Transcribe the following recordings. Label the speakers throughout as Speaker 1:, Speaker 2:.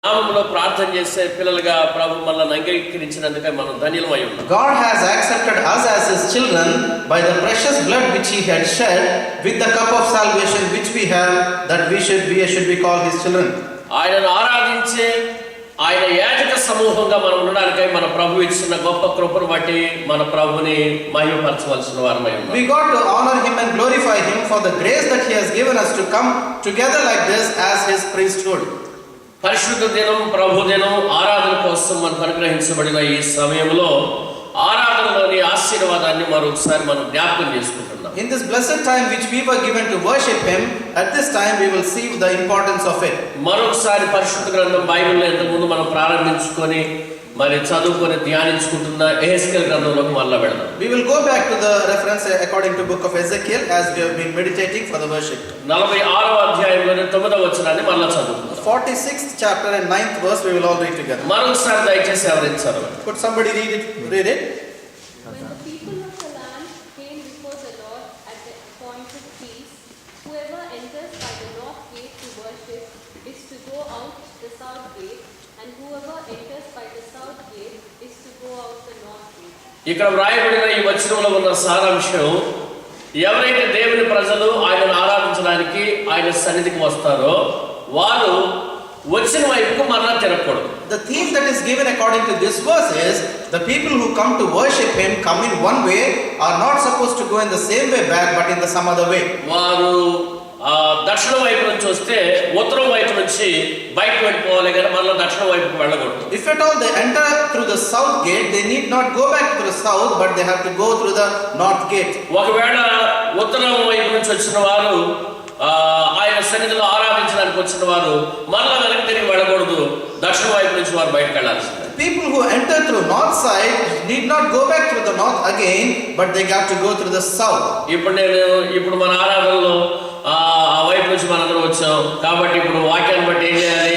Speaker 1: నామములో ప్రార్థన చేసే పిల్లలుగా ప్రభు మనల్ని అంగీకరించినందుకే మనం ధన్యులమై ఉన్నాం.
Speaker 2: God has accepted us as his children by the precious blood which he had shed with the cup of salvation which we have, that we should be called his children.
Speaker 1: ఆయనను ఆరాధించే ఆయన యాజక సమూహంగా మనం ఉండడానికై మన ప్రభు ఇచ్చిన గొప్ప కృపను బట్టి మన ప్రభుని మహిమపరచవలసిన వారమై ఉన్నాం.
Speaker 2: We got to honor him and glorify him for the grace that he has given us to come together like this as his priesthood.
Speaker 1: పరిశుద్ధ దినం, ప్రభు దినం, ఆరాధన కోసం మనకు అనుగ్రహించబడిన ఈ సమయంలో ఆరాధనలోని ఆశీర్వాదాన్ని మరొకసారి మనం జ్ఞాపకం చేసుకుంటున్నాం.
Speaker 2: In this blessed time which we were given to worship him, at this time we will see the importance of it.
Speaker 1: మరొకసారి పరిశుద్ధ గ్రంథం బైబిల్లో ఇంతకుముందు మనం ప్రారంభించుకొని మరి చదువుకొని ధ్యానించుకుంటున్న ఎహెజ్కేల్ గ్రంథంలోకి మళ్ళా వెళ్దాం.
Speaker 2: We will go back to the reference according to book of Ezekiel as we have been meditating for the worship.
Speaker 1: 46వ అధ్యాయంలోని 9వ వచనాన్ని మళ్ళా చదువుకుందాం.
Speaker 2: 46th chapter and 9th verse we will all read together.
Speaker 1: మరొకసారి దయచేసి ఎవరైనా చదవండి.
Speaker 2: Could somebody read it?
Speaker 3: When the people of the land came before the Lord at the appointed feast, whoever enters by the north gate to worship is to go out the south gate, and whoever enters by the south gate is to go out the north gate.
Speaker 1: ఇక్కడ వ్రాయబడిన ఈ వచనంలో ఉన్న సారాంశం, ఎవరైతే దేవుని ప్రజలు ఆయనను ఆరాధించడానికి ఆయన సన్నిధికి వస్తారో వారు వచ్చిన వైపుకు మరలా తిరగకూడదు.
Speaker 2: The theme that is given according to this verse is the people who come to worship him come in one way, are not supposed to go in the same way back but in the some other way.
Speaker 1: వారు దక్షిణ వైపు నుంచి వస్తే ఉత్తరం వైపు నుంచి బయటకు వెళ్ళిపోవాలి కానీ మళ్ళీ దక్షిణ వైపుకు వెళ్ళకూడదు.
Speaker 2: If at all they enter through the south gate, they need not go back to the south, but they have to go through the north gate.
Speaker 1: ఒకవేళ ఉత్తరం వైపు నుంచి వచ్చిన వారు ఆయన సన్నిధిలో ఆరాధించడానికి వచ్చిన వారు మళ్ళా వెనక్కి తిరిగి వెళ్ళకూడదు, దక్షిణ వైపు నుంచి వారు బయటకు వెళ్ళాల్సిందే.
Speaker 2: People who enter through north side need not go back through the north again, but they have to go through the south.
Speaker 1: ఇప్పుడు మన ఆరాధనలో ఆ వైపు నుంచి మనందరం వచ్చాం కాబట్టి ఇప్పుడు వాక్యాన్ని బట్టి ఏం చేయాలి?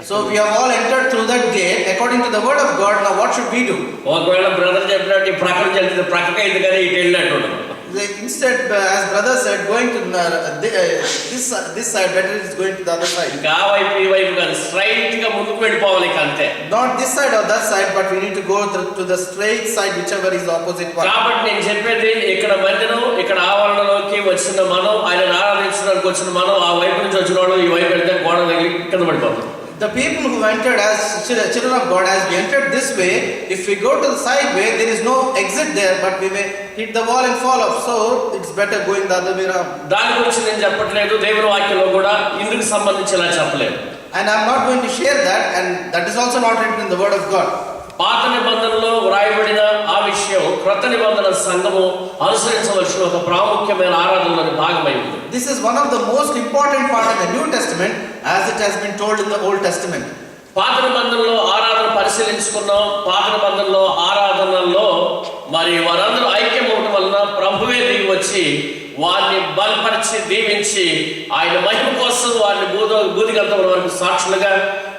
Speaker 2: So we have all entered through that gate according to the word of God. Now what should we do?
Speaker 1: ఒకవేళ బ్రదర్ చెప్పినట్టు ఈ ప్రక్కన చెల్లితే ప్రక్కగా ఎందుకని ఇటు వెళ్ళినట్టు.
Speaker 2: Instead, as brother said, going to this side, better is going to the other side.
Speaker 1: ఇంకా ఆ వైపు ఈ వైపు కాదు, స్ట్రైట్ గా ముందుకు వెళ్ళిపోవాలి అంతే.
Speaker 2: Not this side or that side, but we need to go to the straight side, whichever is the opposite one.
Speaker 1: కాబట్టి నేను చెప్పేది, ఇక్కడ మందిరం, ఇక్కడ ఆవరణలోకి వచ్చిన మనం, ఆయన ఆరాధించడానికి వచ్చిన మనం, ఆ వైపు నుంచి వచ్చిన వాళ్ళు ఈ వైపు వెళ్తే గోడ తగిలి కింద పడిపోతాం.
Speaker 2: The people who entered as children of God, as we entered this way, if we go to the side way, there is no exit there, but we may hit the wall and fall off. So it's better going the other way around.
Speaker 1: దాని గురించి నేను చెప్పట్లేదు, దేవుని వాక్యంలో కూడా ఇందుకు సంబంధించి ఇలా చెప్పలేదు.
Speaker 2: And I'm not going to share that, and that is also not written in the word of God.
Speaker 1: పాత నిబంధనలో వ్రాయబడిన ఆ విషయం క్రొత్త నిబంధన సంఘము అనుసరించవలసిన ఒక ప్రాముఖ్యమైన ఆరాధనలోని భాగమై ఉంది.
Speaker 2: This is one of the most important part in the New Testament, as it has been told in the Old Testament.
Speaker 1: పాత నిబంధనలో ఆరాధన పరిశీలించుకున్నాం. పాత నిబంధనలో ఆరాధనలో మరి వారందరూ ఐక్యం అవడం వలన ప్రభువే దిగి వచ్చి వారిని బలపరిచి దీవించి ఆయన మహిమ కోసం వారిని బూదిగంతముల వరకు సాక్షులుగా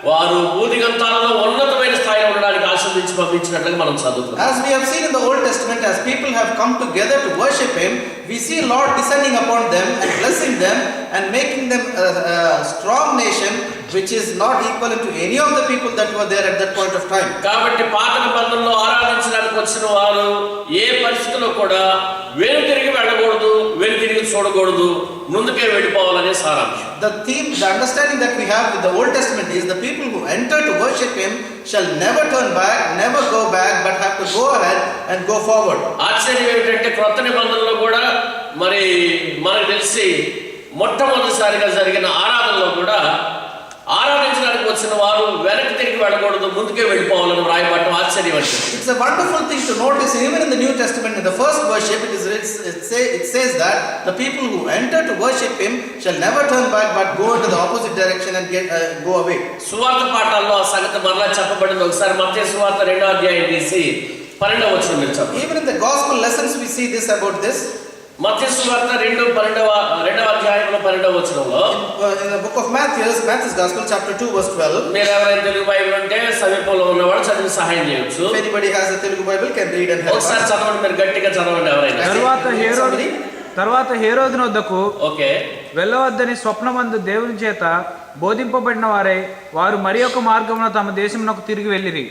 Speaker 1: వారు బూదిగంతాలలో ఉన్నతమైన స్థాయిలో ఉండడానికి ఆశీర్వదించి పంపించినట్లుగా మనం చదువుతున్నాం.
Speaker 2: As we have seen in the Old Testament, as people have come together to worship him, we see Lord descending upon them and blessing them and making them a strong nation which is not equivalent to any of the people that were there at that point of time.
Speaker 1: కాబట్టి పాత నిబంధనలో ఆరాధించడానికి వచ్చిన వారు ఏ పరిస్థితిలో కూడా వెనుతిరిగి వెళ్ళకూడదు, వెనుతిరిగి చూడకూడదు, ముందుకే వెళ్ళిపోవాలనే సారాంశం.
Speaker 2: The theme, the understanding that we have with the Old Testament is the people who enter to worship him shall never turn back, never go back, but have to go ahead and go forward.
Speaker 1: ఆశ్చర్యం ఏమిటంటే క్రొత్త నిబంధనలో కూడా మరి మనకు తెలిసి మొట్టమొదటిసారిగా జరిగిన ఆరాధనలో కూడా ఆరాధించడానికి వచ్చిన వారు వెనక్కి తిరిగి వెళ్ళకూడదు, ముందుకే వెళ్ళిపోవాలని వ్రాయబడటం ఆశ్చర్యం అంటే.
Speaker 2: It's a wonderful thing to notice even in the New Testament. In the first worship, it says that the people who enter to worship him shall never turn back, but go into the opposite direction and go away.
Speaker 1: సువార్త పాఠాల్లో ఆ సంగతి మరలా చెప్పబడింది. ఒకసారి మత్తయి సువార్త 2వ అధ్యాయం తీసి 12వ వచనం మీరు చదవండి.
Speaker 2: Even in the gospel lessons we see this about this.
Speaker 1: మత్తయి సువార్త 2వ అధ్యాయంలో 12వ వచనంలో
Speaker 2: in the book of Matthew's gospel chapter 2 verse 12.
Speaker 1: మీరు ఎవరైనా తెలుగు బైబిల్ ఉంటే సమీపంలో ఉన్నవాడు చదివి సహాయం చేయొచ్చు.
Speaker 2: If anybody has a Telugu Bible can read and help.
Speaker 1: ఒకసారి చదవండి, మీరు గట్టిగా చదవండి ఎవరైనా.
Speaker 4: తర్వాత హేరోదు వద్దకు
Speaker 1: ఓకే
Speaker 4: వెళ్ళవద్దని స్వప్నమందు దేవుని చేత బోధింపబడిన వారై వారు మరి ఒక మార్గమున తమ దేశమునకు తిరిగి వెళ్ళిరి.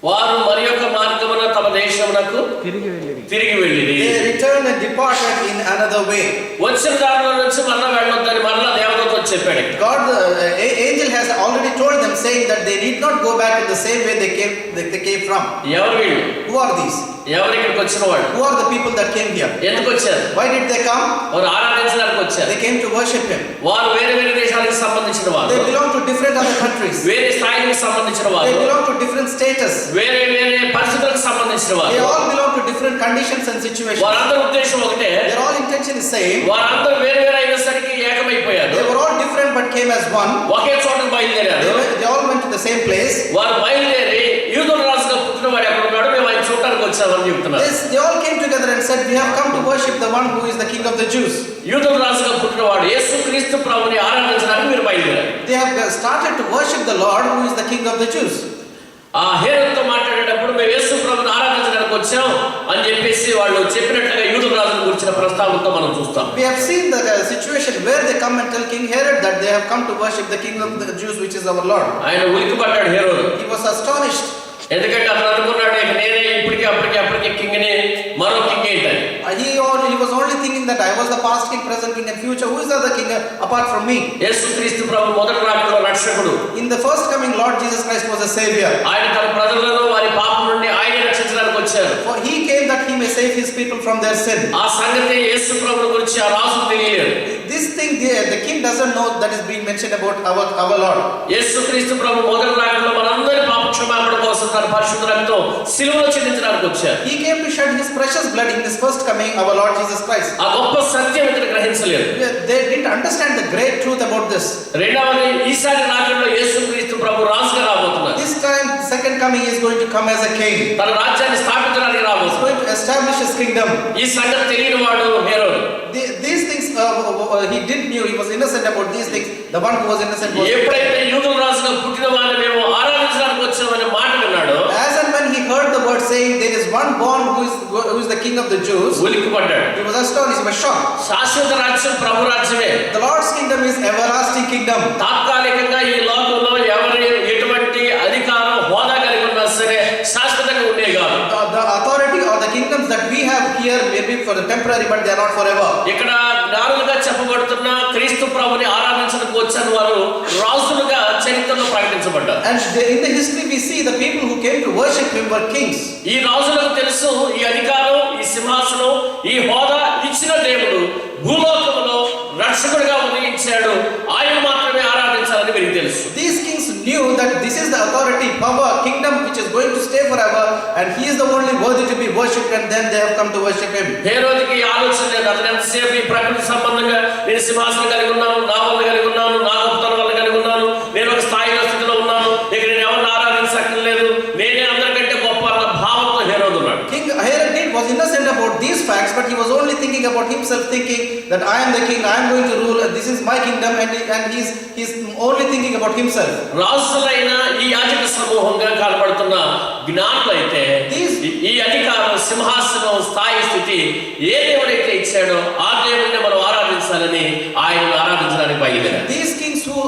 Speaker 1: వారు మరి యొక్క మార్గమున తమ దేశమునకు
Speaker 4: తిరిగి
Speaker 1: వెళ్ళిరి.
Speaker 2: They returned and departed in another way.
Speaker 1: వచ్చిన దారిలో నుంచి మరలా వెళ్ళొద్దని మరలా దేవదూత వచ్చి చెప్పాడు.
Speaker 2: God, the angel has already told them, saying that they need not go back in the same way they came from.
Speaker 1: ఎవరు వీళ్ళు?
Speaker 2: Who are these?
Speaker 1: ఎవరు ఇక్కడికి వచ్చిన వాళ్ళు?
Speaker 2: Who are the people that came here?
Speaker 1: ఎందుకు వచ్చారు?
Speaker 2: Why did they come?
Speaker 1: వారు ఆరాధించడానికి వచ్చారు.
Speaker 2: They came to worship Him.
Speaker 1: వారు వేరే వేరే దేశాలకు సంబంధించిన వారు.
Speaker 2: They belong to different other countries.
Speaker 1: వేరే స్థాయికి సంబంధించిన వారు.
Speaker 2: They belong to different status.
Speaker 1: వేరే వేరే పరిస్థితులకు సంబంధించిన వారు.
Speaker 2: They all belong to different conditions and situations.
Speaker 1: వారందరి ఉద్దేశం ఒకటే.
Speaker 2: Their all intention is same.
Speaker 1: వారందరూ వేరే వేరే అయినసరికి ఏకమైపోయారు.
Speaker 2: They were all different but came as one.
Speaker 1: ఒకే చోటకు బయలుదేరారు.
Speaker 2: They all went to the same place.
Speaker 1: వారు బయలుదేరి యూదుల రాజుగా పుట్టినవాడు ఎక్కడ ఉన్నాడు, మేము ఆయన చూడటానికి వచ్చామని చెప్తున్నారు.
Speaker 2: They all came together and said, we have come to worship the one who is the King of the Jews.
Speaker 1: యూదుల రాజుగా పుట్టినవాడు యేసుక్రీస్తు ప్రభువుని ఆరాధించడానికి మీరు బయలుదేరారు.
Speaker 2: They have started to worship the Lord who is the King of the Jews.
Speaker 1: ఆ హేరోదుతో మాట్లాడేటప్పుడు మేము యేసు ప్రభువుని ఆరాధించడానికి వచ్చాం అని చెప్పేసి వాళ్ళు చెప్పినట్లుగా యూదుల రాజును గురించిన ప్రస్తావనతో మనం చూస్తాం.
Speaker 2: We have seen the situation where they come and tell King Herod that they have come to worship the King of the Jews, which is our Lord.
Speaker 1: ఆయన ఉలిక్కిపడ్డాడు హేరోదు.
Speaker 2: He was astonished.
Speaker 1: ఎందుకంటే అతను అనుకున్నాడు ఇక నేనే ఇప్పటికీ అప్పటికి కింగ్ని, మరో కింగ్ ఏంటని.
Speaker 2: He was only thinking that I was the past king, present king and future. Who is the other king apart from me?
Speaker 1: యేసుక్రీస్తు ప్రభు మొదటి రాకడలో రక్షకుడు.
Speaker 2: In the first coming, Lord Jesus Christ was a savior.
Speaker 1: ఆయన తన ప్రజలను వారి పాపం నుండి ఆయనే రక్షించడానికి వచ్చారు.
Speaker 2: For he came that he may save his people from their sin.
Speaker 1: ఆ సంగతి యేసు ప్రభువు గురించి ఆ రాజుకు తెలియలేదు.
Speaker 2: This thing the king doesn't know that is being mentioned about our Lord.
Speaker 1: యేసుక్రీస్తు ప్రభు మొదటి రాకడలో మనందరి పాప క్షమాపణ కోసం తన పరిశుద్ధ రక్తం సిలువలో చెందించడానికి వచ్చారు.
Speaker 2: He came to shed his precious blood in his first coming, our Lord Jesus Christ.
Speaker 1: ఆ గొప్ప సత్యం ఇతను గ్రహించలేదు.
Speaker 2: They didn't understand the great truth about this.
Speaker 1: రెండవది, ఈసారి రాకడలో యేసుక్రీస్తు ప్రభు రాజుగా రాబోతున్నారు.
Speaker 2: This time, second coming, he is going to come as a king.
Speaker 1: తన రాజ్యాన్ని స్థాపించడానికి
Speaker 2: He is
Speaker 1: రాబోతున్నారు.
Speaker 2: going to establish his kingdom.
Speaker 1: ఈ సంగతి తెలియని వాడు హేరోదు.
Speaker 2: These things he didn't knew. He was innocent about these things. The one who was innocent was.
Speaker 1: ఎప్పుడైతే యూదుల రాజుగా పుట్టిన వారిని మేము ఆరాధించడానికి వచ్చామనే మాట విన్నాడో,
Speaker 2: As and when he heard the word saying there is one born who is the King of the Jews,
Speaker 1: ఉలిక్కిపడ్డాడు.
Speaker 2: he was astonished. He was shocked.
Speaker 1: శాశ్వత రాజ్యం ప్రభు రాజ్యమే.
Speaker 2: The Lord's kingdom is everlasting kingdom.
Speaker 1: తాత్కాలికంగా ఈ లోకంలో ఎవరి ఎటువంటి అధికారం హోదా కలిగి ఉన్నా సరే శాశ్వతంగా ఉండే కాదు.
Speaker 2: The authority or the kingdoms that we have here may be for the temporary, but they are not forever.
Speaker 1: ఇక్కడ జ్ఞానులుగా చెప్పబడుతున్న క్రీస్తు ప్రభుని ఆరాధించడానికి వచ్చిన వారు రాజులుగా చరిత్రలో ప్రకటించబడ్డారు.
Speaker 2: And in the history we see the people who came to worship him were kings.
Speaker 1: ఈ రాజులకు తెలుసు ఈ అధికారం, ఈ సింహాసనం, ఈ హోదా ఇచ్చిన దేవుడు భూలోకంలో రక్షకుడిగా ఉదయించాడు, ఆయన మాత్రమే ఆరాధించాలని వీరికి తెలుసు.
Speaker 2: These kings knew that this is the authority, power, kingdom which is going to stay forever, and he is the only worthy to be worshipped, and then they have come to worship him.
Speaker 1: హేరోదుకి ఆలోచన లేదు. అతను ఎంతసేపు ఈ ప్రకృతి సంబంధంగా నేను సింహాసనం కలిగి ఉన్నాను, నా వల్ల కలిగి ఉన్నాను, నా గొప్పతనం వల్ల కలిగి ఉన్నాను, నేను ఒక స్థాయిలో స్థితిలో ఉన్నాను, ఇక నేను ఎవరిని ఆరాధించక్కర్లేదు, నేనే అందరికంటే గొప్ప అన్న భావంతో హేరోదు ఉన్నాడు.
Speaker 2: King Herod was innocent about these facts, but he was only thinking about himself, thinking that I am the king, I am going to rule, this is my kingdom, and he's only thinking about himself.
Speaker 1: రాజులైన ఈ యాజక సమూహంగా కనబడుతున్న జ్ఞానులైతే ఈ అధికారం, సింహాసనం, స్థాయి, స్థితి ఏ దేవుడైతే ఇచ్చాడో ఆ దేవుడిని మనం ఆరాధించాలని ఆయనను ఆరాధించడానికి బయలుదేరారు.
Speaker 2: These kings who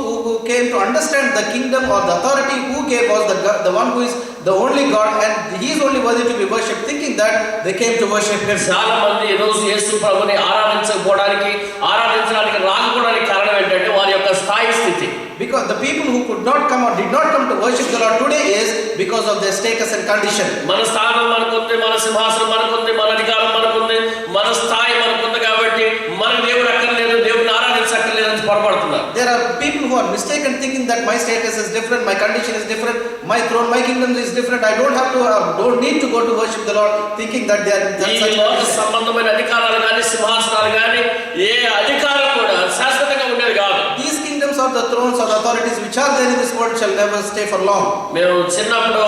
Speaker 2: came to understand the kingdom or the authority who gave was the one who is the only God, and he is only worthy to be worshipped, thinking that they came to worship him.
Speaker 1: చాలా మంది ఈ రోజు యేసు ప్రభుని ఆరాధించకపోవడానికి, ఆరాధించడానికి రాకపోవడానికి కారణం ఏంటంటే వారి యొక్క స్థాయి స్థితి.
Speaker 2: Because the people who could not come or did not come to worship the Lord today is because of their status and condition.
Speaker 1: మన స్థానం మనకుంది, మన సింహాసనం మనకుంది, మన అధికారం మనకుంది, మన స్థాయి మనకుంది కాబట్టి మన దేవుడు అక్కర్లేదు, దేవుడిని ఆరాధించక్కర్లేదు అని పొరపడుతున్నారు.
Speaker 2: There are people who are mistaken, thinking that my status is different, my condition is different, my throne, my kingdom is different. I don't need to go to worship the Lord, thinking that they are
Speaker 1: ఈ లోక సంబంధమైన అధికారాలు కానీ, సింహాసనాలు కానీ, ఏ అధికారం కూడా శాశ్వతంగా ఉండేది కాదు.
Speaker 2: These kingdoms or the thrones or the authorities which are there in this world shall never stay for long.
Speaker 1: మేము చిన్నప్పుడు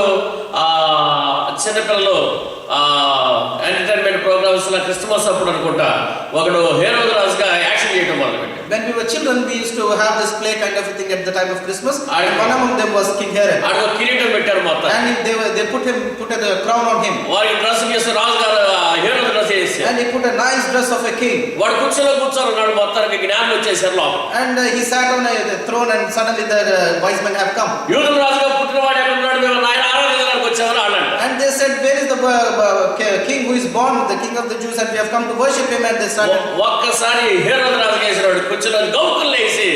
Speaker 1: చిన్నపిల్లలు ఎంటర్టైన్మెంట్ ప్రోగ్రామ్స్ లో క్రిస్మస్ అప్పుడు అనుకుంటా ఒకడు హేరోదు రాజుగా యాక్షన్ చేయడం మొదలుపెట్టాడు.
Speaker 2: When we were children, we used to have this play kind of a thing at the time of Christmas, and one among them was King Herod.
Speaker 1: ఆడు కిరీటం పెట్టారు మొత్తం,
Speaker 2: and they put a crown on him.
Speaker 1: వారి dress చేసి రాజుగారు హేరోదు dress చేశారు.
Speaker 2: And he put a nice dress of a king.
Speaker 1: వాడు కూర్చొని ఉన్నాడు, మొత్తానికి జ్ఞానం వచ్చేసారు లోపల.
Speaker 2: And he sat on a throne and suddenly the wise men have come.
Speaker 1: యూదుల రాజుగా పుట్టినవాడు ఎక్కడ ఉన్నాడు, మేము ఆయన ఆరాధించడానికి వచ్చామని అన్నాడు.
Speaker 2: And they said, where is the king who is born, the king of the Jews, and we have come to worship him. And they started.
Speaker 1: ఒక్కసారి హేరోదు రాజు చేసినాడు, కూర్చొని గౌకులు లేసి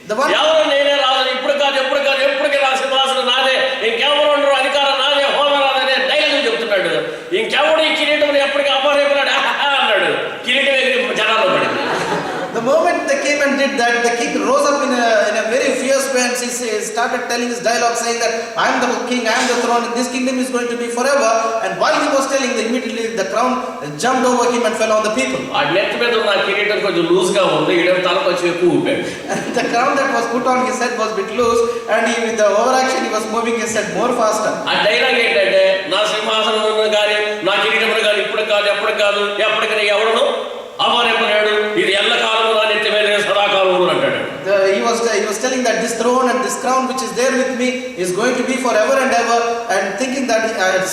Speaker 2: The one
Speaker 1: ఎవరు నేనే రాజు, ఎప్పటికీ నా సింహాసనం నాదే, ఇంకెవరు ఉండరు, అధికారం నాదే, హోదా నాదే డైలాగ్ చెప్తున్నాడు. ఇంకెవడు ఈ కిరీటం ఎప్పటికీ అపహరించాడు అన్నాడు. కిరీటం ఎగిరి జనాల్లో పడింది.
Speaker 2: The moment they came and did that, the king rose up in a very fierce way and he started telling his dialogue, saying that I am the king, I am the throne, and this kingdom is going to be forever. And while he was telling, immediately the crown jumped over him and fell on the people.
Speaker 1: ఆ నెత్తి మీద ఉన్న కిరీటం కొంచెం loose గా ఉంది, ఈడ తల కొంచెం ఎక్కువ ఊపాడు.
Speaker 2: The crown that was put on his head was a bit loose, and with the overaction he was moving his head more faster.
Speaker 1: ఆ డైలాగ్ ఏంటంటే, నా సింహాసనం కానీ నా కిరీటం కానీ ఇప్పుడు కాదు, ఎప్పటికీ ఎవడను అపహరింపలేడు, ఇది ఎల్లకాలము నా నెత్తి మీద సదాకాలము అంటాడు.
Speaker 2: He was telling that this throne and this crown which is there with me is going to be forever and ever, and thinking that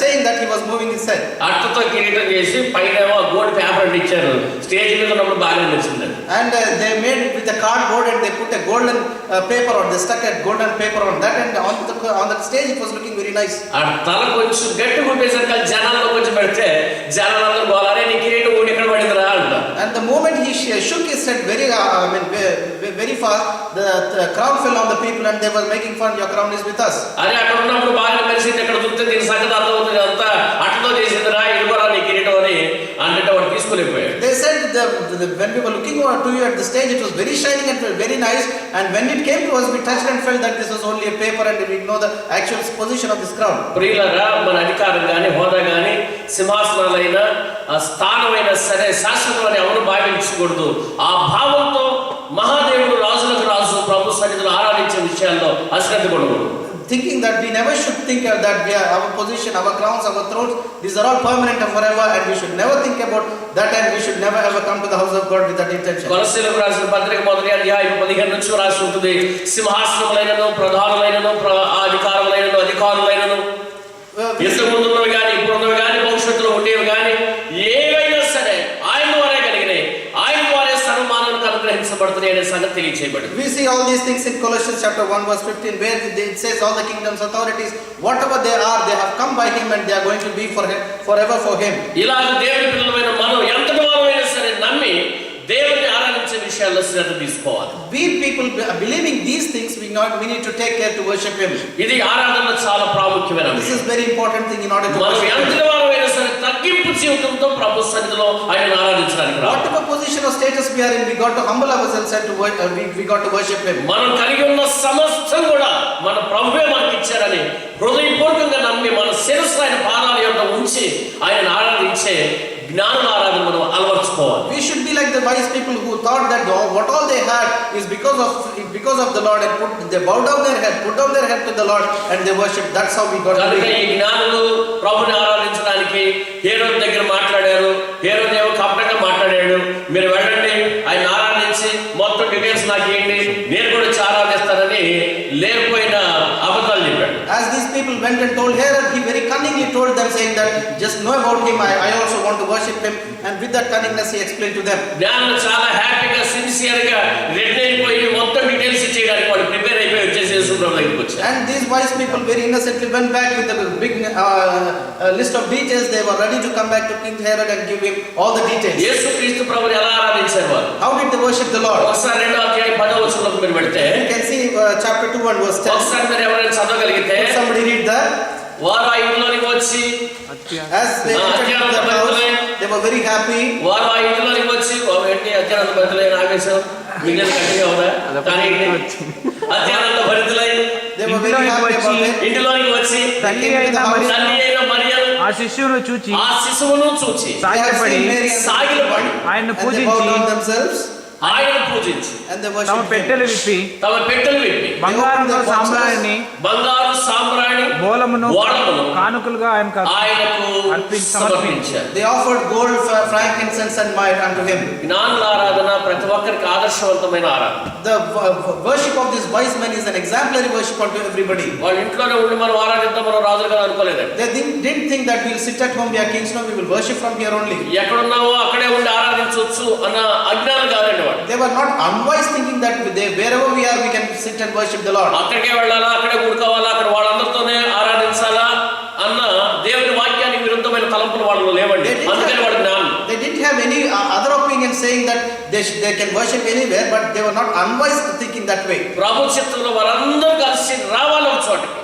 Speaker 2: saying that he was moving his head.
Speaker 1: అట్టతో కిరీటం చేసి పైనేమో gold paper ఇచ్చారు. Stage మీద ఉన్నప్పుడు బాగా నచ్చింది.
Speaker 2: And they made it with a cardboard and they put a golden paper on. They stuck a golden paper on that, and on the stage it was looking very nice.
Speaker 1: ఆ తల కొంచెం గట్టిగా ఉండేసరికి జనాల్లో కొంచెం పెడితే జనాలందరూ గోలారే నీ కిరీటం ఊడి ఎక్కడ పడిందిరా అంట.
Speaker 2: And the moment he shook his head very fast, the crown fell on the people and they were making fun. Your crown is with us.
Speaker 1: అరే అక్కడ ఉన్నప్పుడు బాగా కలిసింది, ఎక్కడ చూస్తే దీని సంగతి అర్థమవుతుంది, అంతా అట్టతో చేసిందిరా, ఇది కూడా నీ కిరీటం అని అంటే వాడు తీసుకోలేకపోయాడు.
Speaker 2: They said when we were looking over to you at the stage, it was very shining and very nice, and when it came to us, we touched and felt that this was only a paper and we didn't know the actual position of this crown.
Speaker 1: ప్రియులారా, మన అధికారం కానీ హోదా కానీ సింహాసనాలైనా స్థానమైనా సరే శాశ్వతమని ఎవరు భావించకూడదు. ఆ భావంతో మహాదేవుడు రాజులకు రాజు ప్రభు సన్నిధిలో ఆరాధించే విషయాల్లో అశ్రద్ధ కొనకూడదు.
Speaker 2: Thinking that we never should think that we are our position, our crowns, our thrones, these are all permanent and forever, and we should never think about that, and we should never ever come to the house of God with that intention.
Speaker 1: కొలస్సీయులకు రాసిన పత్రిక మొదటి అధ్యాయం 15 నుంచి రాసి ఉంటుంది, సింహాసనములైనను ప్రధానులైనను అధికారులైనను ఇంతకు ముందున్నవి కానీ ఇప్పుడున్నవి కానీ భవిష్యత్తులో ఉండేవి కానీ ఏవైనా సరే ఆయన ద్వారే కలిగినాయి, ఆయన ద్వారే సన్మానానికి అనుగ్రహించబడుతున్నాయి అనే సంగతి తెలియచేయబడింది.
Speaker 2: We see all these things in Colossians chapter 1 verse 15, where it says all the kingdoms, authorities, whatever they are, they have come by him and they are going to be forever for him.
Speaker 1: ఇలాగ దేవుని పిల్లలమైన మనం ఎంతటి వారమైనా సరే నమ్మి దేవుని ఆరాధించే విషయాల్లో శ్రద్ధ తీసుకోవాలి.
Speaker 2: We people believing these things, we need to take care to worship him.
Speaker 1: ఇది ఆరాధనలో చాలా ప్రాముఖ్యమైన
Speaker 2: This is very important thing in order to
Speaker 1: మనం
Speaker 2: worship him.
Speaker 1: ఎంతటి వారమైనా సరే తగ్గింపు జీవితంతో ప్రభు సన్నిధిలో ఆయన ఆరాధించడానికి రావాలి.
Speaker 2: Whatever position or status we are in, we got to humble ourselves and we got to worship him.
Speaker 1: మనం కలిగి ఉన్న సమస్తం కూడా మన ప్రభువే మనకి ఇచ్చారని హృదయపూర్వకంగా నమ్మి మన శిరస్సు ఆయన పాదాల యొద్ద ఉంచి ఆయన ఆరాధించే జ్ఞానం ఆరాధన మనం అలవర్చుకోవాలి.
Speaker 2: We should be like the wise people who thought that what all they had is because of the Lord, and they bowed down their head, put down their head to the Lord, and they worship. That's how we got to
Speaker 1: కనుక
Speaker 2: be.
Speaker 1: ఈ జ్ఞానులు ప్రభుని ఆరాధించడానికి హేరోదు దగ్గర మాట్లాడారు. హేరోదు ఏమో కపటంగా మాట్లాడాడు, మీరు వెళ్ళండి ఆయన ఆరాధించి మొత్తం డీటెయిల్స్ నాకు ఇవ్వండి, నేను కూడా వచ్చి ఆరాధిస్తానని లేకపోయిన అబద్ధాలు చెప్పాడు.
Speaker 2: As these people went and told Herod, he very cunningly told them, saying that just know about him, I also want to worship him, and with that cunningness he explained to them.
Speaker 1: జ్ఞానులు చాలా హ్యాపీగా sincere గా ready అయిపోయి మొత్తం details ఇచ్చేయడానికి వాళ్ళు prepare అయిపోయి వచ్చేసి యేసుప్రభు దగ్గరికి వచ్చారు.
Speaker 2: And these wise people very innocently went back with a big list of details. They were ready to come back to King Herod and give him all the details.
Speaker 1: యేసుక్రీస్తు ప్రభువుని ఎలా ఆరాధించారు వారు?
Speaker 2: How did they worship the Lord?
Speaker 1: ఒకసారి 2వ అధ్యాయం 10వ వచనంలోకి మీరు వెళ్తే
Speaker 2: You can see chapter 2 and verse 10.
Speaker 1: ఒకసారి మీరు ఎవరైనా చదవగలిగితే,
Speaker 2: Somebody read that.
Speaker 1: వారు ఆ ఇంట్లోనికి వచ్చి
Speaker 2: As they entered into the house, they were very happy.
Speaker 1: వారు ఆ ఇంట్లోనికి వచ్చి ఏంటి అత్యంత భరితులై ఆవేశం మిగిలిన కట్టిగా ఉందా కానీ అత్యంత భరితులై
Speaker 2: They were very happy about it.
Speaker 1: ఇంటిలోనికి వచ్చి
Speaker 4: తల్లి అయిన
Speaker 1: మరియను
Speaker 4: ఆ శిష్యును చూచి
Speaker 1: ఆ శిశువును చూచి
Speaker 2: They have
Speaker 4: సాగిలపడి
Speaker 2: seen Mary and
Speaker 1: సాగిలపడి
Speaker 4: ఆయన్ను
Speaker 2: and they bowed down
Speaker 4: పూజించి
Speaker 2: themselves
Speaker 1: ఆయన పూజించి
Speaker 2: and they
Speaker 4: తమ
Speaker 2: worshipped him.
Speaker 4: పెట్టెలు విప్పి
Speaker 1: తమ పెట్టెలు విప్పి
Speaker 4: బంగారంతో సాంబ్రాణిని
Speaker 1: బంగారు సాంబ్రాణి
Speaker 4: ఓలమును
Speaker 1: ఓలమును
Speaker 4: కానుకలుగా
Speaker 1: ఆయనకు సమర్పించారు.
Speaker 2: They offered gold, frankincense and myrrh unto him.
Speaker 1: జ్ఞానుల ఆరాధన ప్రతి ఒక్కరికి ఆదర్శవంతమైన ఆరాధన.
Speaker 2: The worship of these wise men is an exemplary worship unto everybody.
Speaker 1: వాళ్ళ ఇంట్లోనే ఉండి మనం ఆరాధిద్దాం, మనం రాజులుగా అనుకోలేదండి.
Speaker 2: They didn't think that we'll sit at home, we are kings now, we will worship from here only.
Speaker 1: ఎక్కడున్నావో అక్కడే ఉండి ఆరాధించవచ్చు అన్న అజ్ఞానం కాదండి వాడు.
Speaker 2: They were not unwise thinking that wherever we are we can sit and worship the Lord.
Speaker 1: అక్కడికే వెళ్ళాలా, అక్కడే కూడుకోవాలా, అక్కడ వాళ్ళందరితోనే ఆరాధించాలా అన్న దేవుని వాక్యానికి విరుద్ధమైన తలంపులు వాళ్ళు లేవండి. అందుకని వాడు జ్ఞానం.
Speaker 2: They didn't have any other opinion saying that they can worship anywhere, but they were not unwise thinking that way.
Speaker 1: ప్రభు చిత్తంలో వారందరూ కలిసి రావాలి ఒక చోటకి.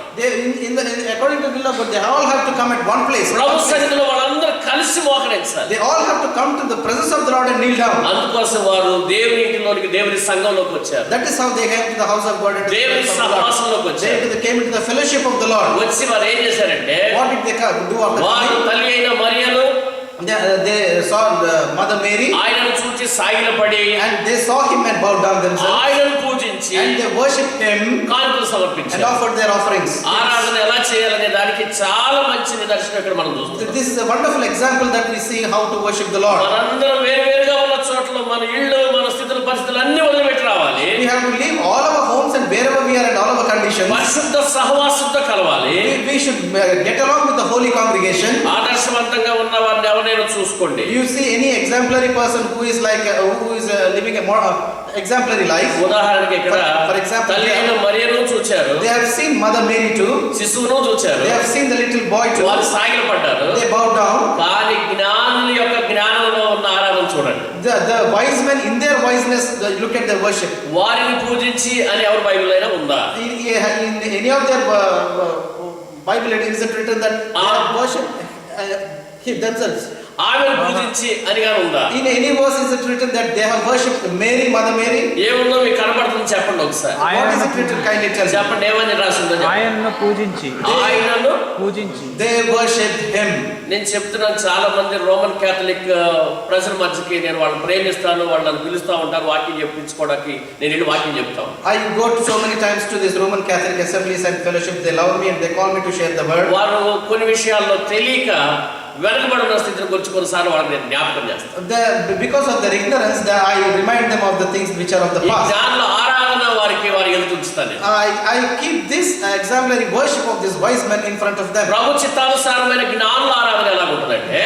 Speaker 2: According to the will of God, they all have to come at one place.
Speaker 1: ప్రభు సన్నిధిలో వాళ్ళందరూ కలిసి మోకరించాలి.
Speaker 2: They all have to come to the presence of the Lord and kneel down.
Speaker 1: అందుకోసం వారు దేవుని ఇంటిలోనికి, దేవుని సంఘంలోకి వచ్చారు.
Speaker 2: That is how they came to the house of God and to the
Speaker 1: దేవుని
Speaker 2: presence of the Lord.
Speaker 1: సహవాసంలోకి వచ్చారు.
Speaker 2: They came into the fellowship of the Lord.
Speaker 1: వచ్చి వారు ఏం చేశారంటే,
Speaker 2: What did they do after
Speaker 1: వారు
Speaker 2: coming?
Speaker 1: తల్లి అయిన మరియను
Speaker 2: They saw Mother Mary
Speaker 1: ఆయనను చూచి సాగిలపడి
Speaker 2: and they saw him and bowed down themselves
Speaker 1: ఆయనను పూజించి
Speaker 2: and they worshipped him
Speaker 1: కానుకలు
Speaker 2: and
Speaker 1: సమర్పించారు.
Speaker 2: offered their offerings.
Speaker 1: ఆరాధన ఎలా చేయాలనే దానికి చాలా మంచి నిదర్శనం ఇక్కడ మనం చూస్తున్నాం.
Speaker 2: This is a wonderful example that we see how to worship the Lord.
Speaker 1: మనందరం వేరువేరుగా ఉన్న చోట్ల మన ఇళ్ళు, మన స్థితులు, పరిస్థితులు అన్ని వదిలిపెట్టి రావాలి.
Speaker 2: We have to leave all our homes and wherever we are and all our conditions.
Speaker 1: పరిశుద్ధ సహవాసంతో కలవాలి.
Speaker 2: We should get along with the holy congregation.
Speaker 1: ఆదర్శవంతంగా ఉన్న వారిని ఎవరైనా చూసుకోండి.
Speaker 2: You see any exemplary person who is like who is living a more exemplary life.
Speaker 1: ఉదాహరణకి ఇక్కడ
Speaker 2: For example,
Speaker 1: తల్లి అయిన మరియను చూచారు,
Speaker 2: they have seen Mother Mary too.
Speaker 1: శిశువును చూచారు,
Speaker 2: They have seen the little boy too.
Speaker 1: వారు సాగిలపడ్డారు.
Speaker 2: They bowed down.
Speaker 1: కానీ జ్ఞానుల యొక్క జ్ఞానంలో ఉన్న ఆరాధన చూడండి.
Speaker 2: The wise men in their wiseness look at their worship.
Speaker 1: వారిని పూజించి అని ఎవరి బైబిల్ అయినా ఉందా?
Speaker 2: In any of their Bible it is written that they have worshipped themselves.
Speaker 1: ఆమెను పూజించి అని గాని ఉందా?
Speaker 2: In any verse is it written that they have worshipped Mary, Mother Mary?
Speaker 1: ఏముందో మీకు కనబడుతుంది చెప్పండి ఒకసారి.
Speaker 2: What is it written? Kindly tell me.
Speaker 1: చెప్పండి ఏమని రాసిందో చెప్పండి.
Speaker 4: ఆయనను పూజించి
Speaker 1: ఆయనను
Speaker 4: పూజించి
Speaker 2: They worshipped him.
Speaker 1: నేను చెప్తున్నాను, చాలా మంది రోమన్ క్యాథలిక్ ప్రజల మధ్యకి నేను వాళ్ళని ప్రేమిస్తాను, వాళ్ళని పిలుస్తూ ఉంటారు వాక్యం చెప్పించుకోవడానికి. నేను వెళ్ళి వాక్యం చెప్తాను.
Speaker 2: I go to so many times to this Roman Catholic assemblies and fellowships. They love me and they call me to share the word.
Speaker 1: వారు కొన్ని విషయాల్లో తెలియక వెనుకబడిన స్థితిని గురించి కొన్నిసార్లు వాళ్ళని నేను జ్ఞాపకం చేస్తాను.
Speaker 2: Because of their ignorance, I remind them of the things which are of the
Speaker 1: ఈ
Speaker 2: past.
Speaker 1: జ్ఞానుల ఆరాధన వారికి వారు ఎదుగుతుంచుతాను.
Speaker 2: I keep this exemplary worship of these wise men in front of them.
Speaker 1: ప్రభు చిత్తానుసారమైన జ్ఞానుల ఆరాధన ఎలా ఉంటుందంటే,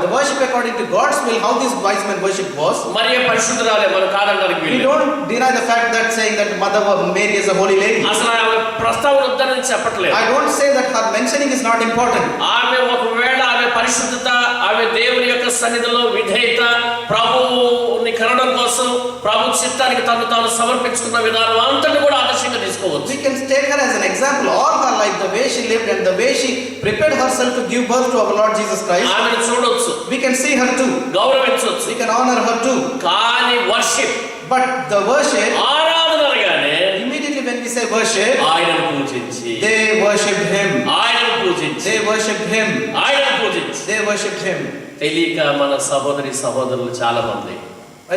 Speaker 2: The worship according to God's will, how these wise men worship was.
Speaker 1: మరియ పరిశుద్ధురాలే, మనం కాదనడానికి
Speaker 2: We
Speaker 1: వీలు.
Speaker 2: don't deny the fact that saying that Mother Mary is a holy lady.
Speaker 1: అసలు ఆమె ప్రస్తావన వద్దని చెప్పట్లేదు.
Speaker 2: I don't say that her mentioning is not important.
Speaker 1: ఆమె ఒకవేళ ఆమె పరిశుద్ధత, ఆమె దేవుని యొక్క సన్నిధిలో విధేయత, ప్రభువుని కనడం కోసం ప్రభు చిత్తానికి తను తాను సమర్పించుకున్న విధానం అంతటి కూడా ఆదర్శంగా తీసుకోవచ్చు.
Speaker 2: We can take her as an example all her life, the way she lived and the way she prepared herself to give birth to our Lord Jesus Christ.
Speaker 1: ఆమెను చూడొచ్చు,
Speaker 2: We can see her too.
Speaker 1: గౌరవించవచ్చు.
Speaker 2: We can honor her too.
Speaker 1: కానీ worship,
Speaker 2: But the worship,
Speaker 1: ఆరాధన అనగానే
Speaker 2: immediately when we say worship,
Speaker 1: ఆయనను పూజించి,
Speaker 2: they worship him.
Speaker 1: ఆయనను పూజించి,
Speaker 2: They worship him.
Speaker 1: ఆయనను పూజించి.
Speaker 2: They worship him.
Speaker 1: తెలియక మన సహోదరి సహోదరులు చాలా మంది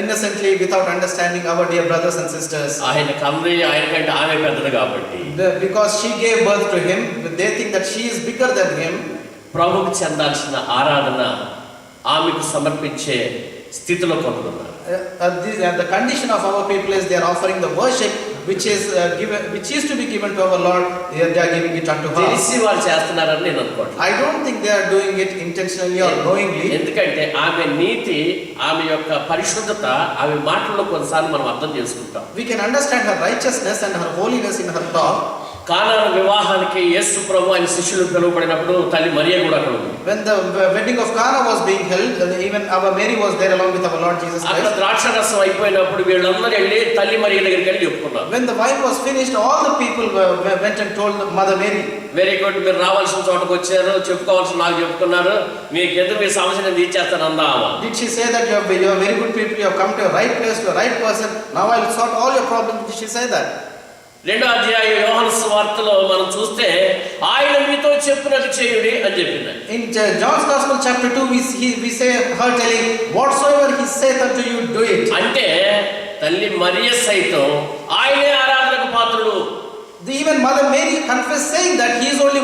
Speaker 2: Innocently, without understanding, our dear brothers and sisters,
Speaker 1: ఆయన కంది, ఆయనకంటే ఆమె పెద్దది కాబట్టి
Speaker 2: because she gave birth to him, they think that she is bigger than him.
Speaker 1: ప్రభువుకు చెందాల్సిన ఆరాధన ఆమెకు సమర్పించే స్థితిలో కొంటున్నారు.
Speaker 2: The condition of our people is they are offering the worship which is to be given to our Lord. They are giving it unto her.
Speaker 1: తెలిసి వారు చేస్తున్నారని నేను అనుకోండి.
Speaker 2: I don't think they are doing it intentionally or knowingly.
Speaker 1: ఎందుకంటే ఆమె నీతి, ఆమె యొక్క పరిశుద్ధత, ఆమె మాటల్లో కొన్నిసార్లు మనం అర్థం చేసుకుంటాం.
Speaker 2: We can understand her righteousness and her holiness in her talk.
Speaker 1: Canaan వివాహానికి యేసు ప్రభు ఆయన శిష్యులు పిలువబడినప్పుడు తల్లి మరియ కూడా అక్కడ ఉంది.
Speaker 2: When the wedding of Cana was being held, even our Mary was there along with our Lord Jesus
Speaker 1: అక్కడ
Speaker 2: Christ.
Speaker 1: ద్రాక్ష రసం అయిపోయినప్పుడు వీళ్ళందరూ వెళ్ళి తల్లి మరియ దగ్గరికి వెళ్ళి చెప్పుకున్నారు.
Speaker 2: When the wine was finished, all the people went and told Mother Mary.
Speaker 1: Very good, మీరు రావాల్సిన చోటకు వచ్చారు, చెప్పుకోవాల్సిన నాకు చెప్పుకున్నారు, మీకు ఎందుకు మీ సమస్య నేను తీర్చేస్తాను అందా.
Speaker 2: Did she say that you are very good people, you have come to a right place, to a right person, now I will sort all your problems? Did she say that?
Speaker 1: 2వ అధ్యాయం యోహాను సువార్తలో మనం చూస్తే ఆయన మీతో చెప్పినట్టు చేయుడి అని చెప్పింది.
Speaker 2: In John's Gospel chapter 2, we say her telling, whatsoever he saith unto you, do it.
Speaker 1: అంటే తల్లి మరియ సైతం ఆయనే ఆరాధనకు పాత్రుడు.
Speaker 2: Even Mother Mary confessed saying that he is only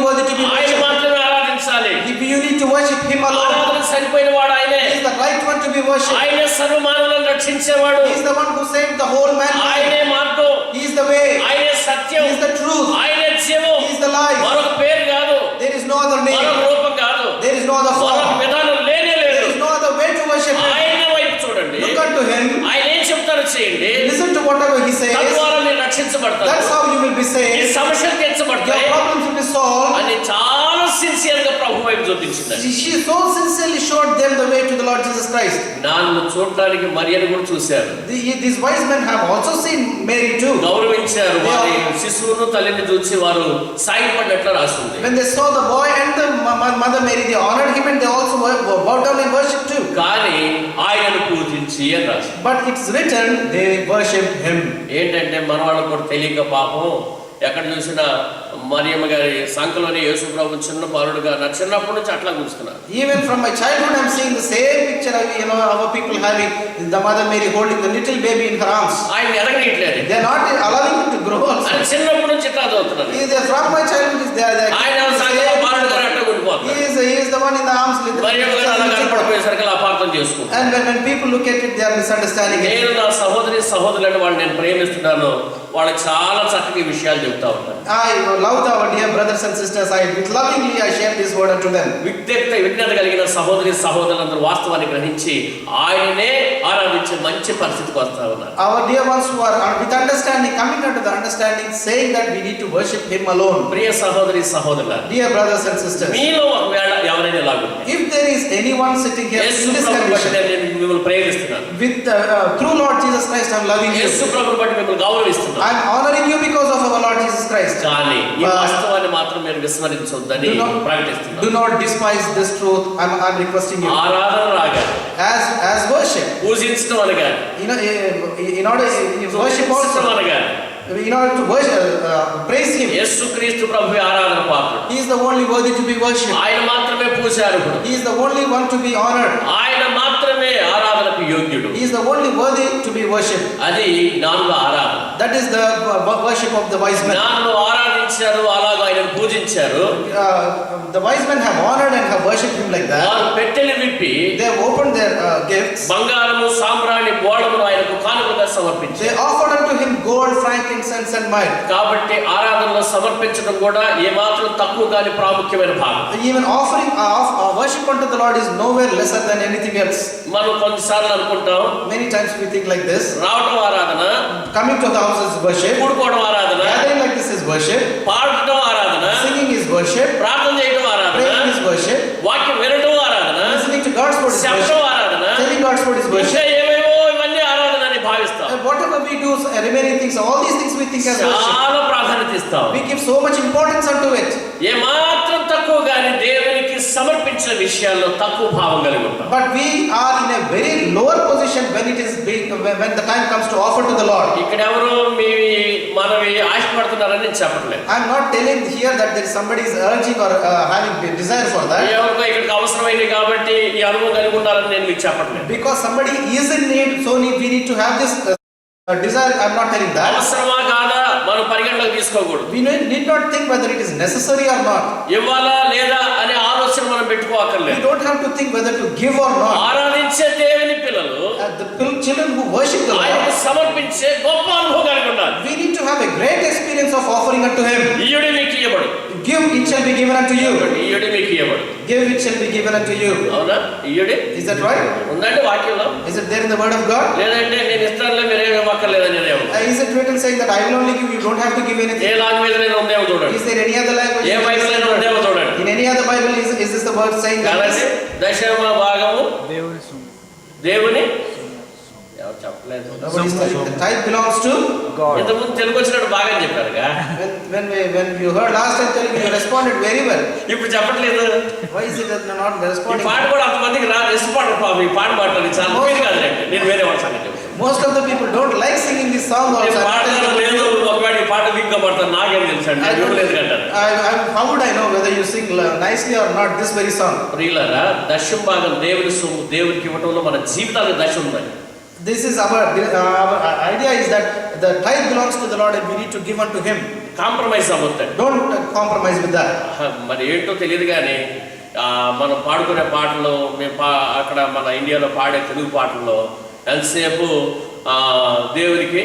Speaker 2: worship.
Speaker 1: ఆయనే సర్వమానవులను రక్షించేవాడు.
Speaker 2: He is the one who saved the whole mankind.
Speaker 1: ఆయనే మార్గం,
Speaker 2: He is the way.
Speaker 1: ఆయనే సత్యం,
Speaker 2: He is the truth.
Speaker 1: ఆయనే జీవం.
Speaker 2: He is the life.
Speaker 1: మరొక పేరు కాదు,
Speaker 2: There is no other
Speaker 1: మరొక
Speaker 2: name.
Speaker 1: రూపం కాదు,
Speaker 2: There is no other
Speaker 1: మరొక
Speaker 2: form.
Speaker 1: విధానం లేనే లేదు.
Speaker 2: There is no other way to worship Him.
Speaker 1: ఆయన వైపు చూడండి.
Speaker 2: Look unto Him.
Speaker 1: ఆయన ఏం చెప్తారో చేయండి.
Speaker 2: Listen to whatever He says.
Speaker 1: తద్వారా మీరు రక్షించబడతారు.
Speaker 2: That's how you will be
Speaker 1: ఈ
Speaker 2: saved.
Speaker 1: సమస్యలు
Speaker 2: Your
Speaker 1: తీర్చబడతాయి
Speaker 2: problems will be solved.
Speaker 1: అని చాలా సిన్సియర్ గా ప్రభు వైపు చూపించింది.
Speaker 2: She so sincerely showed them the way to the Lord Jesus Christ.
Speaker 1: నాన్ను చూడటానికి మరియను కూడా చూశారు,
Speaker 2: These wise men have also seen Mary too.
Speaker 1: గౌరవించారు. వారి శిశువును తల్లిని చూసి వారు సాగిపడినట్లు రాస్తుంది.
Speaker 2: When they saw the boy and the mother Mary, they honored him and they also bowed down and worshipped too.
Speaker 1: కానీ ఆయనను పూజించి అని రాస్తుంది.
Speaker 2: But it's written, they worshipped him.
Speaker 1: ఏంటంటే మన వాళ్ళకు కూడా తెలియక పాపం ఎక్కడ చూసినా మరియమ్మ గారి సంకలోని యేసు ప్రభు చిన్న బాలుడుగా నా చిన్నప్పటి నుంచి అట్లా కూర్చున్నారు.
Speaker 2: Even from my childhood, I'm seeing the same picture of our people having the mother Mary holding the little baby in her arms.
Speaker 1: ఆయన ఎదగనీయట్లేదు,
Speaker 2: They are not allowing him to grow also.
Speaker 1: ఆయన చిన్నప్పటి నుంచి ఇట్లా చదువుతున్నారు.
Speaker 2: From my childhood, they are
Speaker 1: ఆయన సంకలో బాలుడుగా అట్లా ఉండిపోతారు.
Speaker 2: he is the one in the arms.
Speaker 1: Mariyamma గారు అలా కనపడిపోయేసరికి అలా అపార్థం చేసుకుంటారు.
Speaker 2: And when people look at it, they are misunderstanding it.
Speaker 1: నేను నా సహోదరి సహోదరులను వాళ్ళు నేను ప్రేమిస్తున్నాను, వాళ్ళకి చాలా చక్కటి విషయాలు చెప్తా ఉంటాను.
Speaker 2: I love our dear brothers and sisters. With lovingly I share this word unto them.
Speaker 1: విజ్ఞత కలిగిన సహోదరి సహోదరులందరూ వాస్తవాన్ని గ్రహించి ఆయననే ఆరాధించే మంచి పరిస్థితికి వస్తా ఉన్నారు.
Speaker 2: Our dear ones who are with understanding, coming unto the understanding, saying that we need to worship Him alone.
Speaker 1: ప్రియ సహోదరి సహోదరులారా,
Speaker 2: Dear brothers and sisters,
Speaker 1: మీలో ఒకవేళ ఎవరైనా ఇలాగుంటే
Speaker 2: if there is anyone sitting here
Speaker 1: Yesu
Speaker 2: in this
Speaker 1: ప్రభువుని బట్టి
Speaker 2: condition,
Speaker 1: నేను మిమ్మల్ని ప్రేమిస్తున్నాను,
Speaker 2: with through Lord Jesus Christ, I'm loving you.
Speaker 1: యేసు ప్రభువుని బట్టి మిమ్మల్ని గౌరవిస్తున్నాను,
Speaker 2: I'm honoring you because of our Lord Jesus Christ.
Speaker 1: కానీ ఈ వాస్తవాన్ని మాత్రం మీరు విస్మరించొద్దని
Speaker 2: Do not-
Speaker 1: ప్రకటిస్తున్నాను.
Speaker 2: Do not despise this truth. I'm requesting you.
Speaker 1: ఆరాధన రాగాలి,
Speaker 2: As worship,
Speaker 1: పూజించడం అనగాలి,
Speaker 2: in order worship
Speaker 1: పూజించడం
Speaker 2: also,
Speaker 1: అనగాలి.
Speaker 2: in order to worship, praise Him.
Speaker 1: యేసు క్రీస్తు ప్రభువే ఆరాధన పాత్రుడు.
Speaker 2: He is the only worthy to be worshipped.
Speaker 1: ఆయన మాత్రమే పూజార్హుడు,
Speaker 2: He is the only one to be honored.
Speaker 1: ఆయన మాత్రమే ఆరాధనకు యోగ్యుడు.
Speaker 2: He is the only worthy to be worshipped.
Speaker 1: అది నాలుగు ఆరాధన.
Speaker 2: That is the worship of the wise men.
Speaker 1: నాలుగు ఆరాధించారు, అలాగ ఆయనను పూజించారు.
Speaker 2: The wise men have honored and have worshipped Him like that.
Speaker 1: వారు పెట్టెలు విప్పి
Speaker 2: They have opened their gifts.
Speaker 1: బంగారము సాంబ్రాణి బోళమును ఆయనకు కానుకగా సమర్పించారు.
Speaker 2: They offered unto Him gold, frankincense and myrrh.
Speaker 1: కాబట్టి ఆరాధనలో సమర్పించడం కూడా ఏమాత్రం తక్కువ కాని ప్రాముఖ్యమైన భాగం.
Speaker 2: Even offering worship unto the Lord is nowhere lesser than anything else.
Speaker 1: మనం కొన్నిసార్లు అనుకుంటాం
Speaker 2: Many times we think like this.
Speaker 1: రావటం ఆరాధన,
Speaker 2: Coming to the house is worship.
Speaker 1: కూడుకోవడం ఆరాధన,
Speaker 2: Gathering like this is worship.
Speaker 1: పాడటం ఆరాధన,
Speaker 2: Singing is worship.
Speaker 1: ప్రార్థన చేయడం ఆరాధన,
Speaker 2: Praying is worship.
Speaker 1: వాక్యం వినడం ఆరాధన,
Speaker 2: Listening to God's word is
Speaker 1: శబ్దం
Speaker 2: worship.
Speaker 1: ఆరాధన,
Speaker 2: Telling God's word is
Speaker 1: ఇంకా
Speaker 2: worship.
Speaker 1: ఏవేవో ఇవన్నీ ఆరాధన అని భావిస్తాం.
Speaker 2: And whatever we do, remaining things, all these things we think as worship.
Speaker 1: చాలా ప్రాధాన్యత ఇస్తాం.
Speaker 2: We give so much importance unto it.
Speaker 1: ఏమాత్రం తక్కువ గాని దేవునికి సమర్పించిన విషయాల్లో తక్కువ భావం కలిగి ఉంటాం.
Speaker 2: But we are in a very lower position when it is when the time comes to offer to the Lord.
Speaker 1: ఇక్కడ ఎవరు మనవి ఆశపడుతున్నారని నేను చెప్పట్లేదు.
Speaker 2: I am not telling here that there is somebody is urging or having desire for that.
Speaker 1: ఎవరికో ఇక్కడికి అవసరమైంది కాబట్టి ఈ అనుభవం కలిగి ఉండాలని నేను మీకు చెప్పట్లేదు.
Speaker 2: Because somebody is in need, so we need to have this desire. I am not telling that.
Speaker 1: అవసరమా కాదా మనం పరిగణలోకి తీసుకోకూడదు.
Speaker 2: We need not think whether it is necessary or not.
Speaker 1: ఇవ్వాలా లేదా అనే ఆలోచన మనం
Speaker 2: We
Speaker 1: పెట్టుకోకర్లేదు.
Speaker 2: don't have to think whether to give or not.
Speaker 1: ఆరాధించే దేవుని పిల్లలు
Speaker 2: The children who worship the
Speaker 1: ఆయనకు
Speaker 2: Lord,
Speaker 1: సమర్పించే గొప్ప అనుభవం కలిగి ఉండాలి.
Speaker 2: we need to have a great experience of offering unto Him.
Speaker 1: ఈయుడి మీకు ఇవ్వబడు,
Speaker 2: Give, it shall be given unto you.
Speaker 1: ఈయుడి మీకు ఇవ్వబడు.
Speaker 2: Give, it shall be given unto you.
Speaker 1: అవునా? ఈయుడి
Speaker 2: Is that right?
Speaker 1: ఉందండి వాక్యంలో.
Speaker 2: Is it there in the word of God?
Speaker 1: లేదంటే నేను ఇస్తానులే మీరేం ఇవ్వక్కర్లేదని నేనేమో.
Speaker 2: Is it written saying that I will only give, you don't have to give
Speaker 1: A
Speaker 2: anything?
Speaker 1: Language నేను ఉందేమో చూడండి,
Speaker 2: Is there any other language?
Speaker 1: A Bible నేను ఉందేమో చూడండి.
Speaker 2: In any other Bible, is this the word saying that?
Speaker 1: కాబట్టి దశమ భాగము
Speaker 4: దేవుని సొమ్ము.
Speaker 1: దేవుని ఎవరు చెప్పలేదు.
Speaker 2: Nobody is telling. The tithe belongs to
Speaker 4: God.
Speaker 1: ఇంతకుముందు తెలుగు వచ్చినట్టు బాగా చెప్పారుగా,
Speaker 2: when you heard last time telling me, you responded very well.
Speaker 1: ఇప్పుడు చెప్పట్లేదు.
Speaker 2: Why is it that you're not
Speaker 1: ఈ
Speaker 2: responding?
Speaker 1: పాట కూడా అంతమందికి రెస్పాండ్ పాపం. ఈ పాట మాట్లాడి చాలా మంది కాదులేండి, నేను వేరే వాళ్ళ సంగతి చెప్తాను.
Speaker 2: Most of the people don't like singing this song
Speaker 1: ఈ
Speaker 2: also.
Speaker 1: పాట లేదు, ఒకవేళ ఈ పాట వీక్ గా పడతాను నాకేం తెలుసు అండి, నేను లేదు కంటాను.
Speaker 2: How would I know whether you sing nicely or not this very song?
Speaker 1: ప్రియులారా, దశమ భాగం దేవుని సొమ్ము దేవునికి ఇవ్వడంలో మన జీవితాలకు దశ ఉందండి.
Speaker 2: This is our idea is that the tithe belongs to the Lord and we need to give unto Him.
Speaker 1: Compromise అవ్వద్దండి.
Speaker 2: Don't compromise with that.
Speaker 1: మరి ఏంటో తెలియదు కానీ మనం పాడుకునే పాటలు అక్కడ మన ఇండియాలో పాడే తెలుగు పాటల్లో ఎంతసేపు దేవునికి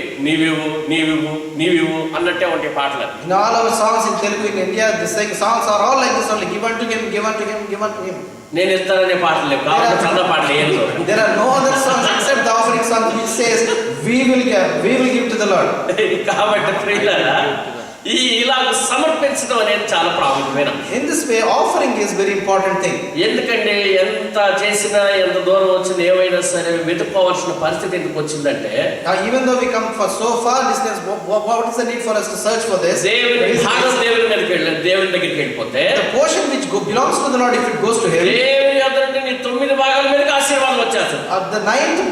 Speaker 1: నీవివు అన్నట్టే ఉంటాయి పాటలు.
Speaker 2: In all our songs in Telugu in India, the songs are all like this only. Give unto him, give unto him, give unto him.
Speaker 1: నేను ఇస్తాననే పాటలు లేవు, కాబట్టి చంద పాటలు ఏం లేవు.
Speaker 2: There are no other songs except the offering song which says we will give to the Lord.
Speaker 1: కాబట్టి ప్రియులారా, ఇలాగ సమర్పించడం అనేది చాలా ప్రాముఖ్యమైన.
Speaker 2: In this way, offering is very important thing.
Speaker 1: ఎందుకంటే ఎంత చేసినా ఎంత దూరం వచ్చినా ఏమైనా సరే వెతుక్కోవాల్సిన పరిస్థితి ఎందుకు వచ్చిందంటే,
Speaker 2: Even though we come for so far distance, what is the need for us to search for this?
Speaker 1: దేవుని దగ్గరికి వెళ్ళిపోతే
Speaker 2: The portion which belongs to the Lord, if it goes to him,
Speaker 1: దేవుని యొద్ద నుండి నీ 9 భాగాల మీదకి ఆశీర్వాదం వచ్చేస్తుంది.
Speaker 2: the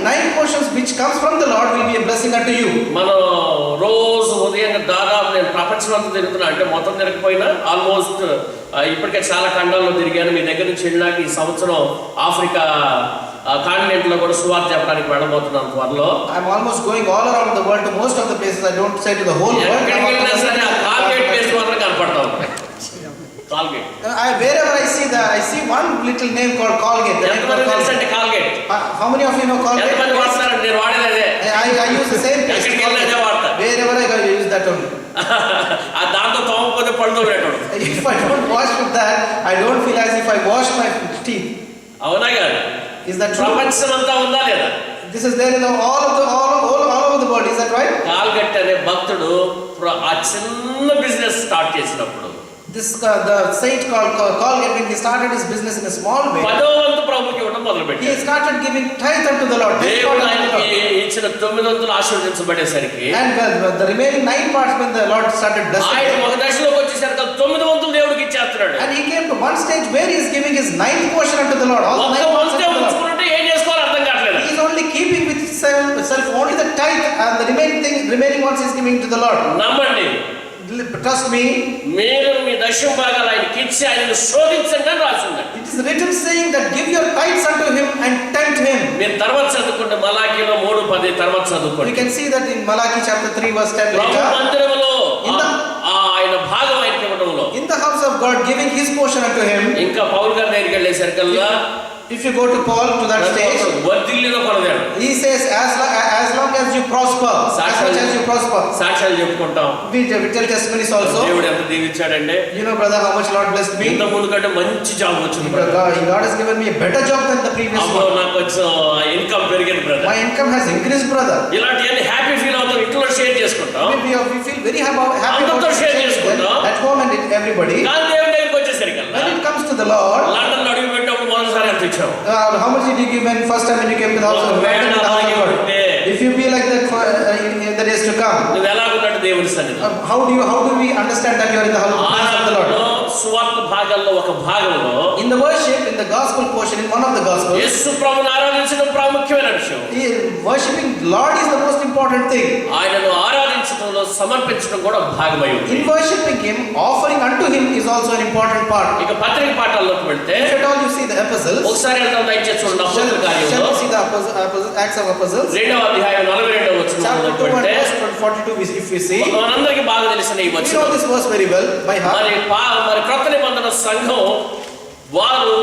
Speaker 2: nine portions which comes from the Lord will be a blessing unto you.
Speaker 1: మనం రోజు ఉదయం దాదాపు నేను ప్రపంచం అంతా తిరుగుతున్నా, అంటే మొత్తం తిరగకపోయినా ఆల్మోస్ట్ ఇప్పటికే చాలా ఖండాల్లో తిరిగాను. మీ దగ్గర నుంచి వెళ్ళినాక ఈ సంవత్సరం ఆఫ్రికా కాంటినెంట్ లో కూడా సువార్త చెప్పడానికి వెళ్ళబోతున్నాను త్వరలో.
Speaker 2: I'm almost going all around the world to most of the places. I don't say to the whole world.
Speaker 1: ఎక్కడికి వెళ్ళినా సరే ఆ కాల్గేట్ ప్లేస్ మాత్రం కనపడతా ఉంటాయి. Colgate,
Speaker 2: wherever I see one little name called Colgate. The name called Colgate.
Speaker 1: అంటే Colgate
Speaker 2: How many of you know Colgate?
Speaker 1: ఎంతమంది వాడతారు? నేను వాడేది అదే.
Speaker 2: I use the same paste.
Speaker 1: ఎక్కడికి వెళ్ళినా వాడతా.
Speaker 2: Wherever I go, I use that only.
Speaker 1: దాంతో తోమకపోతే పళ్ళు పెట్టాడు.
Speaker 2: If I don't wash with that, I don't feel as if I wash my teeth.
Speaker 1: అవునా కాదు?
Speaker 2: Is that true?
Speaker 1: ప్రపంచం అంతా ఉందా లేదా?
Speaker 2: This is there in all over the world. Is that right?
Speaker 1: కాల్గట్ అనే భక్తుడు ఆ చిన్న బిజినెస్ స్టార్ట్ చేసినప్పుడు,
Speaker 2: The saint called Colgate, when he started his business in a small way,
Speaker 1: 10వ వంతు ప్రభుకి ఇవ్వడం మొదలుపెట్టాడు.
Speaker 2: he started giving tithe unto the Lord.
Speaker 1: దేవుడు ఆయనకి ఇచ్చిన 9 వంతులు ఆశీర్వదించబడేసరికి,
Speaker 2: And the remaining 9 parts, when the Lord started blessing
Speaker 1: ఆయన
Speaker 2: him,
Speaker 1: ఒక దశలోకి వచ్చేసరికి 9 వంతులు దేవుడికి ఇచ్చేస్తున్నాడు.
Speaker 2: and he came to one stage where he is giving his 9th portion unto the Lord. All the 9 parts unto the Lord.
Speaker 1: ఉంచుకుంటే ఏం చేసుకోవాలో అర్థం కావట్లేదు.
Speaker 2: He is only keeping with himself only the tithe, and the remaining ones he is giving to the Lord.
Speaker 1: నమ్మండి,
Speaker 2: Trust me.
Speaker 1: మీరు మీ దశమ భాగాలు ఆయనకి ఇచ్చి ఆయనను శోధించండి అని రాసిందండి.
Speaker 2: It is written saying that give your tithes unto him and tempt him.
Speaker 1: మీరు తర్వాత చదువుకుంటే మలాకీలో 3:10 తర్వాత చదువుకోండి.
Speaker 2: We can see that in Malachi chapter 3 verse 10
Speaker 1: Prabhu
Speaker 2: later.
Speaker 1: మందిరములో ఆయన భాగం ఆయనకి ఇవ్వడంలో,
Speaker 2: In the house of God, giving his portion unto him.
Speaker 1: ఇంకా పౌలు గారి దగ్గరికి వెళ్ళేసరికల్లా
Speaker 2: If you go to Paul to that stage,
Speaker 1: వర్ధిల్లిన కొలదాడు.
Speaker 2: he says as long as you prosper, as much as you prosper.
Speaker 1: సాక్ష్యాలు చెప్పుకుంటాం.
Speaker 2: We tell testimonies also.
Speaker 1: దేవుడు ఎంత దీవించాడంటే,
Speaker 2: You know, brother, how much Lord blessed me.
Speaker 1: ఇంత ముందు కంటే మంచి job వచ్చింది.
Speaker 2: God has given me a better job than the previous
Speaker 1: అప్పుడు
Speaker 2: one.
Speaker 1: నాకు కొంచెం ఇన్కమ్ పెరిగింది brother.
Speaker 2: My income has increased, brother.
Speaker 1: ఇలాంటివన్నీ హ్యాపీ ఫీల్ అవుతాం, ఇంట్లో షేర్ చేసుకుంటాం.
Speaker 2: We feel very happy about
Speaker 1: అందరితో షేర్
Speaker 2: it
Speaker 1: చేసుకుంటాం.
Speaker 2: at home and with everybody.
Speaker 1: కానీ దేవుడి దగ్గరికి వచ్చేసరికల్లా,
Speaker 2: When it comes to the Lord,
Speaker 1: London అడుగు పెట్టినప్పుడు మొదటిసారి ఎంత ఇచ్చావు?
Speaker 2: how much did you give when first time when you came to the house of God? If you be like that in the days to come,
Speaker 1: నువ్వు ఎలాగున్నట్టు దేవుని సన్నిధిలో,
Speaker 2: how do we understand that you are in the house of the Lord?
Speaker 1: సువార్త భాగాల్లో ఒక భాగంలో,
Speaker 2: In the worship, in the gospel portion, in one of the gospels,
Speaker 1: యేసు ప్రభువుని ఆరాధించడం ప్రాముఖ్యమైన విషయం.
Speaker 2: worshiping Lord is the most important thing.
Speaker 1: ఆయనను ఆరాధించడంలో సమర్పించడం కూడా భాగమై ఉంది.
Speaker 2: In worshiping Him, offering unto Him is also an important part.
Speaker 1: ఇక పత్రిక పాఠాల్లోకి వెళ్తే,
Speaker 2: If at all you see the epistles,
Speaker 1: ఒకసారి వెళ్తాం దయచేసి చూడండి.
Speaker 2: shall
Speaker 1: అపోస్తలుల కార్యంలో
Speaker 2: we see the Acts of Apostles?
Speaker 1: 2వ అధ్యాయం 42వ వచనం
Speaker 2: Chapter 2 and
Speaker 1: వెళ్తే,
Speaker 2: verse 42, if we see,
Speaker 1: మనందరికీ బాగా తెలిసిన ఈ
Speaker 2: we know
Speaker 1: వచనం.
Speaker 2: this verse very well by heart.
Speaker 1: మరి క్రొత్త నిబంధన సంఘం వారు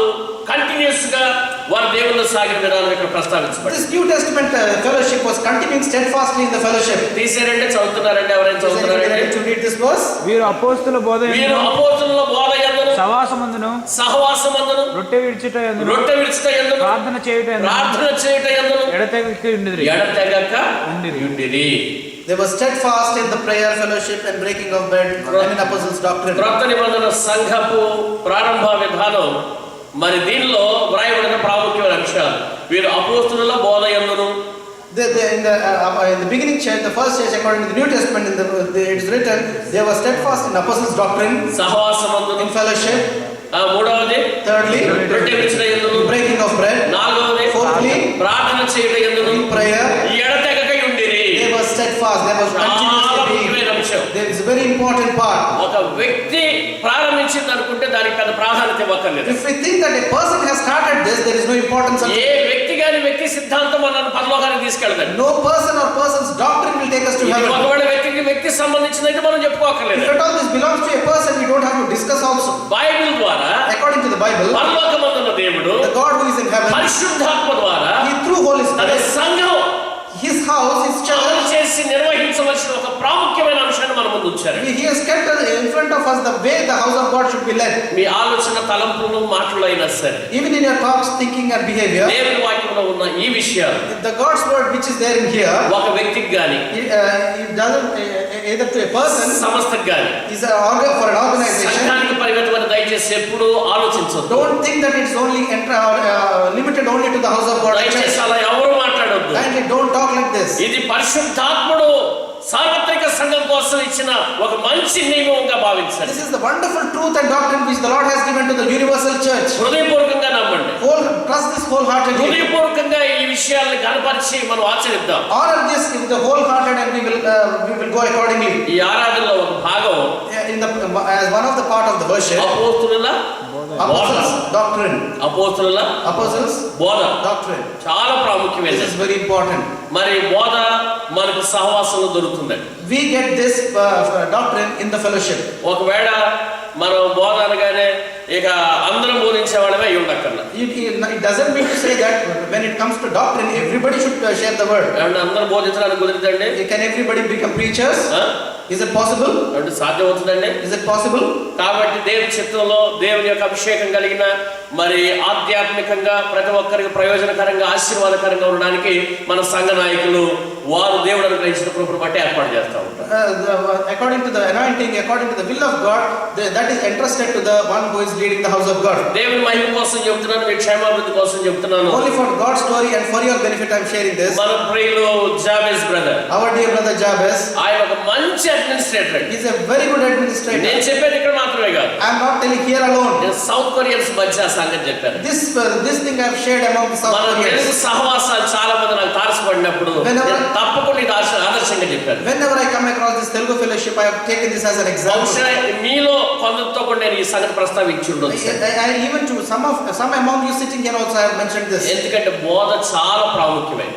Speaker 1: కంటిన్యూస్ గా వారు దేవుళ్ళు సాగిన విధానం ఇక్కడ ప్రస్తావించబడింది.
Speaker 2: This New Testament fellowship was continuing steadfastly in the fellowship.
Speaker 1: తీసారంటే చదువుతున్నారంటే ఎవరైనా
Speaker 2: Is anybody
Speaker 1: చదువుతున్నారంటే,
Speaker 2: ready to read this verse?
Speaker 4: వీరు అపోస్తుల బోధ
Speaker 1: వీరు అపోస్తలుల బోధ యందును
Speaker 4: సవాసమందును
Speaker 1: సహవాసమందును
Speaker 4: రొట్టె విడిచుట యందును
Speaker 1: రొట్టె విరుచుట యందును
Speaker 4: ప్రార్థన చేయుట యందును
Speaker 1: ప్రార్థన చేయుట యందును
Speaker 4: ఎడతెగక ఉండిరి.
Speaker 1: ఎడతెగక
Speaker 4: ఉండిరి.
Speaker 1: ఉండిరి.
Speaker 2: They were steadfast in the prayer fellowship and breaking of bread and in apostles' doctrine.
Speaker 1: క్రొత్త నిబంధన సంఘపు ప్రారంభ విధానం మరి దీనిలో వ్రాయబడిన ప్రాముఖ్యమైన అంశాలు. వీరు అపోస్తలుల బోధ యందును,
Speaker 2: In the beginning church, the first church according to the New Testament, it is written, they were steadfast in apostles' doctrine,
Speaker 1: సహవాసమందును,
Speaker 2: in fellowship.
Speaker 1: మూడవది
Speaker 2: Thirdly,
Speaker 1: రొట్టె విరుచుట యందును,
Speaker 2: breaking of bread.
Speaker 1: నాలుగవది
Speaker 2: Fourthly,
Speaker 1: ప్రార్థన చేయుట యందును,
Speaker 2: in prayer.
Speaker 1: ఎడతెగక ఉండిరి.
Speaker 2: They were steadfast. They were
Speaker 1: చాలా
Speaker 2: continuously
Speaker 1: ముఖ్యమైన అంశం.
Speaker 2: There is a very important part.
Speaker 1: ఒక వ్యక్తి ప్రారంభించింది అనుకుంటే దానికి పెద్ద ప్రాధాన్యత ఇవ్వక్కర్లేదు.
Speaker 2: If we think that a person has started this, there is no importance of
Speaker 1: ఏ వ్యక్తి గాని వ్యక్తి సిద్ధాంతం మనల్ని పరలోకానికి తీసుకెళ్తాడు.
Speaker 2: no person or person's doctrine will take us to
Speaker 1: ఇది
Speaker 2: heaven.
Speaker 1: ఒకవేళ వ్యక్తికి సంబంధించినది మనం చెప్పుకోకర్లేదు.
Speaker 2: If at all this belongs to a person, we don't have to discuss also.
Speaker 1: Bible ద్వారా
Speaker 2: According to the the Bible,
Speaker 1: పరలోకమందున్న దేవుడు
Speaker 2: the God who is in heaven,
Speaker 1: పరిశుద్ధాత్మ ద్వారా
Speaker 2: He through Holy
Speaker 1: తన
Speaker 2: Spirit,
Speaker 1: సంఘం
Speaker 2: His house, His
Speaker 1: అమలు
Speaker 2: church,
Speaker 1: చేసి నిర్వహించవలసిన ఒక ప్రాముఖ్యమైన అంశాన్ని మన ముందు ఉంచారు.
Speaker 2: He has kept in front of us the way the house of God should be led.
Speaker 1: మీ ఆలోచన, తలంపులు, మాటలు అయినా సరే
Speaker 2: Even in your thoughts, thinking and behavior,
Speaker 1: దేవుని వాక్యంలో ఉన్న ఈ విషయాలు
Speaker 2: the God's word which is there in here,
Speaker 1: ఒక వ్యక్తికి గాని
Speaker 2: it doesn't either to a person,
Speaker 1: సంస్థకు గాని
Speaker 2: is an organ for an organization.
Speaker 1: సంఘానికి పరిమితమని దయచేసి ఎప్పుడూ ఆలోచించొద్దు.
Speaker 2: Don't think that it's only limited only to the house of God.
Speaker 1: దయచేసి అలా ఎవరు మాట్లాడొద్దు.
Speaker 2: Kindly don't talk like this.
Speaker 1: ఇది పరిశుద్ధాత్ముడు సార్వత్రిక సంఘం కోసం ఇచ్చిన ఒక మంచి నియమంగా భావించండి.
Speaker 2: This is the wonderful truth and doctrine which the Lord has given to the universal church.
Speaker 1: హృదయపూర్వకంగా నమ్మండి.
Speaker 2: Trust this wholeheartedly.
Speaker 1: హృదయపూర్వకంగా ఈ విషయాలను కనపరిచి మనం ఆచరిద్దాం.
Speaker 2: Honor this with the wholehearted and we will go accordingly.
Speaker 1: ఈ ఆరాధనలో ఒక భాగం
Speaker 2: As one of the part of the worship,
Speaker 1: అపోస్తుల
Speaker 2: apostles doctrine.
Speaker 1: apostles బోధ
Speaker 2: Doctrine.
Speaker 1: చాలా ప్రాముఖ్యమైనది.
Speaker 2: This is very important.
Speaker 1: మరి బోధ మనకు సహవాసంలో దొరుకుతుందండి.
Speaker 2: We get this doctrine in the fellowship.
Speaker 1: ఒకవేళ మనం బోధ అనగానే ఇక అందరం బోధించే వాళ్ళమే అయి ఉండక్కర్లా.
Speaker 2: It doesn't mean to say that when it comes to doctrine, everybody should share the word.
Speaker 1: ఏమంటే అందరూ బోధించడానికి కుదురుతుందండి?
Speaker 2: Can everybody become preachers? Is it possible?
Speaker 1: అంటే సాధ్యమవుతుందండి?
Speaker 2: Is it possible?
Speaker 1: కాబట్టి దేవుని చిత్తంలో దేవుని యొక్క అభిషేకం కలిగిన మరి ఆధ్యాత్మికంగా ప్రతి ఒక్కరికి ప్రయోజనకరంగా ఆశీర్వాదకరంగా ఉండడానికి మన సంఘ నాయకులు వారు దేవుడు అనుగ్రహించిన కృపను బట్టి ఏర్పాటు చేస్తూ ఉంటారు.
Speaker 2: According to the anointing, according to the will of God, that is entrusted to the one who is leading the house of God.
Speaker 1: దేవుని మహిమ కోసం చెప్తున్నాను, మీ క్షేమాభివృద్ధి కోసం చెప్తున్నాను.
Speaker 2: Only for God's glory and for your benefit I am sharing this.
Speaker 1: మన ప్రియులు Jabez brother,
Speaker 2: Our dear brother Jabez,
Speaker 1: ఆయన ఒక మంచి administrator.
Speaker 2: he is a very good administrator.
Speaker 1: నేను చెప్పేది ఇక్కడ మాత్రమే కాదు,
Speaker 2: I am not telling here alone.
Speaker 1: నేను సౌత్ కొరియన్స్ మధ్య ఆ సంగతి చెప్పాను.
Speaker 2: This thing I have shared among the South
Speaker 1: మన
Speaker 2: Koreans.
Speaker 1: తెలుగు సహవాసాలు చాలా మంది నాకు తారసపడినప్పుడు నేను తప్పకుండా ఇది ఆదర్శంగా చెప్పాను.
Speaker 2: Whenever I come across this Telugu fellowship, I have taken this as an example.
Speaker 1: బహుశా మీలో కొందరితో కూడా నేను ఈ సంగతి ప్రస్తావించి ఉండొచ్చు.
Speaker 2: Even to some among you sitting here also I have mentioned this.
Speaker 1: ఎందుకంటే బోధ చాలా ప్రాముఖ్యమైనది.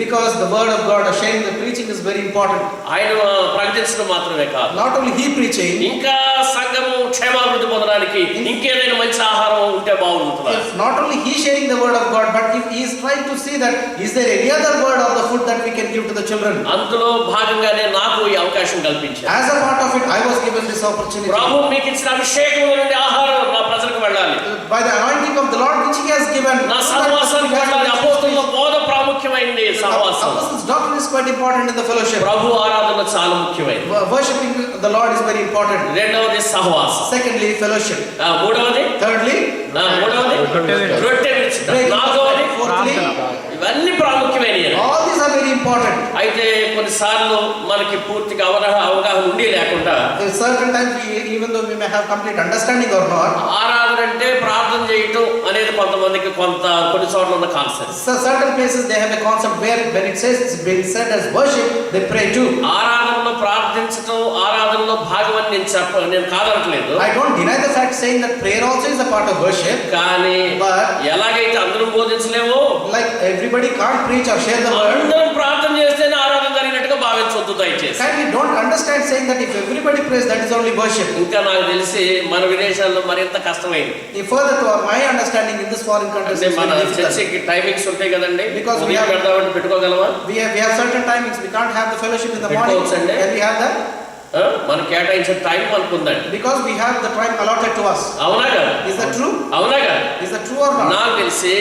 Speaker 2: Because the word of God, sharing the preaching is very important.
Speaker 1: ఆయన ప్రకటించడం మాత్రమే కాదు,
Speaker 2: Not only he preaching,
Speaker 1: ఇంకా సంఘము క్షేమాభివృద్ధి పొందడానికి ఇంకేదైనా మంచి ఆహారం ఉంటే బాగుంటుంది.
Speaker 2: not only he sharing the word of God, but if he is trying to see that is there any other word of the food that we can give to the children.
Speaker 1: అందులో భాగంగానే నాకు ఈ అవకాశం కల్పించారు.
Speaker 2: As a part of it, I was given this opportunity.
Speaker 1: ప్రభు మీకు ఇచ్చిన అభిషేకం నుండి ఆహారం నా ప్రజలకు వెళ్ళాలి,
Speaker 2: By the anointing of the Lord which he has given,
Speaker 1: నా సహవాసానికి వెళ్ళాలి. అపోస్తుల బోధ ప్రాముఖ్యమైనది, సహవాసం.
Speaker 2: Apostles' doctrine is quite important in the fellowship.
Speaker 1: ప్రభు ఆరాధన చాలా ముఖ్యమైనది.
Speaker 2: Worshipping the Lord is very important.
Speaker 1: రెండవది సహవాసం.
Speaker 2: Secondly, fellowship.
Speaker 1: మూడవది
Speaker 2: Thirdly,
Speaker 1: రొట్టె విరుచుట.
Speaker 2: breaking of
Speaker 1: నాలుగవది
Speaker 2: bread. Fourthly,
Speaker 1: ఇవన్నీ ప్రాముఖ్యమైనవి.
Speaker 2: all these are very important.
Speaker 1: అయితే కొన్నిసార్లు మనకి పూర్తిగా అవగాహన ఉండి లేకుండా
Speaker 2: At certain times, even though we may have complete understanding or not,
Speaker 1: ఆరాధన అంటే ప్రార్థన చేయటం అనేది కొంతమందికి కొన్ని చోట్ల ఉన్న concept.
Speaker 2: so certain places they have a concept where when it says it's being said as worship, they pray too.
Speaker 1: ఆరాధనలో ప్రార్థించటం ఆరాధనలో భాగమని నేను కాదనట్లేదు.
Speaker 2: I don't deny the fact saying that prayer also is a part of worship.
Speaker 1: కానీ ఎలాగైతే అందరం బోధించలేమో,
Speaker 2: Like everybody can't preach or share the word.
Speaker 1: అందరం ప్రార్థన చేస్తేనే ఆరాధన జరిగినట్టుగా భావించొద్దు దయచేసి.
Speaker 2: Kindly don't understand saying that if everybody prays that is only worship.
Speaker 1: ఇంకా నాకు తెలిసి మన విదేశాల్లో మరింత కష్టమైంది.
Speaker 2: Further to my understanding in this foreign countries,
Speaker 1: అంటే
Speaker 2: it's
Speaker 1: మన
Speaker 2: very difficult.
Speaker 1: చర్చికి టైమింగ్స్ ఉంటాయి కదండి.
Speaker 2: Because we
Speaker 1: ఉదయం
Speaker 2: have-
Speaker 1: పెడదామంటే పెట్టుకోగలమా?
Speaker 2: We have certain timings. We can't have the fellowship in the morning.
Speaker 1: Sunday.
Speaker 2: Can we have that?
Speaker 1: మనం కేటాయించిన time మనకు ఉందండి.
Speaker 2: Because we have the time allotted to us.
Speaker 1: అవునా కదా?
Speaker 2: Is that true?
Speaker 1: అవునా కదా?
Speaker 2: Is that true or not?
Speaker 1: నాకు తెలిసి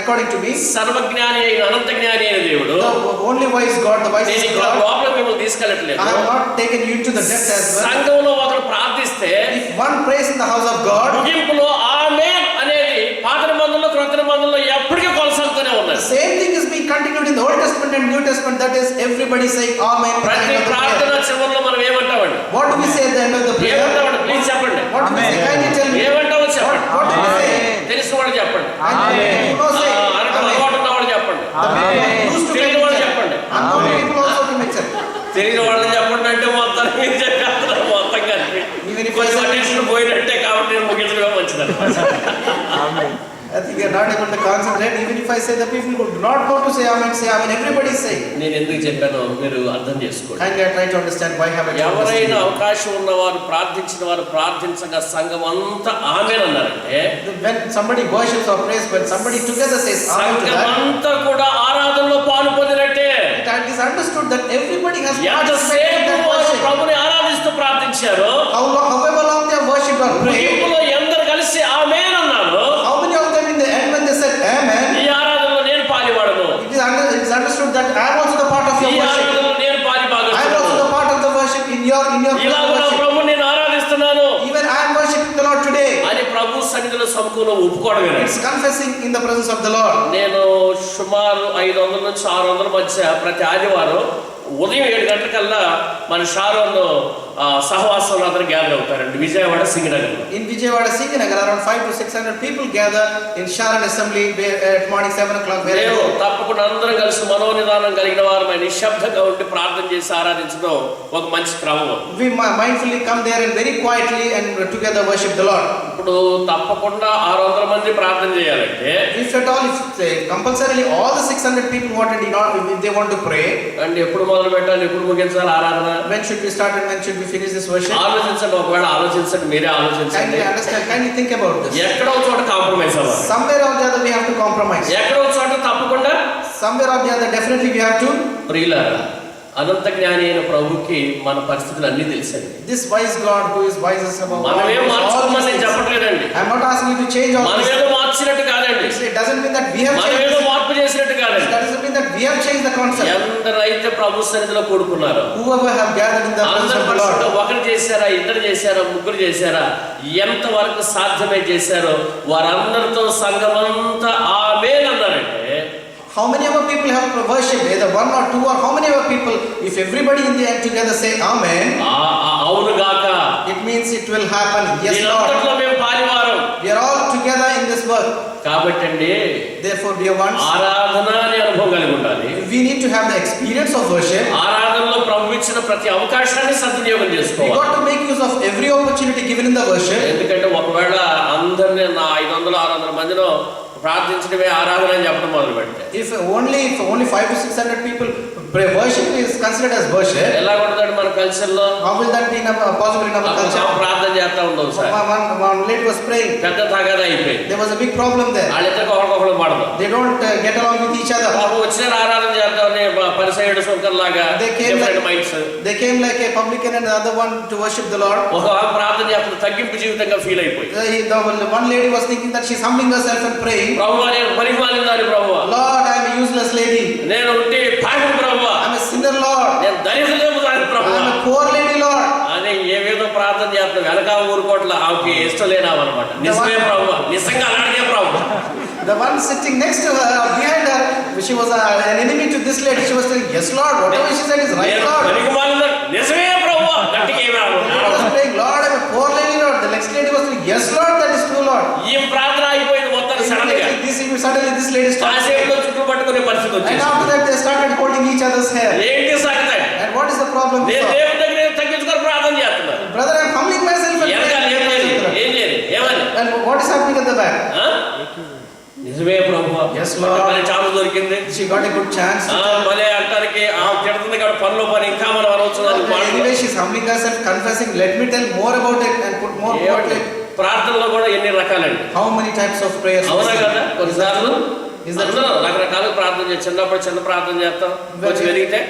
Speaker 2: According to me,
Speaker 1: సర్వజ్ఞాని అయిన అనంత జ్ఞాని అయిన దేవుడు,
Speaker 2: the only wise God, the
Speaker 1: నేను
Speaker 2: wisest
Speaker 1: ఇక్కడ
Speaker 2: God,
Speaker 1: లోపల మిమ్మల్ని తీసుకెళ్ళట్లేదు.
Speaker 2: I have not taken you to the depth as well.
Speaker 1: సంఘంలో ఒకరు ప్రార్థిస్తే
Speaker 2: If one prays in the house of God,
Speaker 1: ముగింపులో ఆమేన్ అనేది పాత నిబంధనలో క్రొత్త నిబంధనలో ఎప్పటికీ కొనసాగుతూనే
Speaker 2: the
Speaker 1: ఉన్నది.
Speaker 2: same thing is being continued in the Old Testament and New Testament. That is, everybody saying Amen. at the
Speaker 1: ప్రతి
Speaker 2: end of the
Speaker 1: ప్రార్థన
Speaker 2: prayer.
Speaker 1: చివరిలో మనం ఏమంటామండి?
Speaker 2: What do we say at the end of the prayer?
Speaker 1: ఏమంటామండి? Please చెప్పండి.
Speaker 2: What do we say? Kindly tell me.
Speaker 1: ఏమంటామో చెప్పండి.
Speaker 2: What do we say?
Speaker 1: తెలిసిన వాళ్ళు చెప్పండి.
Speaker 2: You know, say.
Speaker 1: అనటం
Speaker 2: Amen.
Speaker 1: అలవాటు ఉన్న వాళ్ళు చెప్పండి.
Speaker 2: Used to
Speaker 1: తెలియని
Speaker 2: make
Speaker 1: వాళ్ళు
Speaker 2: it.
Speaker 1: చెప్పండి.
Speaker 2: Unknown people also to make it.
Speaker 1: తెలియని వాళ్ళని చెప్పండి అంటే మొత్తం మీరు చెప్పారు మొత్తం కలిపి
Speaker 2: Even if I
Speaker 1: కొంచెం
Speaker 2: say-
Speaker 1: అటెన్షన్ పోయినట్టే, కాబట్టి నేను ముగించడమే మంచిదన్నమాట.
Speaker 2: I think they are not able to concentrate. Even if I say the people who do not go to say amen, everybody is saying.
Speaker 1: నేను ఎందుకు చెప్పానో మీరు అర్థం చేసుకోండి.
Speaker 2: Kindly I try to understand why have I told this to
Speaker 1: ఎవరైనా
Speaker 2: you.
Speaker 1: అవకాశం ఉన్నవారు ప్రార్థించిన వారు ప్రార్థించగా సంఘం అంతా ఆమేన్ అన్నారంటే
Speaker 2: When somebody worships or prays, when somebody together says amen to
Speaker 1: సంఘం
Speaker 2: that,
Speaker 1: అంతా కూడా ఆరాధనలో పాలు పొందినట్టే.
Speaker 2: it is understood that everybody has participated in
Speaker 1: ఎంతసేపు
Speaker 2: that
Speaker 1: వారు
Speaker 2: worship.
Speaker 1: ప్రభుని ఆరాధిస్తూ ప్రార్థించారో
Speaker 2: However long they have worshipped or prayed,
Speaker 1: ముగింపులో ఎందరు కలిసి ఆమేన్ అన్నారు.
Speaker 2: how many of them in the end when they said amen,
Speaker 1: ఈ ఆరాధనలో నేను పాలివాడను,
Speaker 2: it is understood that I am also the part of
Speaker 1: ఈ
Speaker 2: your worship.
Speaker 1: ఆరాధనలో నేను
Speaker 2: I am also
Speaker 1: పాలిభాగస్తుడను.
Speaker 2: the part of the worship in your
Speaker 1: ఇలా కూడా
Speaker 2: worship.
Speaker 1: ప్రభుని నేను ఆరాధిస్తున్నాను
Speaker 2: Even I am worshiping the Lord today.
Speaker 1: అని ప్రభు సన్నిధిలో సముఖంలో ఒప్పుకోవడమే.
Speaker 2: It's confessing in the presence of the Lord.
Speaker 1: నేను సుమారు 500 నుంచి 600 మధ్య ప్రతి ఆదివారం ఉదయం 7 గంటలకల్లా మన షారోన్లో సహవాసంలో అందరూ గ్యాదర్ అవుతారండి Vijayawada సింగనగర్లో.
Speaker 2: In Vijayawada, Singanagar, around 500 to 600 people gather in Sharon Assembly at morning 7 o'clock. Where I
Speaker 1: మేము
Speaker 2: go.
Speaker 1: తప్పకుండా అందరం కలిసి మనోనిదానం కలిగిన వారు నిశ్శబ్దంగా ఉండి ప్రార్థన చేసి ఆరాధించడం ఒక మంచి క్రమం.
Speaker 2: We mindfully come there and very quietly and together worship the Lord.
Speaker 1: ఇప్పుడు తప్పకుండా 600 మంది ప్రార్థన చేయాలంటే
Speaker 2: If at all, compulsorily all the 600 people wanted, if they want to pray,
Speaker 1: and ఎప్పుడు మొదలు పెట్టాలి, ఎప్పుడు ముగించాలి ఆరాధన,
Speaker 2: when should we start and when should we finish this worship?
Speaker 1: ఆలోచించండి. ఒకవేళ ఆలోచించండి, మీరే ఆలోచించండి.
Speaker 2: Kindly understand, kindly think about this.
Speaker 1: ఎక్కడో చోట కాంప్రమైజ్ అవ్వాలి.
Speaker 2: Somewhere or the other we have to compromise.
Speaker 1: ఎక్కడో చోట తప్పకుండా
Speaker 2: Somewhere or the other definitely we have to.
Speaker 1: ప్రియులారా, అనంత జ్ఞాని అయిన ప్రభుకి మన పరిస్థితులు అన్ని తెలుసండి.
Speaker 2: This wise God who is wisest above all.
Speaker 1: మనమేం
Speaker 2: all
Speaker 1: మార్చుకోమని
Speaker 2: these
Speaker 1: నేను
Speaker 2: things.
Speaker 1: చెప్పట్లేదండి.
Speaker 2: I am not asking you to change all this.
Speaker 1: మనమేదో మార్చినట్టు కాదండి,
Speaker 2: It doesn't mean that we have changed.
Speaker 1: మనమేదో మార్పు చేసినట్టు కాదండి.
Speaker 2: That doesn't mean that we have changed the concept.
Speaker 1: ఎందరైతే ప్రభు సన్నిధిలో కూడుకున్నారో
Speaker 2: Whoever have gathered in the presence
Speaker 1: అందరి
Speaker 2: of the
Speaker 1: పరిస్థితుల్లో
Speaker 2: Lord.
Speaker 1: ఒకరు చేశారా, ఇద్దరు చేశారా, ముగ్గురు చేశారా, ఎంత వరకు సాధ్యమే చేశారో వారందరితో సంఘమంతా ఆమేన్ అన్నారంటే
Speaker 2: How many other people have worshipped, either one or two, or how many other people, if everybody in the end together say amen,
Speaker 1: అవునుగాక,
Speaker 2: it means it will happen. Yes,
Speaker 1: దీనంతట్లో
Speaker 2: Lord.
Speaker 1: మేము పాలివారం.
Speaker 2: We are all together in this work.
Speaker 1: కాబట్టి అండి
Speaker 2: Therefore, dear ones,
Speaker 1: ఆరాధన అనే అనుభవం కలిగి ఉండాలి.
Speaker 2: we need to have the experience of worship.
Speaker 1: ఆరాధనలో ప్రభు ఇచ్చిన ప్రతి అవకాశాన్ని సద్వినియోగం
Speaker 2: We
Speaker 1: చేసుకోవాలి.
Speaker 2: got to make use of every opportunity given in the worship.
Speaker 1: ఎందుకంటే ఒకవేళ అందరినీ నా 500 600 మందిలో ప్రార్థించడమే ఆరాధన అని చెప్పడం మొదలు పెడితే
Speaker 2: If only 5 to 600 people pray, worship is considered as worship.
Speaker 1: ఎలా ఉంటుందండి మన కల్చర్లో?
Speaker 2: How will that be possible in our culture?
Speaker 1: ప్రార్థన చేస్తా ఉండవు sir,
Speaker 2: One lady was praying.
Speaker 1: పెద్ద తగాద అయిపోయింది.
Speaker 2: There was a big problem there.
Speaker 1: వాళ్ళిద్దరికి ఒకరికొకరు పడదు.
Speaker 2: They don't get along with each other.
Speaker 1: పాపం వచ్చిన ఆరాధన చేద్దామని పరిసయుడు సుంకర్ లాగా
Speaker 2: They came
Speaker 1: different
Speaker 2: like-
Speaker 1: minds.
Speaker 2: They came like a publican and the other one to worship the Lord.
Speaker 1: ఒక ప్రార్థన చేస్తున్న తగ్గింపు జీవితంగా ఫీల్ అయిపోయి
Speaker 2: The one lady was thinking that she's humbling herself and praying.
Speaker 1: ప్రభువా నేను పరిమాలిందాలి ప్రభువా,
Speaker 2: Lord, I am a useless lady.
Speaker 1: నేను ఉంటే పాపం ప్రభువా,
Speaker 2: I am a sinner, Lord.
Speaker 1: నేను దరిద్రము దాని
Speaker 2: I
Speaker 1: ప్రభువా
Speaker 2: am a poor lady, Lord.
Speaker 1: అని ఏవేదో ప్రార్థన చేస్తున్న వెనక ఊరుకోట్ల ఆమెకి ఇష్టం లేనామన్నమాట. నిజమే ప్రభువా, నిజంగా అలాగే ప్రభువా.
Speaker 2: The one sitting next to her, behind her, she was an enemy to this lady. She was saying, yes, Lord, whatever she said is right,
Speaker 1: నేను
Speaker 2: Lord.
Speaker 1: పరిమాలిందా నిజమే ప్రభువా, గట్టిగా ఏమీ
Speaker 2: She
Speaker 1: అనలేదు.
Speaker 2: was praying, Lord, I am a poor lady, Lord. The next lady was saying, yes, Lord, that is true, Lord.
Speaker 1: ఈ ప్రార్థన అయిపోయింది మొత్తం సడన్ గా.
Speaker 2: Suddenly this lady started.
Speaker 1: కాసేపులో చుట్టూ పట్టుకునే పరిస్థితి
Speaker 2: And
Speaker 1: వచ్చేసి
Speaker 2: after that they started holding each other's hair.
Speaker 1: ఏంటి సంగతి?
Speaker 2: And what is the problem?
Speaker 1: నేను దేవుని దగ్గర తగ్గించుకొని ప్రార్థన చేస్తున్నాను.
Speaker 2: Brother, I am humbling myself and
Speaker 1: వెనకాల ఏం లేదు,
Speaker 2: praying.
Speaker 1: ఏం లేదు, ఏమని?
Speaker 2: And what is happening at the back?
Speaker 1: ఆ? నిజమే ప్రభువా,
Speaker 2: Yes, Lord.
Speaker 1: మరి ఛాన్స్ దొరికింది.
Speaker 2: She got a good chance.
Speaker 1: భలే అంటానికి ఆ తిడుతుంది కాబట్టి పనిలో పని ఇంకా మనం అనవచ్చు.
Speaker 2: Anyway, she's humbling herself, confessing. Let me tell more about it and put more about it.
Speaker 1: ప్రార్థనలో కూడా ఎన్ని రకాలండి,
Speaker 2: How many types of prayers?
Speaker 1: అవునా కదా? కొన్నిసార్లు
Speaker 2: Is that
Speaker 1: అందరూ రకరకాలుగా ప్రార్థన చేస్తాం. చిన్నప్పుడు చిన్న ప్రార్థన చేస్తాం, కొంచెం ఎదిగితే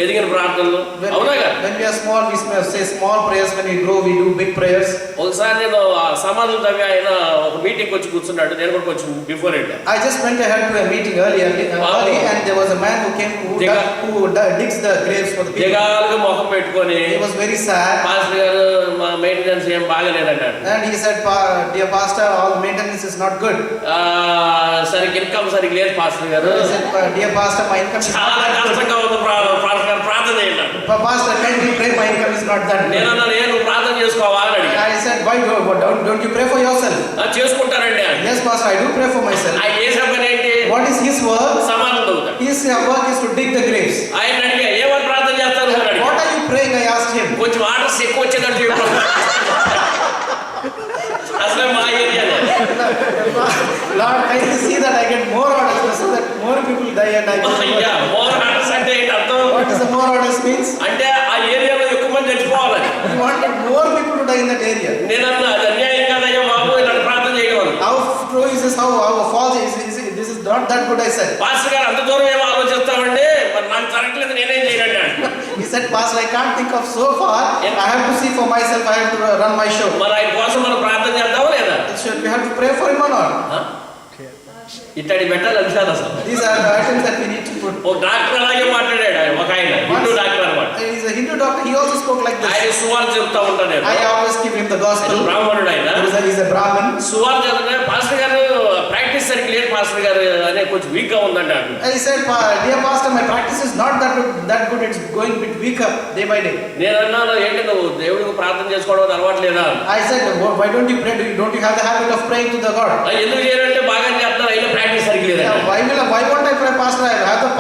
Speaker 1: ఎదిగిన ప్రార్థనలు, అవునా కదా?
Speaker 2: When we are small, we say small prayers. When we grow, we do big prayers.
Speaker 1: ఒకసారి నేను ఆ సమాధులు తవ్వి ఆయన ఒక మీటింగ్ వచ్చి కూర్చున్నాడు. నేను కూడా కొంచెం before it
Speaker 2: I just went ahead to a meeting early, and there was a man who came who digs the graves for the people.
Speaker 1: దిగాలుగా ముఖం పెట్టుకొని
Speaker 2: He was very sad.
Speaker 1: Pastor గారు మా మెయింటెనెన్స్ ఏం బాగలేదన్నాడు.
Speaker 2: And he said, dear pastor, all maintenance is not good.
Speaker 1: సరిగ్గా income సరిగ్గా లేదు pastor గారు,
Speaker 2: He said, dear pastor, my income is
Speaker 1: చాలా
Speaker 2: not that good.
Speaker 1: కష్టంగా ఉంది ప్రార్థన చేయండి.
Speaker 2: Pastor, can you pray? My income is not that
Speaker 1: నేను
Speaker 2: good.
Speaker 1: అన్నాను, నువ్వు ప్రార్థన చేసుకోవా అని అడిగా.
Speaker 2: I said, why don't you pray for yourself?
Speaker 1: చేసుకుంటానండి అని.
Speaker 2: Yes, pastor, I do pray for myself.
Speaker 1: ఆయన చేసే పని ఏంటి?
Speaker 2: What is his work?
Speaker 1: సమాధులు తవ్వుతాడు.
Speaker 2: His work is to dig the graves.
Speaker 1: ఆయన అడిగా, ఏమని ప్రార్థన చేస్తారు అని అడిగా.
Speaker 2: What are you praying? I asked him.
Speaker 1: కొంచెం ఆర్డర్స్ ఎక్కువ వచ్చేటట్టు చెప్పాడు. అసలే మా ఏరియానే
Speaker 2: Lord, I see that I get more orders so that more people die and I get
Speaker 1: అయ్యా మోర్ ఆర్డర్స్ అంటే ఏంటి అర్థం?
Speaker 2: What is the more orders means?
Speaker 1: అంటే ఆ ఏరియాలో ఎక్కువ మంది చచ్చిపోవాలని.
Speaker 2: You wanted more people to die in that area.
Speaker 1: నేనన్నా అది అన్యాయం కాదయ్యా బాబు ఇలాంటి ప్రార్థన చేయడం అని.
Speaker 2: How true is this? How false is this? This is not that good, I said.
Speaker 1: Pastor గారు అంత దూరం ఏమో ఆలోచిస్తామండి, మరి నాకు జరగట్లేదు నేనేం చేయాలండి అంటే.
Speaker 2: He said, Pastor, I can't think of so far. I have to see for myself. I have to run my show.
Speaker 1: మరి ఆయన కోసం మనం ప్రార్థన చేద్దామా లేదా?
Speaker 2: Should we have to pray for him or not?
Speaker 1: ఇట్టడి పెట్టాలి అంటారు అసలు.
Speaker 2: These are the items that we need to put.
Speaker 1: ఒక డాక్టర్ అలాగే మాట్లాడాడు ఆయన, ఒక ఆయన హిందూ డాక్టర్ అన్నమాట.
Speaker 2: He is a Hindu doctor. He also spoke like this.
Speaker 1: ఆయన సువార్త చెప్తా ఉంటాను నేను.
Speaker 2: I always give him the gospel.
Speaker 1: బ్రాహ్మణుడు ఆయన.
Speaker 2: He is a Brahmin.
Speaker 1: సువార్త చెప్తే పాస్టర్ గారు ప్రాక్టీస్ సరిగ్గా లేదు పాస్టర్ గారు అనే కొంచెం వీక్ గా ఉందండి అంటున్నాడు.
Speaker 2: And he said, dear pastor, my practice is not that good. It's going a bit weaker day by day.
Speaker 1: నేను అన్నాను, ఏంటి నువ్వు దేవుడికి ప్రార్థన చేసుకోవడం అలవాటు లేదా?
Speaker 2: I said, why don't you pray? Don't you have the habit of praying to the God?
Speaker 1: ఎందుకు చేయాలంటే బాగా చెప్తాను, అయినా ప్రాక్టీస్ సరిగ్గా లేదా?
Speaker 2: Why won't I pray, pastor? I have the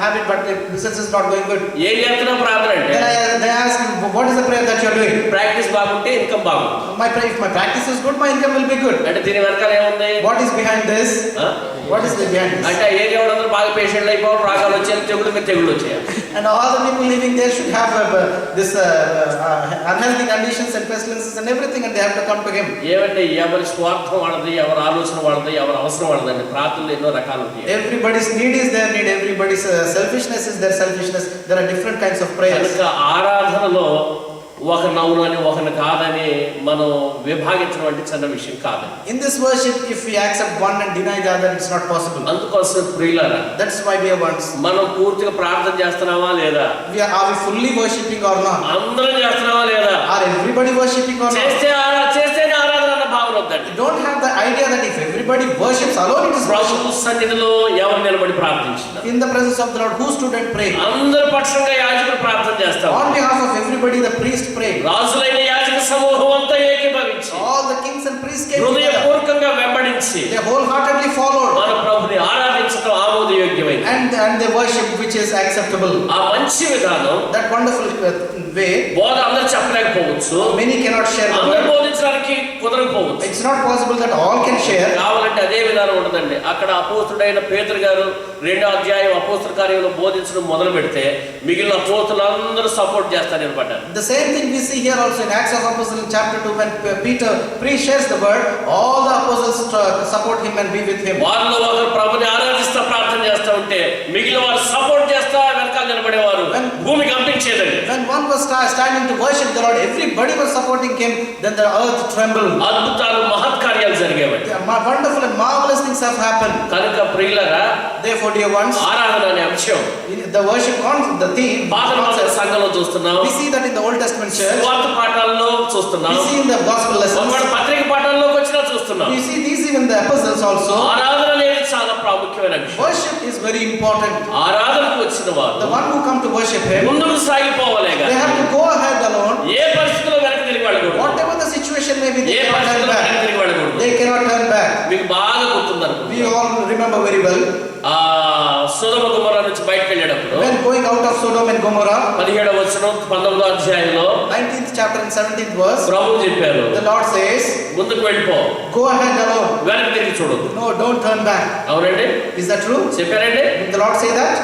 Speaker 2: habit, but the business is not going good.
Speaker 1: ఏం చేస్తున్నావు ప్రార్థన అంటే?
Speaker 2: Then they ask him, what is the prayer that you are doing?
Speaker 1: Practice బాగుంటే ఇన్కమ్ బాగుంటుంది.
Speaker 2: If my practice is good, my income will be good.
Speaker 1: అంటే దీని వెనకాల ఏముంది?
Speaker 2: What is behind this? What is behind this?
Speaker 1: అంటే area వాళ్ళందరూ బాగా పేషెంట్లు అయిపోవడం, రాగాలు వచ్చాయి, తెగులు మీద తెగులు వచ్చాయి.
Speaker 2: And all the people living there should have this unhealthy conditions and pestilences and everything, and they have to come to him.
Speaker 1: ఏమంటే ఎవరి స్వార్థం వాళ్ళది, ఎవరి ఆలోచన వాళ్ళది, ఎవరి అవసరం వాళ్ళదండి. ప్రార్థనలు ఎన్నో రకాలు ఉంటాయి.
Speaker 2: Everybody's need is their need. Everybody's selfishness is their selfishness. There are different kinds of prayers.
Speaker 1: కనుక ఆరాధనలో ఒకరిని అవునని ఒకరిని కాదని మనం విభాగించడం అంటే చిన్న విషయం కాదు.
Speaker 2: In this worship, if we accept one and deny the other, it's not possible.
Speaker 1: అందుకోసం ప్రియులారా,
Speaker 2: That's why we are ones.
Speaker 1: మనం పూర్తిగా ప్రార్థన చేస్తున్నామా లేదా?
Speaker 2: Are we fully worshipping or not?
Speaker 1: అందరం చేస్తున్నామా లేదా?
Speaker 2: Are everybody worshipping or not?
Speaker 1: చేస్తేనే ఆరాధన అన్న భావన వద్దండి.
Speaker 2: You don't have the idea that if everybody worships alone, it is worship.
Speaker 1: ప్రభు సన్నిధిలో ఎవరు నిలబడి ప్రార్థించిన
Speaker 2: In the presence of the Lord, who stood and prayed?
Speaker 1: అందరి పక్షంగా యాజకుడు ప్రార్థన చేస్తాం.
Speaker 2: On behalf of everybody, the priest prayed.
Speaker 1: రాజులైన యాజక సమూహం అంతా ఏకీభవించి
Speaker 2: All the kings and priests came together.
Speaker 1: హృదయపూర్వకంగా వెంబడించి
Speaker 2: They wholeheartedly followed.
Speaker 1: మన ప్రభుని ఆరాధించడం ఆమోదయోగ్యమైంది.
Speaker 2: And they worship which is acceptable.
Speaker 1: ఆ మంచి విధానం,
Speaker 2: That wonderful way,
Speaker 1: బోధ అందరూ చెప్పలేకపోవచ్చు,
Speaker 2: many cannot share the
Speaker 1: అందరూ
Speaker 2: word.
Speaker 1: బోధించడానికి కుదరకపోవచ్చు.
Speaker 2: It's not possible that all can share.
Speaker 1: కావాలంటే అదే విధానం ఉండదండి. అక్కడ అపోస్తుడైన పేతురు గారు 2వ అధ్యాయం అపోస్తుల కార్యంలో బోధించడం మొదలు పెడితే మిగిలిన అపోస్తులందరూ సపోర్ట్ చేస్తారు నిలబడ్డారు.
Speaker 2: The same thing we see here also in Acts of Apostles in chapter 2 when Peter pre-shares the word, all the apostles support him and be with him.
Speaker 1: వారిలో ఒకరు ప్రభుని ఆరాధిస్తా ప్రార్థన చేస్తా ఉంటే మిగిలిన వారు సపోర్ట్ చేస్తా వెనకాల నిలబడేవారు. భూమి కంపించేదండి.
Speaker 2: When one was standing to worship the Lord, everybody was supporting him, then the earth trembled.
Speaker 1: అద్భుతాలు మహత్కార్యాలు జరిగేవండి.
Speaker 2: Wonderful and marvelous things have happened.
Speaker 1: కనుక ప్రియులారా,
Speaker 2: Therefore, dear ones,
Speaker 1: ఆరాధన అనే అంశం
Speaker 2: the worship concept, the theme,
Speaker 1: పాత నిబంధన సంఘంలో చూస్తున్నాం,
Speaker 2: we see that in the Old Testament church,
Speaker 1: సువార్త పాఠాల్లో చూస్తున్నాం,
Speaker 2: we see in the gospel lessons,
Speaker 1: ఒకవేళ పత్రిక పాఠాల్లోకి వచ్చినా చూస్తున్నాం.
Speaker 2: we see these even the epistles also.
Speaker 1: ఆరాధన అనేది చాలా ప్రాముఖ్యమైన విషయం.
Speaker 2: Worship is very important.
Speaker 1: ఆరాధనకు వచ్చిన వారు
Speaker 2: The one who come to worship him,
Speaker 1: ముందుకు సాగిపోవాలేగా.
Speaker 2: they have to go ahead alone.
Speaker 1: ఏ పరిస్థితిలో వెనక్కి తిరిగి వెళ్ళకూడదు.
Speaker 2: Whatever the situation may be, they
Speaker 1: A
Speaker 2: cannot turn
Speaker 1: పరిస్థితిలో వెనక్కి
Speaker 2: back.
Speaker 1: తిరిగి వెళ్ళకూడదు.
Speaker 2: They cannot turn back.
Speaker 1: మీకు బాగా గుర్తుందనుకో,
Speaker 2: We all remember very well
Speaker 1: ఆ సొదొమ గొమొర్రా నుంచి బయటకు వెళ్ళేటప్పుడు
Speaker 2: when going out of Sodom and Gomorrah,
Speaker 1: 17వ వచనం 19వ అధ్యాయంలో
Speaker 2: 19th chapter and 17th verse,
Speaker 1: ప్రభువు చెప్పారు,
Speaker 2: the Lord says,
Speaker 1: ముందుకు వెళ్ళిపో,
Speaker 2: go ahead alone.
Speaker 1: వెనక్కి తిరిగి చూడదు.
Speaker 2: No, don't turn back.
Speaker 1: అవునండి,
Speaker 2: Is that true?
Speaker 1: చెప్పారండి.
Speaker 2: Did the Lord say that?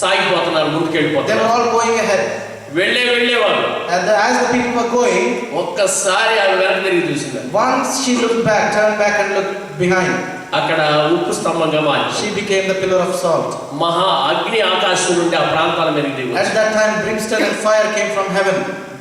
Speaker 1: సాగిపోతున్నారు, ముందుకు
Speaker 2: They
Speaker 1: వెళ్ళిపోతున్నారు.
Speaker 2: were all going ahead.
Speaker 1: వెళ్ళేవారు.
Speaker 2: And as the people were going,
Speaker 1: ఒక్కసారి ఆమె వెనక్కి తిరిగి చూసింది.
Speaker 2: once she looked back, turned back and looked behind,
Speaker 1: అక్కడ ఉప్పు స్తంభంగా మారి
Speaker 2: she became the pillar of salt.
Speaker 1: మహా అగ్ని ఆకాశం నుండి ఆ ప్రాంతాల మీద దిగి
Speaker 2: At that time, brimstone and fire came from heaven.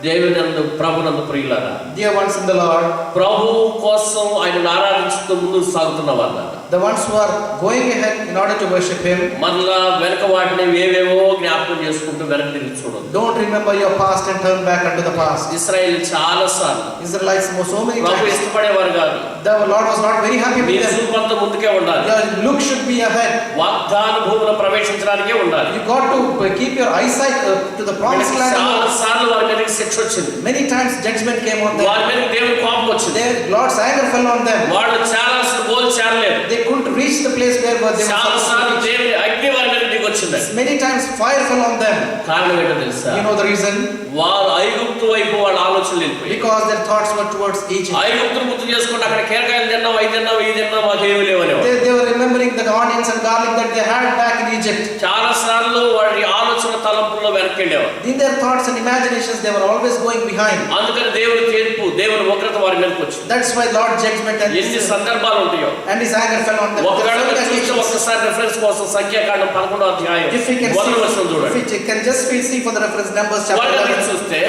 Speaker 1: దేవునందు ప్రభునందు ప్రియులారా,
Speaker 2: Dear ones in the Lord,
Speaker 1: ప్రభు కోసం ఆయన ఆరాధించుతూ ముందుకు సాగుతున్న వాళ్ళ
Speaker 2: the ones who are going ahead in order to worship Him,
Speaker 1: మరలా వెనక వాటిని ఏవేవో జ్ఞాపకం చేసుకుంటూ వెనక్కి తిరిగి చూడదు.
Speaker 2: don't remember your past and turn back unto the past.
Speaker 1: ఇశ్రాయేలు చాలా సార్లు
Speaker 2: Israelites so many
Speaker 1: ప్రభు
Speaker 2: times,
Speaker 1: ఇష్టపడేవారు కాదు.
Speaker 2: the Lord was not very happy
Speaker 1: me
Speaker 2: with them.
Speaker 1: చూపంతా ముందుకే ఉండాలి.
Speaker 2: Your look should be ahead.
Speaker 1: వాగ్దాన భూమిలో ప్రవేశించడానికే ఉండాలి.
Speaker 2: You got to keep your eyesight to the promised land.
Speaker 1: చాలా సార్లు వారి మీదకి శిక్ష వచ్చింది.
Speaker 2: Many times judgment came on them.
Speaker 1: వారి మీద దేవుని కోపం వచ్చింది.
Speaker 2: Their Lord's anger fell on them.
Speaker 1: వాళ్ళు చాలా గోల్ చేరలేదు.
Speaker 2: They couldn't reach the place where they were
Speaker 1: చాలా
Speaker 2: supposed
Speaker 1: సార్లు
Speaker 2: to reach.
Speaker 1: దేవుని అగ్ని వారి మీద దిగొచ్చింది. వచ్చింది.
Speaker 2: Many times fire fell on them.
Speaker 1: కారణం ఏంటో తెలుసా?
Speaker 2: You know the reason?
Speaker 1: వారు ఐగుప్తు వైపు వాళ్ళ ఆలోచనలు వెళ్ళిపోయి,
Speaker 2: Because their thoughts were towards Egypt.
Speaker 1: ఐగుప్తును గుర్తు చేసుకుంటే అక్కడ కీరకాయలు తిన్నాం, అవి తిన్నాం, ఈ తిన్నాం, మాకేమీ లేవనేవారు.
Speaker 2: They were remembering the onions and garlic that they had back in Egypt.
Speaker 1: చాలా సార్లు వారి ఆలోచన తలంపుల్లో వెనక్కి వెళ్ళేవారు.
Speaker 2: In their thoughts and imaginations, they were always going behind.
Speaker 1: అందుకని దేవుని తీర్పు, దేవుని ఉగ్రత వారి మీదకి వచ్చింది.
Speaker 2: That's why Lord judgment
Speaker 1: ఎన్ని సందర్భాలు ఉంటాయో.
Speaker 2: and His anger fell on them.
Speaker 1: ఒకవేళ మీరు చూస్తే ఒక్కసారి రిఫరెన్స్ కోసం సంఖ్యాకాండం 11వ అధ్యాయం
Speaker 2: If we can
Speaker 1: 1వ వచనం చూడండి.
Speaker 2: if we can just see for the reference Numbers chapter
Speaker 1: వారిని
Speaker 2: 11.
Speaker 1: చూస్తే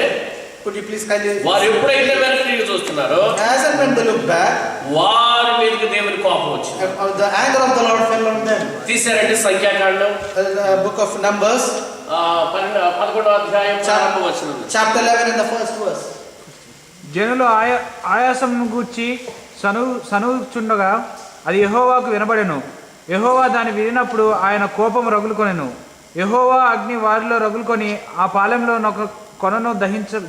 Speaker 2: Could you please kindly?
Speaker 1: వారు ఎప్పుడైతే వెనక్కి తిరిగి చూస్తున్నారో
Speaker 2: As and when they look back,
Speaker 1: వారి మీదకి దేవుని కోపం వచ్చింది.
Speaker 2: the anger of the Lord fell on them.
Speaker 1: తీసారండి సంఖ్యాకాండం
Speaker 2: The book of Numbers,
Speaker 1: 11వ అధ్యాయం 4వ వచనం.
Speaker 2: chapter 11 in the first verse.
Speaker 4: జనులు ఆయాసమును గూర్చి సనుచుండగా అది యెహోవాకు వినబడెను. యెహోవా దాన్ని వినినప్పుడు ఆయన కోపం రగులుకొనెను. యెహోవా అగ్ని వారిలో రగులుకొని ఆ పాలెంలో ఒక కొనను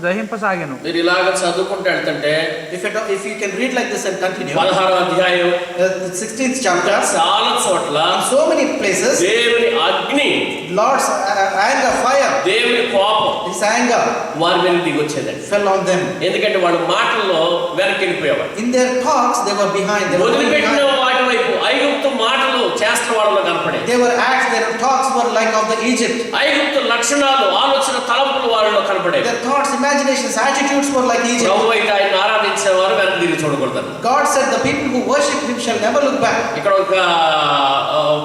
Speaker 4: దహింపసాగెను.
Speaker 1: మీరు ఇలాగ చదువుకుంటూ వెళ్తుంటే
Speaker 2: If you can read like this and continue,
Speaker 1: 16వ అధ్యాయం
Speaker 2: the 16th chapter,
Speaker 1: చాలా చోట్ల
Speaker 2: in so many places,
Speaker 1: దేవుని అగ్ని,
Speaker 2: Lord's anger, fire,
Speaker 1: దేవుని కోపం
Speaker 2: His anger
Speaker 1: వారి మీద దిగి వచ్చేదండి.
Speaker 2: fell on them.
Speaker 1: ఎందుకంటే వాడు మాటల్లో వెనక్కి వెళ్ళిపోయేవాడు.
Speaker 2: In their thoughts, they were behind. They were going
Speaker 1: వదిలిపెట్టిన
Speaker 2: behind.
Speaker 1: వాటి వైపు ఐగుప్తు మాటలు చేష్టల వాళ్ళలో కనపడే.
Speaker 2: They were acts, their thoughts were like of the Egypt.
Speaker 1: ఐగుప్తు లక్షణాలు, ఆలోచన, తలంపులు వాళ్ళలో కనపడే.
Speaker 2: Their thoughts, imaginations, attitudes were like Egypt.
Speaker 1: ప్రభు అయితే ఆయన ఆరాధించేవారు వెనక్కి తిరిగి చూడకూడదు.
Speaker 2: God said, the people who worship Him shall never look back.
Speaker 1: ఇక్కడ ఒక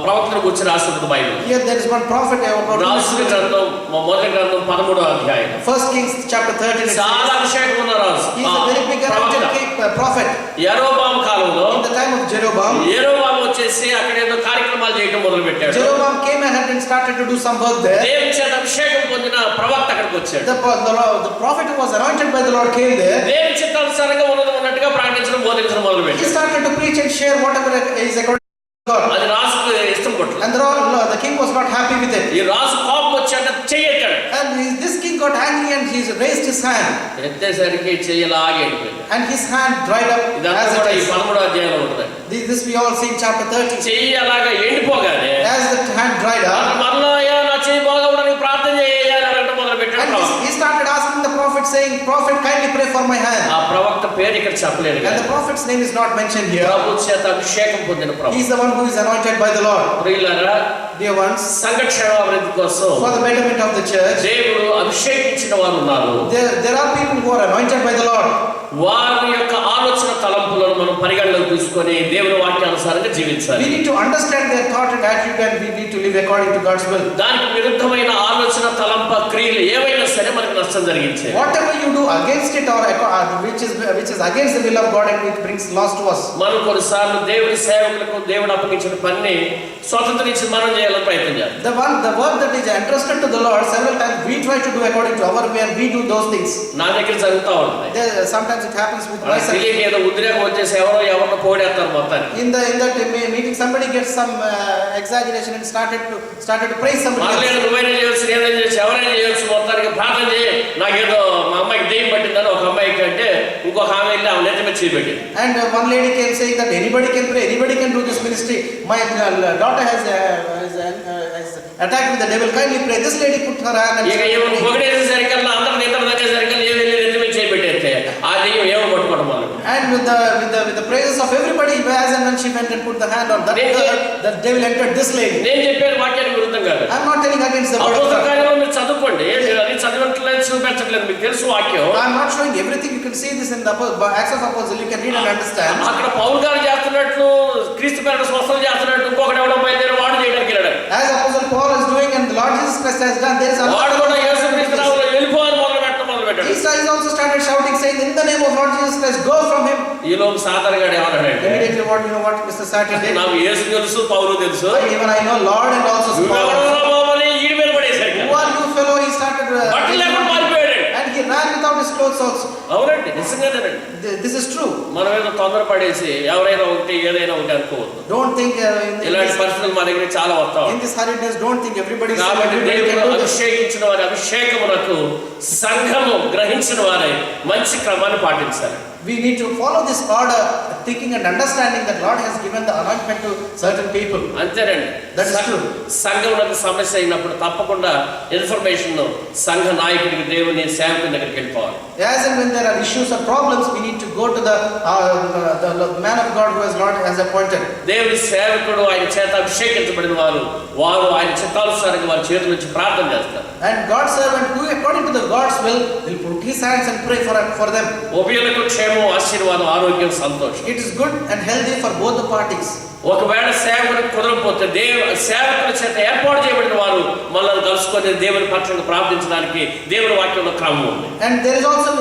Speaker 1: ప్రవక్తను గురించి రాస్తుంది Bible.
Speaker 2: Here there is one prophet about
Speaker 1: రాజుల గ్రంథం మొదటి గ్రంథం 13వ అధ్యాయం.
Speaker 2: 1 Kings chapter 13.
Speaker 1: చాలా అభిషేకం ఉన్న రాజు.
Speaker 2: He is a very big anointed prophet.
Speaker 1: యెరోబాము కాలంలో
Speaker 2: In the time of Jeroboam,
Speaker 1: యెరోబాము వచ్చేసి అక్కడ ఏదో కార్యక్రమాలు చేయడం మొదలు పెట్టాడు.
Speaker 2: Jeroboam came ahead and started to do some work there.
Speaker 1: దేవుని చేత అభిషేకం పొందిన ప్రవక్త అక్కడికి వచ్చాడు.
Speaker 2: The prophet who was anointed by the Lord came there.
Speaker 1: దేవుని చిత్తానుసారంగా ఉన్నట్టుగా ప్రకటించడం, బోధించడం మొదలు
Speaker 2: He
Speaker 1: పెట్టాడు.
Speaker 2: started to preach and share whatever is according to God.
Speaker 1: అది రాజుకు ఇష్టం పట్ల.
Speaker 2: And the king was not happy with it.
Speaker 1: ఈ రాజు కోపం వచ్చాక చెయ్యెత్తాడు.
Speaker 2: And this king got angry and he raised his hand.
Speaker 1: ఎత్తేసరికి చెయ్యలాగే వెళ్ళిపోయింది.
Speaker 2: And his hand dried up
Speaker 1: ఇదంతా
Speaker 2: as
Speaker 1: కూడా
Speaker 2: it
Speaker 1: ఈ
Speaker 2: is.
Speaker 1: 13వ అధ్యాయంలో ఉంటుంది.
Speaker 2: This we all see in chapter 30.
Speaker 1: చెయ్యి అలాగా ఎండిపోగానే
Speaker 2: As the hand dried up,
Speaker 1: మళ్ళా అయ్యా నా చెయ్యి బాగోవడానికి ప్రార్థన చేయాలని అనడం మొదలు పెట్టాడు
Speaker 2: and
Speaker 1: ప్రవక్త.
Speaker 2: he started asking the prophet, saying, "Prophet, kindly pray for my hand."
Speaker 1: ఆ ప్రవక్త పేరు ఇక్కడ చెప్పలేదు
Speaker 2: And
Speaker 1: కదా.
Speaker 2: the prophet's name is not mentioned here.
Speaker 1: ప్రభు చేత అభిషేకం పొందిన
Speaker 2: He
Speaker 1: ప్రవక్త.
Speaker 2: is the one who is anointed by the Lord.
Speaker 1: ప్రియులారా,
Speaker 2: Dear ones,
Speaker 1: సంఘక్షేమ అభివృద్ధి కోసం
Speaker 2: for the betterment of the church,
Speaker 1: దేవుడు అభిషేకించిన వారు ఉన్నారు.
Speaker 2: there are people who are anointed by the Lord.
Speaker 1: వారి యొక్క ఆలోచన తలంపులను మనం పరిగణలోకి తీసుకొని దేవుని వాక్యానుసారంగా జీవించాలి.
Speaker 2: We need to understand their thought and attitude, and we need to live according to God's will.
Speaker 1: దానికి విరుద్ధమైన ఆలోచన, తలంప, క్రియలు ఏవైనా సరే మనకు నష్టం జరిగించే.
Speaker 2: Whatever you do against it or which is against the will of God and which brings loss to us.
Speaker 1: మనం కొన్నిసార్లు దేవుడి సేవకులకు దేవుడు అప్పగించిన పనిని స్వతంత్రించి మనం చేయాలని ప్రయత్నం చేయాలి.
Speaker 2: The work that is entrusted to the Lord, several times we try to do according to our way and we do those things.
Speaker 1: నా దగ్గర జరుగుతూ ఉంటుంది.
Speaker 2: Sometimes it happens with myself.
Speaker 1: తెలియక ఏదో ఉద్రేకం వచ్చేసి ఎవరినో పోడేస్తారు మొత్తాన్ని.
Speaker 2: In that meeting, somebody gets some exaggeration and started to praise somebody else.
Speaker 1: మళ్ళీ నువ్వైనా చేయొచ్చు, నేనైనా చేయొచ్చు, ఎవరైనా చేయొచ్చు, మొత్తానికి ప్రార్థన చేయి, నాకేదో మా అమ్మాయికి దెయ్యం పట్టిందని ఒక అమ్మాయికి అంటే ఇంకొక ఆమె వెళ్ళి ఆమె నెత్తి మీద చేపెట్టింది.
Speaker 2: And one lady came saying that anybody can pray, anybody can do this ministry. My daughter has attacked with the devil. Kindly pray. This lady put her hand and
Speaker 1: ఇక ఏమో పొగిడేసరికల్లా అందరూ నిద్ర దగ్గేసరికల్లా ఏ వెళ్ళి నెత్తి మీద చేపెట్టేస్తే ఆ దెయ్యం ఏమో పట్టుకోవడం మొదలు.
Speaker 2: and with the praises of everybody, as and when she went and put the hand on that girl, the devil entered this lady.
Speaker 1: నేను చెప్పేది వాక్యానికి విరుద్ధం కాదు.
Speaker 2: I'm not telling against the word of
Speaker 1: అపోస్తల
Speaker 2: God.
Speaker 1: కార్యాలను మీరు చదువుకోండి. మీరు అది చదవట్లేదు, చూపించట్లేదు, మీకు తెలుసు వాక్యం.
Speaker 2: I'm not showing everything. You can see this in the Acts of Apostles. You can read and understand.
Speaker 1: అక్కడ పౌలు గారు చేస్తున్నట్లు, క్రీస్తు పేరిట స్వస్థత చేస్తున్నట్టు ఇంకొకటి ఎవడో బయలుదేరి వాడు చేయడానికి వెళ్ళాడు.
Speaker 2: As Apostle Paul is doing and the Lord Jesus Christ has done, there is
Speaker 1: వాడు
Speaker 2: another.
Speaker 1: కూడా యేసు క్రీస్తు నామములో వెళ్ళిపోవాలని మొదలుపెట్టాడు.
Speaker 2: He also started shouting, saying, "In the name of Lord Jesus Christ, go from him."
Speaker 1: ఈలోపు సాతాను గాడు ఏమన్నాడంటే,
Speaker 2: Immediately, what Mr. Satan did?
Speaker 1: నాకు యేసు తెలుసు, పౌలు తెలుసు,
Speaker 2: Even I know Lord and also Paul.
Speaker 1: నువ్వెవడో బాబు అని ఈడి మీద పడేశాడు.
Speaker 2: Who are you, fellow? He started.
Speaker 1: బట్టలు లేకుండా పారిపోయాడు.
Speaker 2: And he ran without his clothes also.
Speaker 1: అవునండి, నిజంగానండి.
Speaker 2: This is true.
Speaker 1: మనం ఏదో తొందరపడేసి ఎవరైనా ఒకటి ఏదైనా ఒకటి అనుకోవద్దు.
Speaker 2: Don't think
Speaker 1: ఇలాంటి పరిస్థితులు మా దగ్గర చాలా వస్తాం.
Speaker 2: in this hurriedness, don't think everybody is
Speaker 1: కాబట్టి
Speaker 2: everybody
Speaker 1: దేవుడు
Speaker 2: can do this.
Speaker 1: అభిషేకించిన వారి అభిషేకమునకు సంఘము గ్రహించిన వారై మంచి క్రమాన్ని పాటించాలి.
Speaker 2: We need to follow this order, thinking and understanding that Lord has given the anointment to certain people.
Speaker 1: అంతేనండి.
Speaker 2: That is true.
Speaker 1: సంఘంలో సమస్య అయినప్పుడు తప్పకుండా ఇన్ఫర్మేషన్ సంఘ నాయకుడికి, దేవుని సేవకుని దగ్గరికి వెళ్ళిపోవాలి.
Speaker 2: As and when there are issues or problems, we need to go to the man of God who has Lord has appointed.
Speaker 1: దేవుని సేవకుడు ఆయన చేత అభిషేకించబడిన వారు ఆయన చిత్తానుసారంగా వారి చేతుల నుంచి ప్రార్థన చేస్తారు.
Speaker 2: And God's servant who according to the God's will put his hands and pray for them.
Speaker 1: ఉభయులకు క్షేమం, ఆశీర్వాదం, ఆరోగ్యం, సంతోషం.
Speaker 2: It is good and healthy for both the parties.
Speaker 1: ఒకవేళ సేవకునికి కుదరకపోతే సేవకుల చేత ఏర్పాటు చేయబడిన వారు మనల్ని కలుసుకొని దేవుని పక్షంగా ప్రార్థించడానికి దేవుని వాక్యంలో క్రమం ఉంది.
Speaker 2: And there is also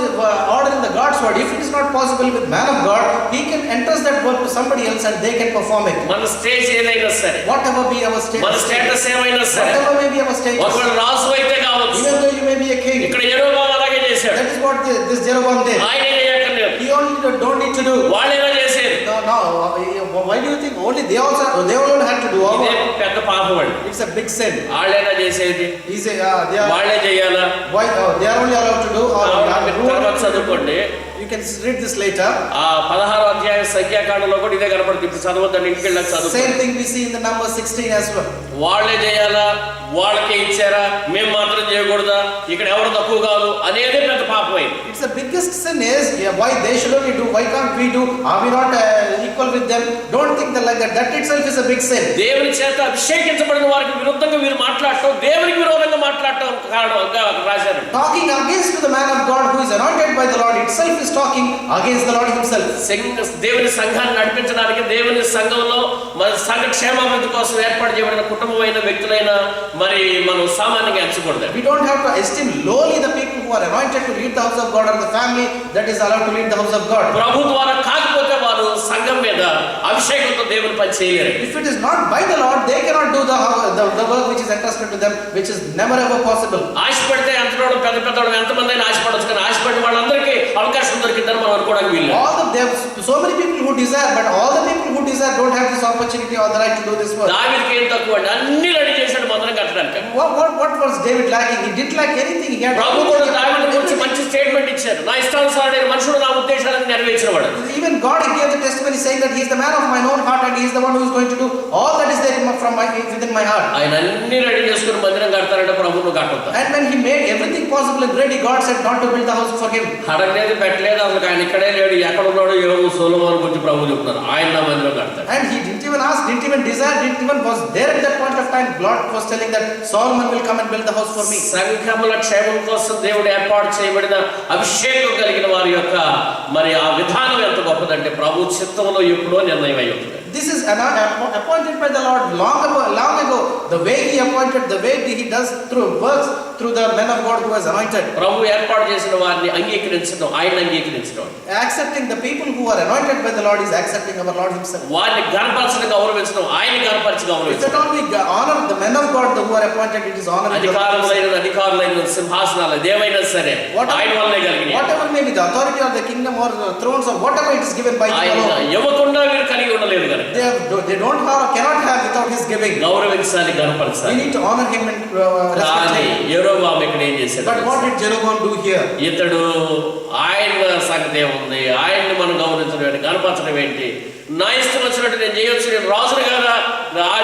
Speaker 2: order in the God's word. If it is not possible with man of God, he can entrust that work to somebody else and they can perform it.
Speaker 1: మన stage ఏదైనా సరే,
Speaker 2: Whatever be our state,
Speaker 1: మన status ఏమైనా సరే,
Speaker 2: whatever may be our state,
Speaker 1: ఒకవేళ రాజు అయితే కావచ్చు,
Speaker 2: even though you may be a king,
Speaker 1: ఇక్కడ యెరొబాము అలాగే చేశాడు.
Speaker 2: that is what this Jeroboam did.
Speaker 1: ఆయన చేయక్కర్లేదు,
Speaker 2: He only don't need to do.
Speaker 1: వాళ్ళేలా చేసేది.
Speaker 2: No, why do you think only they only had to do all?
Speaker 1: ఇదే పెద్ద పాపం అండి.
Speaker 2: It's a big sin.
Speaker 1: వాళ్ళేలా చేసేది,
Speaker 2: He say they are
Speaker 1: వాళ్ళే చేయాలా?
Speaker 2: why they are only allowed to do or
Speaker 1: తర్వాత చదువుకోండి.
Speaker 2: you can read this later.
Speaker 1: 16వ అధ్యాయం సంఖ్యాకాండంలో కూడా ఇదే కనపడుతుంది. ఇప్పుడు చదవద్దని ఇంటికి వెళ్ళాక చదువు.
Speaker 2: Same thing we see in the number 16 as well.
Speaker 1: వాళ్ళే చేయాలా, వాళ్ళకే ఇచ్చారా, మేము మాత్రం చేయకూడదా, ఇక్కడ ఎవరు తక్కువ కాదు అనేది పెద్ద పాపం అయింది.
Speaker 2: It's the biggest sin is why they should only do, why can't we do, are we not equal with them? Don't think that like that. That itself is a big sin.
Speaker 1: దేవుని చేత అభిషేకించబడిన వారికి విరుద్ధంగా వీరు మాట్లాడటం, దేవునికి విరోధంగా మాట్లాడటం కారణంగా రాశారు.
Speaker 2: Talking against the man of God who is anointed by the Lord itself is talking against the Lord himself.
Speaker 1: దేవుని సంఘాన్ని నడిపించడానికి, దేవుని సంఘంలో మన సంఘ క్షేమాభివృద్ధి కోసం ఏర్పాటు చేయబడిన కుటుంబమైన వ్యక్తులైన మరి మనం సామాన్యంగా ఎంచకూడదు.
Speaker 2: We don't have to esteem lowly the people who are anointed to lead the house of God or the family that is allowed to lead the house of God.
Speaker 1: ప్రభు ద్వారా కాకపోతే వారు సంఘం మీద అభిషేకంతో దేవుని పని చేయలేరు.
Speaker 2: If it is not by the Lord, they cannot do the work which is entrusted to them, which is never ever possible.
Speaker 1: ఆశపడితే ఎంతనోడు పెద్దోడు ఎంతమంది అయినా ఆశపడొచ్చు, కానీ ఆశపడిన వాళ్ళందరికీ అవకాశం దొరికిందని మనం అనుకోవడానికి వీలు.
Speaker 2: So many people who desire, but all the people who desire don't have this opportunity or the right to do this work.
Speaker 1: దావీదుకి ఏం తక్కువ అండి, అన్ని రెడీ చేశాడు మందిరం కట్టడానికి.
Speaker 2: What was David lacking? He didn't lack anything. He had
Speaker 1: ప్రభు కూడా దావీదు గురించి మంచి స్టేట్మెంట్ ఇచ్చారు. నా ఇష్టానుసారుడైన మనుషుడు నా ఉద్దేశాలను నెరవేర్చినవాడు.
Speaker 2: Even God gave the testimony saying that he is the man of my own heart and he is the one who is going to do all that is there within my heart.
Speaker 1: ఆయన అన్ని ready చేసుకుని మందిరం కడతారంటే ప్రభువును కట్టొద్దు.
Speaker 2: And when he made everything possible and ready, God said not to build the house for him.
Speaker 1: అడగలేదు, పెట్టలేదు, అసలు ఆయన ఇక్కడే లేడు, ఎక్కడ ఉన్నాడు, ఏమో సొలొమోను గురించి ప్రభు చెప్తున్నారు. ఆయన నా మందిరం కడతాడు.
Speaker 2: And he didn't even ask, didn't even desire, didn't even was there at that point of time. God was telling that Solomon will come and build the house for me.
Speaker 1: సంఘముల క్షేమం కోసం దేవుడు ఏర్పాటు చేయబడిన అభిషేకం కలిగిన వారి యొక్క మరి ఆ విధానం ఎంత గొప్పదంటే ప్రభు చిత్తంలో ఎప్పుడో నిర్ణయం అయి ఉంటుంది.
Speaker 2: This is appointed by the Lord long ago. The way he appointed, the way he does works through the men of God who was anointed.
Speaker 1: ప్రభు ఏర్పాటు చేసిన వారిని అంగీకరించడం, ఆయన అంగీకరించడం.
Speaker 2: Accepting the people who are anointed by the Lord is accepting our Lord himself.
Speaker 1: వారిని గణపరచడం, గౌరవించడం, ఆయన గణపరిచి
Speaker 2: If
Speaker 1: గౌరవించడం.
Speaker 2: at all we honor the men of God who are appointed, it is honor.
Speaker 1: అధికారులైన సింహాసనాలు ఏమైనా సరే ఆయన వల్లే కలిగినాయి.
Speaker 2: Whatever may be the authority or the kingdom or the thrones or whatever it is given by him
Speaker 1: ఆయన
Speaker 2: alone.
Speaker 1: ఇవ్వకుండా వీరు కలిగి ఉండలేదు కనుక
Speaker 2: They don't have, cannot have without his giving.
Speaker 1: గౌరవించాలి,
Speaker 2: We
Speaker 1: గణపరచాలి.
Speaker 2: need to honor him and respect
Speaker 1: కానీ
Speaker 2: him.
Speaker 1: యెరొబాము ఇక్కడ ఏం చేశాడు?
Speaker 2: But what did Jeroboam do here?
Speaker 1: ఇతడు ఆయన సంగతి ఏముంది, ఆయన్ని మనం గౌరవించడం ఏంటి, గణపరచడం ఏంటి, నా ఇష్టం వచ్చినట్టు నేను చేయొచ్చు, నేను రాజును కదా,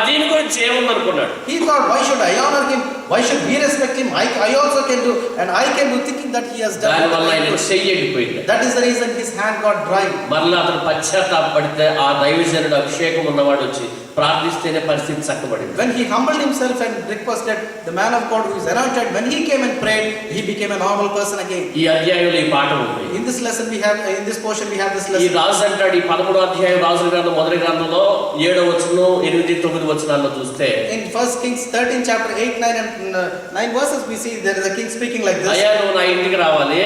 Speaker 1: దీని గురించి ఏముంది అనుకున్నాడు.
Speaker 2: He thought, why should I honor him? Why should we respect him? I also can do, and I can do, thinking that he has done.
Speaker 1: దానివల్ల ఆయన చెయ్యకపోయింది.
Speaker 2: That is the reason his hand got dry.
Speaker 1: మరలా అతను పశ్చాత్తాపడితే ఆ దైవజనుడు అభిషేకం ఉన్నవాడు వచ్చి ప్రార్థిస్తేనే పరిస్థితి చక్కబడింది.
Speaker 2: When he humbled himself and requested the man of God who is anointed, when he came and prayed, he became a normal person again.
Speaker 1: ఈ అధ్యాయంలో ఈ పాఠం ఉంది.
Speaker 2: In this lesson we have, in this portion we have this
Speaker 1: ఈ
Speaker 2: lesson.
Speaker 1: రాజు అంటాడు, ఈ 11వ అధ్యాయం రాజుల గ్రంథం మొదటి గ్రంథంలో 7వ వచనం 8, 9 వచనాల్లో చూస్తే
Speaker 2: In 1 Kings 13 chapter 8, 9 and 9 verses we see there is a king speaking like this.
Speaker 1: అయ్యా నువ్వు నా ఇంటికి రావాలి,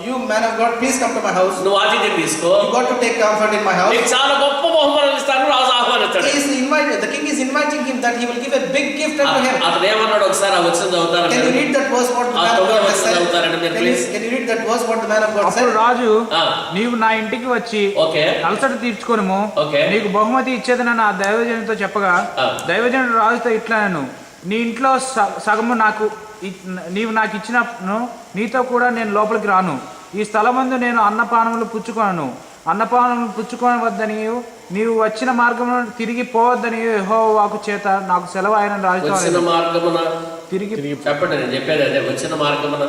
Speaker 2: You man of God, please come to my house.
Speaker 1: నువ్వు అతిథిని తీసుకో,
Speaker 2: You got to take comfort in my house.
Speaker 1: నీకు చాలా గొప్ప బహుమానం ఇస్తాను రాజు ఆహ్వానిస్తాడు.
Speaker 2: He is invited. The king is inviting him that he will give a big gift unto him.
Speaker 1: అతను ఏమన్నాడు ఒకసారి ఆ వచనం చదువుతారు.
Speaker 2: Can you read that verse what the man of God has said? Can you read that verse what the man of God said?
Speaker 4: అప్పుడు రాజు, నీవు నా ఇంటికి వచ్చి
Speaker 1: ఓకే
Speaker 4: అలసట తీర్చుకొనుము, నీకు బహుమతి ఇచ్చేదనని ఆ దైవజనుడితో చెప్పగా, దైవజనుడు రాజుతో ఇట్లనెను, నీ ఇంట్లో సగము నీవు నాకు ఇచ్చినను నీతో కూడా నేను లోపలికి రాను, ఈ స్థలమందు నేను అన్నపానములు పుచ్చుకొనను, అన్నపానములు పుచ్చుకొనవద్దని నీవు వచ్చిన మార్గమున తిరిగి పోవద్దని యెహోవా వాక్కు చేత నాకు సెలవు ఆయన రాజుతో
Speaker 1: వచ్చిన మార్గమున
Speaker 4: తిరిగి
Speaker 1: చెప్పండి, నేను చెప్పేది అదే. వచ్చిన మార్గమున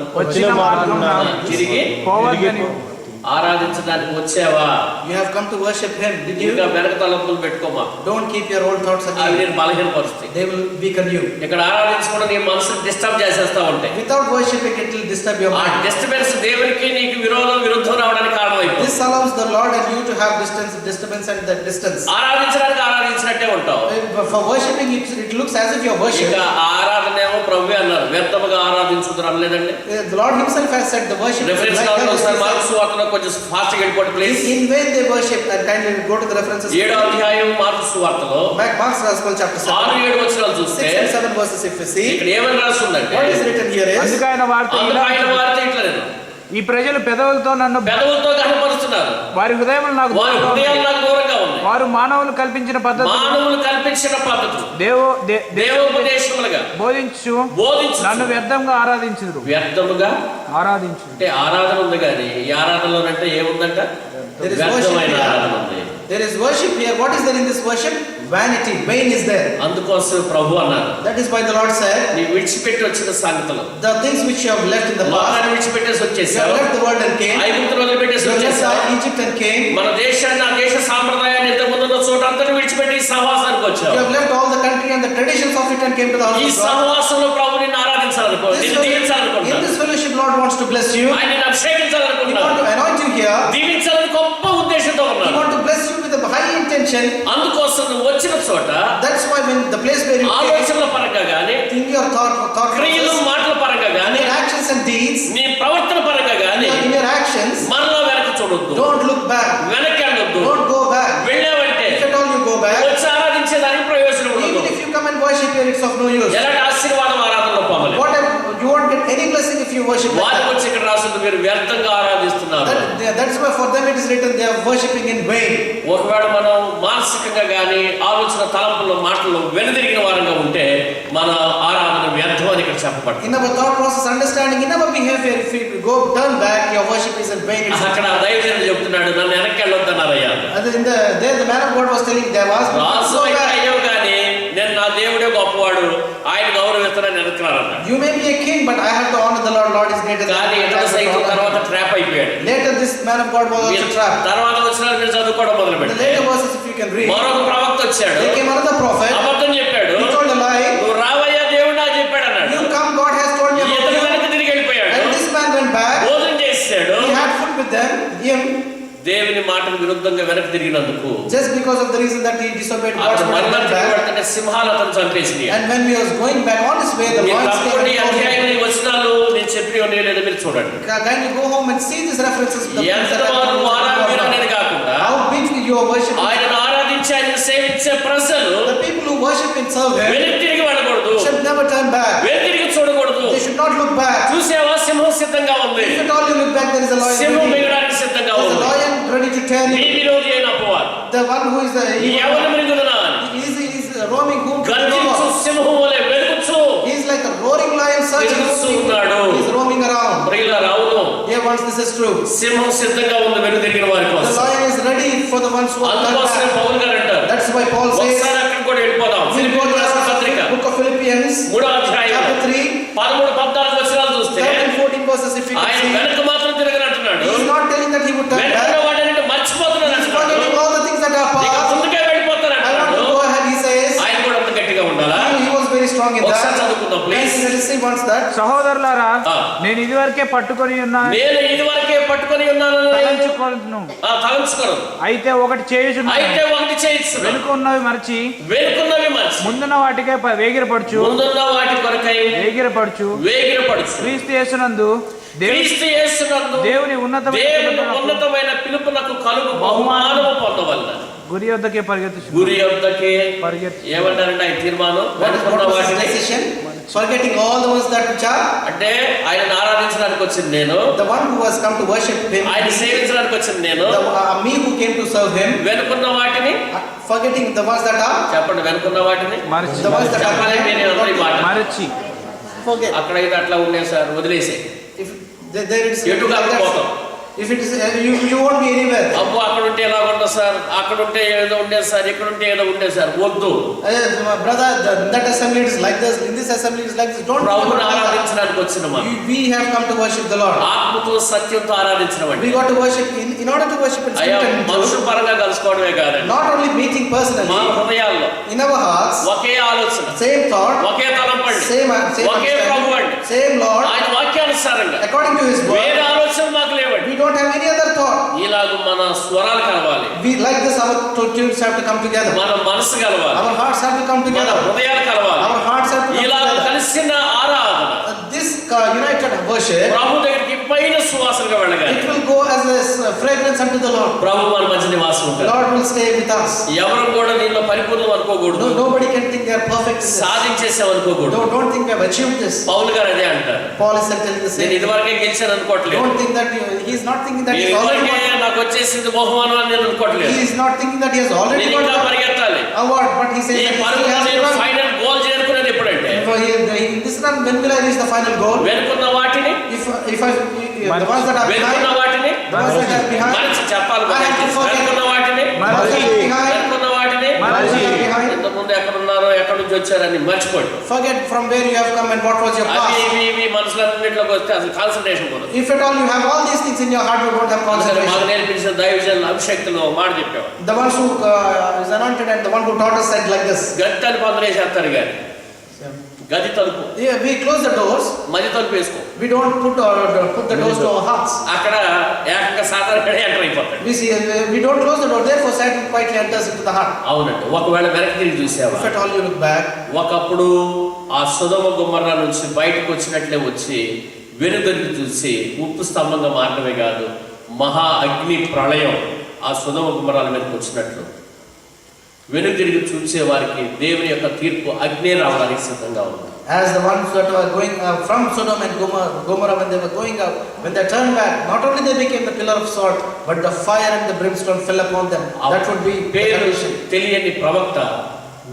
Speaker 1: తిరిగి
Speaker 4: పోవద్దని
Speaker 1: ఆరాధించడానికి వచ్చావా?
Speaker 2: You have come to worship him. Did you?
Speaker 1: ఇంకా వెనక తలంపులు పెట్టుకోమా,
Speaker 2: Don't keep your old thoughts
Speaker 1: అవి
Speaker 2: again.
Speaker 1: నేను బలహీనపరుస్తాయి.
Speaker 2: They will weaken you.
Speaker 1: ఇక్కడ ఆరాధించకుండా నీ మనసుని డిస్టర్బ్ చేసేస్తా ఉంటాయి.
Speaker 2: Without worshiping, it will disturb your
Speaker 1: ఆ
Speaker 2: mind.
Speaker 1: డిస్టర్బెన్స్ దేవునికి నీకు విరుద్ధం రావడానికి కారణమైపోతుంది.
Speaker 2: This allows the Lord and you to have disturbance and the distance.
Speaker 1: ఆరాధించడానికి ఆరాధించినట్టే ఉంటావు.
Speaker 2: For worshiping, it looks as if you are
Speaker 1: ఇక
Speaker 2: worshiping.
Speaker 1: ఆరాధన ఏమో ప్రభువే అన్నారు, వ్యర్థముగా ఆరాధించుదురు అనలేదండి.
Speaker 2: The Lord himself has said the worship is
Speaker 1: reference
Speaker 2: like
Speaker 1: కావాలి ఒకసారి
Speaker 2: that.
Speaker 1: మార్కు సువార్తలో కొంచెం ఫాస్ట్ వెళ్ళిపోండి please.
Speaker 2: In vain they worship, and kindly go to the references.
Speaker 1: 7వ అధ్యాయం మార్కు సువార్తలో
Speaker 2: Back Mark's Gospel chapter 7.
Speaker 1: 6-7 వచనాలు చూస్తే
Speaker 2: 6 and 7 verses if we see.
Speaker 1: ఇక్కడ ఏమని రాస్తుందంటే,
Speaker 2: What is written here is,
Speaker 4: అందుకు ఆయన వారితో
Speaker 1: అందుకు
Speaker 4: ఇలా,
Speaker 1: ఆయన వారితో ఇట్లా నేను
Speaker 4: ఈ ప్రజలు పెదవులతో నన్ను
Speaker 1: పెదవులతో కనపరుస్తున్నారు,
Speaker 4: వారి హృదయములు నాకు
Speaker 1: వారి
Speaker 4: దూరంగా
Speaker 1: హృదయాలు
Speaker 4: ఉన్నాయి.
Speaker 1: నాకు దూరంగా ఉన్నాయి.
Speaker 4: వారు మానవులు కల్పించిన పద్ధతి
Speaker 1: మానవులు కల్పించిన పద్ధతులు దేవోపదేశములుగా
Speaker 4: బోధించు
Speaker 1: బోధించు
Speaker 4: నన్ను వ్యర్థంగా ఆరాధించుదురు.
Speaker 1: వ్యర్థముగా
Speaker 4: ఆరాధించు
Speaker 1: అంటే ఆరాధన ఉంది, కానీ ఈ ఆరాధనలోనంటే ఏముందంట?
Speaker 2: There is
Speaker 1: వ్యర్థమైన
Speaker 2: worship here.
Speaker 1: ఆరాధన ఉంది.
Speaker 2: There is worship here. What is there in this worship? Vanity, vain is there.
Speaker 1: అందుకోసం ప్రభు అన్నారు,
Speaker 2: That is why the Lord said,
Speaker 1: నీ విడిచిపెట్టి వచ్చిన సంగతులు,
Speaker 2: the things which you have left in the past,
Speaker 1: లోకాన్ని విడిచిపెట్టేసి
Speaker 2: you have
Speaker 1: వచ్చేసావు,
Speaker 2: left the world and came,
Speaker 1: ఐగుప్తును వదిలిపెట్టేసి
Speaker 2: you have left
Speaker 1: వచ్చేసావు,
Speaker 2: Egypt and came,
Speaker 1: మన దేశాన్ని, ఆ దేశ సాంప్రదాయాన్ని, ఇంతకుముందు ఉన్న చోట అంతా విడిచిపెట్టి ఈ సహవాసానికి
Speaker 2: you
Speaker 1: వచ్చావు.
Speaker 2: have left all the country and the traditions of it and came to the house
Speaker 1: ఈ
Speaker 2: of God.
Speaker 1: సహవాసంలో ప్రభు నిన్ను ఆరాధించాలనుకో,
Speaker 2: This
Speaker 1: నిన్ను
Speaker 2: fellowship- in
Speaker 1: దీవించాలనుకుంటాను,
Speaker 2: this fellowship, Lord wants to bless you.
Speaker 1: ఆయన నిన్ను
Speaker 2: He
Speaker 1: అభిషేకించాలనుకుంటాను,
Speaker 2: wants to anoint you here.
Speaker 1: దీవించాలని గొప్ప ఉద్దేశంతో
Speaker 2: He
Speaker 1: ఉన్నాను.
Speaker 2: wants to bless you with a high intention.
Speaker 1: అందుకోసం నువ్వు వచ్చిన చోట
Speaker 2: That's why when the place where you came,
Speaker 1: ఆలోచనల పరంగా గాని,
Speaker 2: in your thought
Speaker 1: క్రియలు
Speaker 2: process,
Speaker 1: మాటల పరంగా
Speaker 2: in
Speaker 1: గాని,
Speaker 2: your actions and deeds,
Speaker 1: నీ ప్రవర్తన పరంగా గాని
Speaker 2: in your actions,
Speaker 1: మరలా వెనక చూడొద్దు,
Speaker 2: don't look back.
Speaker 1: వెనక్కి వెళ్ళొద్దు.
Speaker 2: Don't go back.
Speaker 1: వెళ్ళావంటే
Speaker 2: If at all you go back,
Speaker 1: వచ్చి ఆరాధించేదానికి ప్రయోజనం ఉండదు.
Speaker 2: even if you come and worship here, it's of no use.
Speaker 1: ఎలాంటి ఆశీర్వాదం ఆరాధనలో పొందలేదు.
Speaker 2: You won't get any blessing if you worship like
Speaker 1: వారికి
Speaker 2: that.
Speaker 1: వచ్చి ఇక్కడ రాసింది, మీరు వ్యర్థంగా ఆరాధిస్తున్నారు.
Speaker 2: That's why for them it is written they are worshipping in vain.
Speaker 1: ఒకవేళ మనం మానసికంగా గాని ఆలోచన తలంపుల్లో మాటల్లో వెనుదిరిగిన వారంగా ఉంటే మన ఆరాధన వ్యర్థం అని ఇక్కడ చెప్పబడుతుంది.
Speaker 2: In our thought process, understanding, in our behavior, if you go turn back, your worship is in vain.
Speaker 1: అక్కడ దైవజనుడు చెప్తున్నాడు, నన్ను వెనక్కి వెళ్ళొద్దన్నారయ్యా.
Speaker 2: There the man of God was telling, they was
Speaker 1: రాసు
Speaker 2: go
Speaker 1: అయితే
Speaker 2: back.
Speaker 1: అయ్యావు కానీ నేను నా దేవుడే గొప్పవాడు, ఆయన గౌరవిస్తానని వెనక్కిరారన్నాడు.
Speaker 2: You may be a king, but I have to honor the Lord. Lord is greater than
Speaker 1: కానీ
Speaker 2: I.
Speaker 1: ఇతర సైతం తర్వాత ట్రాప్ అయిపోయాడు.
Speaker 2: Later this man of God was also trapped.
Speaker 1: తర్వాత వచ్చిన మీరు చదువుకోవడం మొదలు
Speaker 2: The
Speaker 1: పెట్టారు.
Speaker 2: later verses, if you can read,
Speaker 1: మరొక ప్రవక్త వచ్చాడు,
Speaker 2: there came another prophet.
Speaker 1: అబద్ధం చెప్పాడు,
Speaker 2: He told a lie.
Speaker 1: నువ్వు రావయ్యా దేవుడు నాకు చెప్పాడు అన్నాడు.
Speaker 2: You come, God has told me about
Speaker 1: ఇతను
Speaker 2: you.
Speaker 1: వెనక్కి తిరిగి వెళ్ళిపోయాడు,
Speaker 2: And this man went back.
Speaker 1: భోజనం చేసాడు.
Speaker 2: He had food with them, him,
Speaker 1: దేవుని మాటకు విరుద్ధంగా వెనక్కి తిరిగినందుకు
Speaker 2: just because of the reason that he disobeyed God's
Speaker 1: అతను
Speaker 2: word and
Speaker 1: మరలా
Speaker 2: went back.
Speaker 1: తిరగబడుతుంటే సింహాలు అతను చంపేసినాయి.
Speaker 2: And when he was going back on his way, the
Speaker 1: మీరు
Speaker 2: lions came
Speaker 1: తప్పకుండా ఈ
Speaker 2: and told
Speaker 1: అధ్యాయం
Speaker 2: him.
Speaker 1: ఈ వచనాలు నేను చెప్పినవన్నీ లేదో మీరు చూడండి.
Speaker 2: Kindly go home and see these references. The things
Speaker 1: ఎంత
Speaker 2: that I
Speaker 1: వారు
Speaker 2: told you
Speaker 1: ఆరాధన
Speaker 2: about.
Speaker 1: అనేది కాకుండా
Speaker 2: How big you are worshiping.
Speaker 1: ఆయనను ఆరాధించి ఆయన సేవించే ప్రజలు
Speaker 2: The people who worship and serve him
Speaker 1: వెనక్కి తిరిగి వెళ్ళకూడదు,
Speaker 2: should never turn back.
Speaker 1: వెనక్కి తిరిగి చూడకూడదు.
Speaker 2: They should not look back.
Speaker 1: చూసేవా, సింహం సిద్ధంగా ఉంది,
Speaker 2: If at all you look back, there is a lion
Speaker 1: సింహం
Speaker 2: ready.
Speaker 1: మిగడానికి సిద్ధంగా
Speaker 2: There is
Speaker 1: ఉంది.
Speaker 2: a lion ready to tear
Speaker 1: నీ
Speaker 2: you.
Speaker 1: విరోధి అయిన అపవాది
Speaker 2: The one who is the
Speaker 1: ఎవరి మృంగుదునా
Speaker 2: he is roaming whom to
Speaker 1: గర్జించు
Speaker 2: devour.
Speaker 1: సింహం వలె వెలుగుచు
Speaker 2: He is like a roaring lion searching.
Speaker 1: వెలుగుచు ఉన్నాడు.
Speaker 2: He is roaming around.
Speaker 1: ప్రియులారా, అవును,
Speaker 2: Here once this is true.
Speaker 1: సింహం సిద్ధంగా ఉంది వెనుక తిరిగిన వారి
Speaker 2: The
Speaker 1: కోసం.
Speaker 2: lion is ready for the ones who are turned
Speaker 1: అందుకోసమే
Speaker 2: back.
Speaker 1: పౌలు గారు అంటారు,
Speaker 2: That's why Paul says,
Speaker 1: ఒకసారి అక్కడికి కూడా వెళ్ళిపోదాం.
Speaker 2: we'll go to
Speaker 1: ఫిలిప్పీయులకు రాసిన పత్రిక
Speaker 2: the book of Philippians,
Speaker 1: 3వ అధ్యాయం
Speaker 2: chapter 3,
Speaker 1: 13-14 వచనాలు చూస్తే
Speaker 2: 13-14 verses if you
Speaker 1: ఆయన
Speaker 2: can see.
Speaker 1: వెనక మాత్రం తిరగనంటున్నాడు,
Speaker 2: He is not telling that he would turn
Speaker 1: వెనక
Speaker 2: back.
Speaker 1: వాటిని మర్చిపోతున్నాడు
Speaker 2: He is
Speaker 1: అంటున్నాడు.
Speaker 2: forgetting all the things that are
Speaker 1: ఇక
Speaker 2: past.
Speaker 1: ముందుకే
Speaker 2: I want
Speaker 1: వెళ్ళిపోతానంటున్నాడు.
Speaker 2: to go ahead, he says.
Speaker 1: ఆయన కూడా అంత గట్టిగా ఉండాలా?
Speaker 2: He was very strong in
Speaker 1: ఒకసారి
Speaker 2: that.
Speaker 1: చదువుకుందాం please.
Speaker 2: Let us see once that.
Speaker 4: సహోదరులారా,
Speaker 1: ఆ.
Speaker 4: నేను ఇదివరకే పట్టుకొని ఉన్న
Speaker 1: నేను ఇదివరకే పట్టుకొని ఉన్నాను,
Speaker 4: తలంచుకొనును.
Speaker 1: తలంచుకోను.
Speaker 4: అయితే ఒకటి చేయుచున్నాను,
Speaker 1: అయితే ఒకటి చేయిస్తున్నాను,
Speaker 4: వెనుక ఉన్నవి మరచి
Speaker 1: వెనుకున్నవి మర్చి
Speaker 4: ముందున్న వాటికే వేగిరపడుచు
Speaker 1: ముందున్న వాటి కొరకై
Speaker 4: వేగిరపడుచు
Speaker 1: వేగిరపడుచు.
Speaker 4: క్రీస్తు యేసునందు
Speaker 1: క్రీస్తు యేసునందు
Speaker 4: దేవుని ఉన్నతమైన
Speaker 1: దేవుని
Speaker 4: పిలుపునకు
Speaker 1: ఉన్నతమైన పిలుపునకు కలుగు బహుమానము పొందవలన
Speaker 4: గురి వద్దకే పరిగెత్తు
Speaker 1: గురి యొద్దకే
Speaker 4: పరిగెత్తు.
Speaker 1: ఏమంటారంటే ఆయన తీర్మానం,
Speaker 2: What
Speaker 1: వెనుకున్న
Speaker 2: was his
Speaker 1: వాటిని
Speaker 2: decision? Forgetting all the ones that which are.
Speaker 1: అంటే ఆయన ఆరాధించడానికి వచ్చింది నేను,
Speaker 2: The one who has come to worship him.
Speaker 1: ఆయన సేవించడానికి వచ్చింది నేను,
Speaker 2: Me who came to serve him.
Speaker 1: వెనుకున్న వాటిని
Speaker 2: Forgetting the ones that are.
Speaker 1: చెప్పండి, వెనుకున్న వాటిని
Speaker 4: మరచి
Speaker 2: The ones that are.
Speaker 1: చెప్పాలి. నేను అందరూ ఈ మాట
Speaker 4: మరచి
Speaker 2: Forget.
Speaker 1: అక్కడ ఇది అట్లా ఉన్నాయి సార్, వదిలేసే
Speaker 2: If there is
Speaker 1: ఎటు కాకపోతాం.
Speaker 2: If it is, you won't be anywhere.
Speaker 1: అబ్బో అక్కడ ఉంటే ఎలా ఉండదు సార్, అక్కడ ఉంటే ఏదో ఉండేది సార్, ఇక్కడ ఉంటే ఏదో ఉండేది సార్. వద్దు.
Speaker 2: My brother, that assembly is like this, in this assembly is like this. Don't.
Speaker 1: ప్రభువుని ఆరాధించడానికి వచ్చిన మనం.
Speaker 2: We have come to worship the Lord.
Speaker 1: ఆత్మతో సత్యంతో ఆరాధించడం.
Speaker 2: We got to worship in order to worship in
Speaker 1: అయ్యా
Speaker 2: spirit and truth.
Speaker 1: మనుషు పరంగా కలుసుకోవడమే కాదండి,
Speaker 2: Not only meeting personally,
Speaker 1: మా హృదయాల్లో
Speaker 2: in our hearts,
Speaker 1: ఒకే ఆలోచన,
Speaker 2: same thought,
Speaker 1: ఒకే తలంపండి,
Speaker 2: same
Speaker 1: ఒకే ప్రభు అండి,
Speaker 2: understanding, same Lord,
Speaker 1: ఆయన వాక్యానుసారంగా.
Speaker 2: according to His
Speaker 1: వేరే
Speaker 2: word.
Speaker 1: ఆలోచన మాకు లేవండి.
Speaker 2: We don't have any other thought.
Speaker 1: ఇలాగ మన స్వరాలు కలవాలి,
Speaker 2: We like this, our tunes have to come together.
Speaker 1: మన మనసు కలవాలి,
Speaker 2: Our hearts have to come
Speaker 1: మన
Speaker 2: together.
Speaker 1: హృదయాలు కలవాలి.
Speaker 2: Our hearts have to come
Speaker 1: ఇలా
Speaker 2: together.
Speaker 1: కలిసిన ఆరాధన
Speaker 2: This united worship,
Speaker 1: ప్రభు దగ్గరికి పైన సువాసనగా వెళ్ళగాలి.
Speaker 2: it will go as a fragrance unto the Lord.
Speaker 1: ప్రభు మన మధ్య నివాసం ఉంటాడు.
Speaker 2: Lord will stay with us.
Speaker 1: ఎవరు కూడా దీనిలో పరిపూర్ణం అనుకోకూడదు,
Speaker 2: Nobody can think they are perfect in this.
Speaker 1: సాధించేసాం అనుకోకూడదు.
Speaker 2: Don't think we have achieved this.
Speaker 1: పౌలు గారు అదే అంటారు,
Speaker 2: Paul is telling the
Speaker 1: నేను
Speaker 2: same.
Speaker 1: ఇదివరకే గెలిచాను అనుకోవట్లేదు,
Speaker 2: Don't think that he is not thinking that he
Speaker 1: నేను
Speaker 2: has already
Speaker 1: ఇదివరకే
Speaker 2: won.
Speaker 1: నాకు వచ్చేసింది బహుమానం అని నేను అనుకోవట్లేదు.
Speaker 2: He is not thinking that he has already
Speaker 1: నేను
Speaker 2: won
Speaker 1: ఇంకా
Speaker 2: the
Speaker 1: పరిగెత్తాలి.
Speaker 2: award, but he says
Speaker 1: ఈ
Speaker 2: that he
Speaker 1: పరుగు
Speaker 2: still has
Speaker 1: నేను
Speaker 2: to run.
Speaker 1: ఫైనల్ గోల్ చేరుకునేది ఎప్పుడంటే
Speaker 2: In this run, when will I reach the final goal?
Speaker 1: వెనుకున్న వాటిని
Speaker 2: The ones that are
Speaker 1: వెనుకున్న
Speaker 2: behind,
Speaker 1: వాటిని
Speaker 2: the ones that are behind,
Speaker 1: మరచి చెప్పాలి.
Speaker 2: I have to forget.
Speaker 1: వెనుకున్న వాటిని
Speaker 2: the ones that are behind,
Speaker 1: వెనుకున్న వాటిని
Speaker 2: the ones that are behind,
Speaker 1: ఇంతకుముందు ఎక్కడ ఉన్నారో ఎక్కడి నుంచి వచ్చారని మర్చిపోండి.
Speaker 2: forget from where you have come and what was your
Speaker 1: అవి
Speaker 2: past.
Speaker 1: ఇవి మనసులన్నింటిలోకి వస్తే అసలు కాన్సన్ట్రేషన్ పోదు.
Speaker 2: If at all you have all these things in your heart, you don't have
Speaker 1: మాకు
Speaker 2: concentration.
Speaker 1: నేర్పించిన దైవజనులు అభిషక్తులు ఒక మాట చెప్పావు,
Speaker 2: The ones who is anointed and the one who taught us said like this.
Speaker 1: గది తలుపు అందరూ వేసేస్తారు కానీ గది తలుపు
Speaker 2: Yeah, we close the doors.
Speaker 1: మధ్య తలుపు వేసుకో.
Speaker 2: We don't put the doors to our hearts.
Speaker 1: అక్కడ ఏకంగా సాధారణ ఎంటర్ అయిపోతాడు.
Speaker 2: We don't close the door. Therefore, Satan quietly enters into the heart.
Speaker 1: అవునండి. ఒకవేళ వెనక్కి తిరిగి చూసావా,
Speaker 2: If at all you look back,
Speaker 1: ఒకప్పుడు ఆ సొదొమ గొమొర్రా నుంచి బయటకు వచ్చినట్లే వచ్చి వెనుదిరిగి చూసి ఉప్పు స్తంభంగా మారడమే కాదు, మహా అగ్ని ప్రళయం ఆ సొదొమ గొమొర్రాల మీదకి వచ్చినట్లు వెనుదిరిగి చూసే వారికి దేవుని యొక్క తీర్పు అగ్ని రావడానికి సిద్ధంగా ఉంది.
Speaker 2: as the ones that were going from Sodom and Gomorrah, when they were going out, when they turned back, not only they became the pillar of salt, but the fire and the brimstone fell upon them. That would be the
Speaker 1: పేరు
Speaker 2: condition.
Speaker 1: తెలియని ప్రవక్త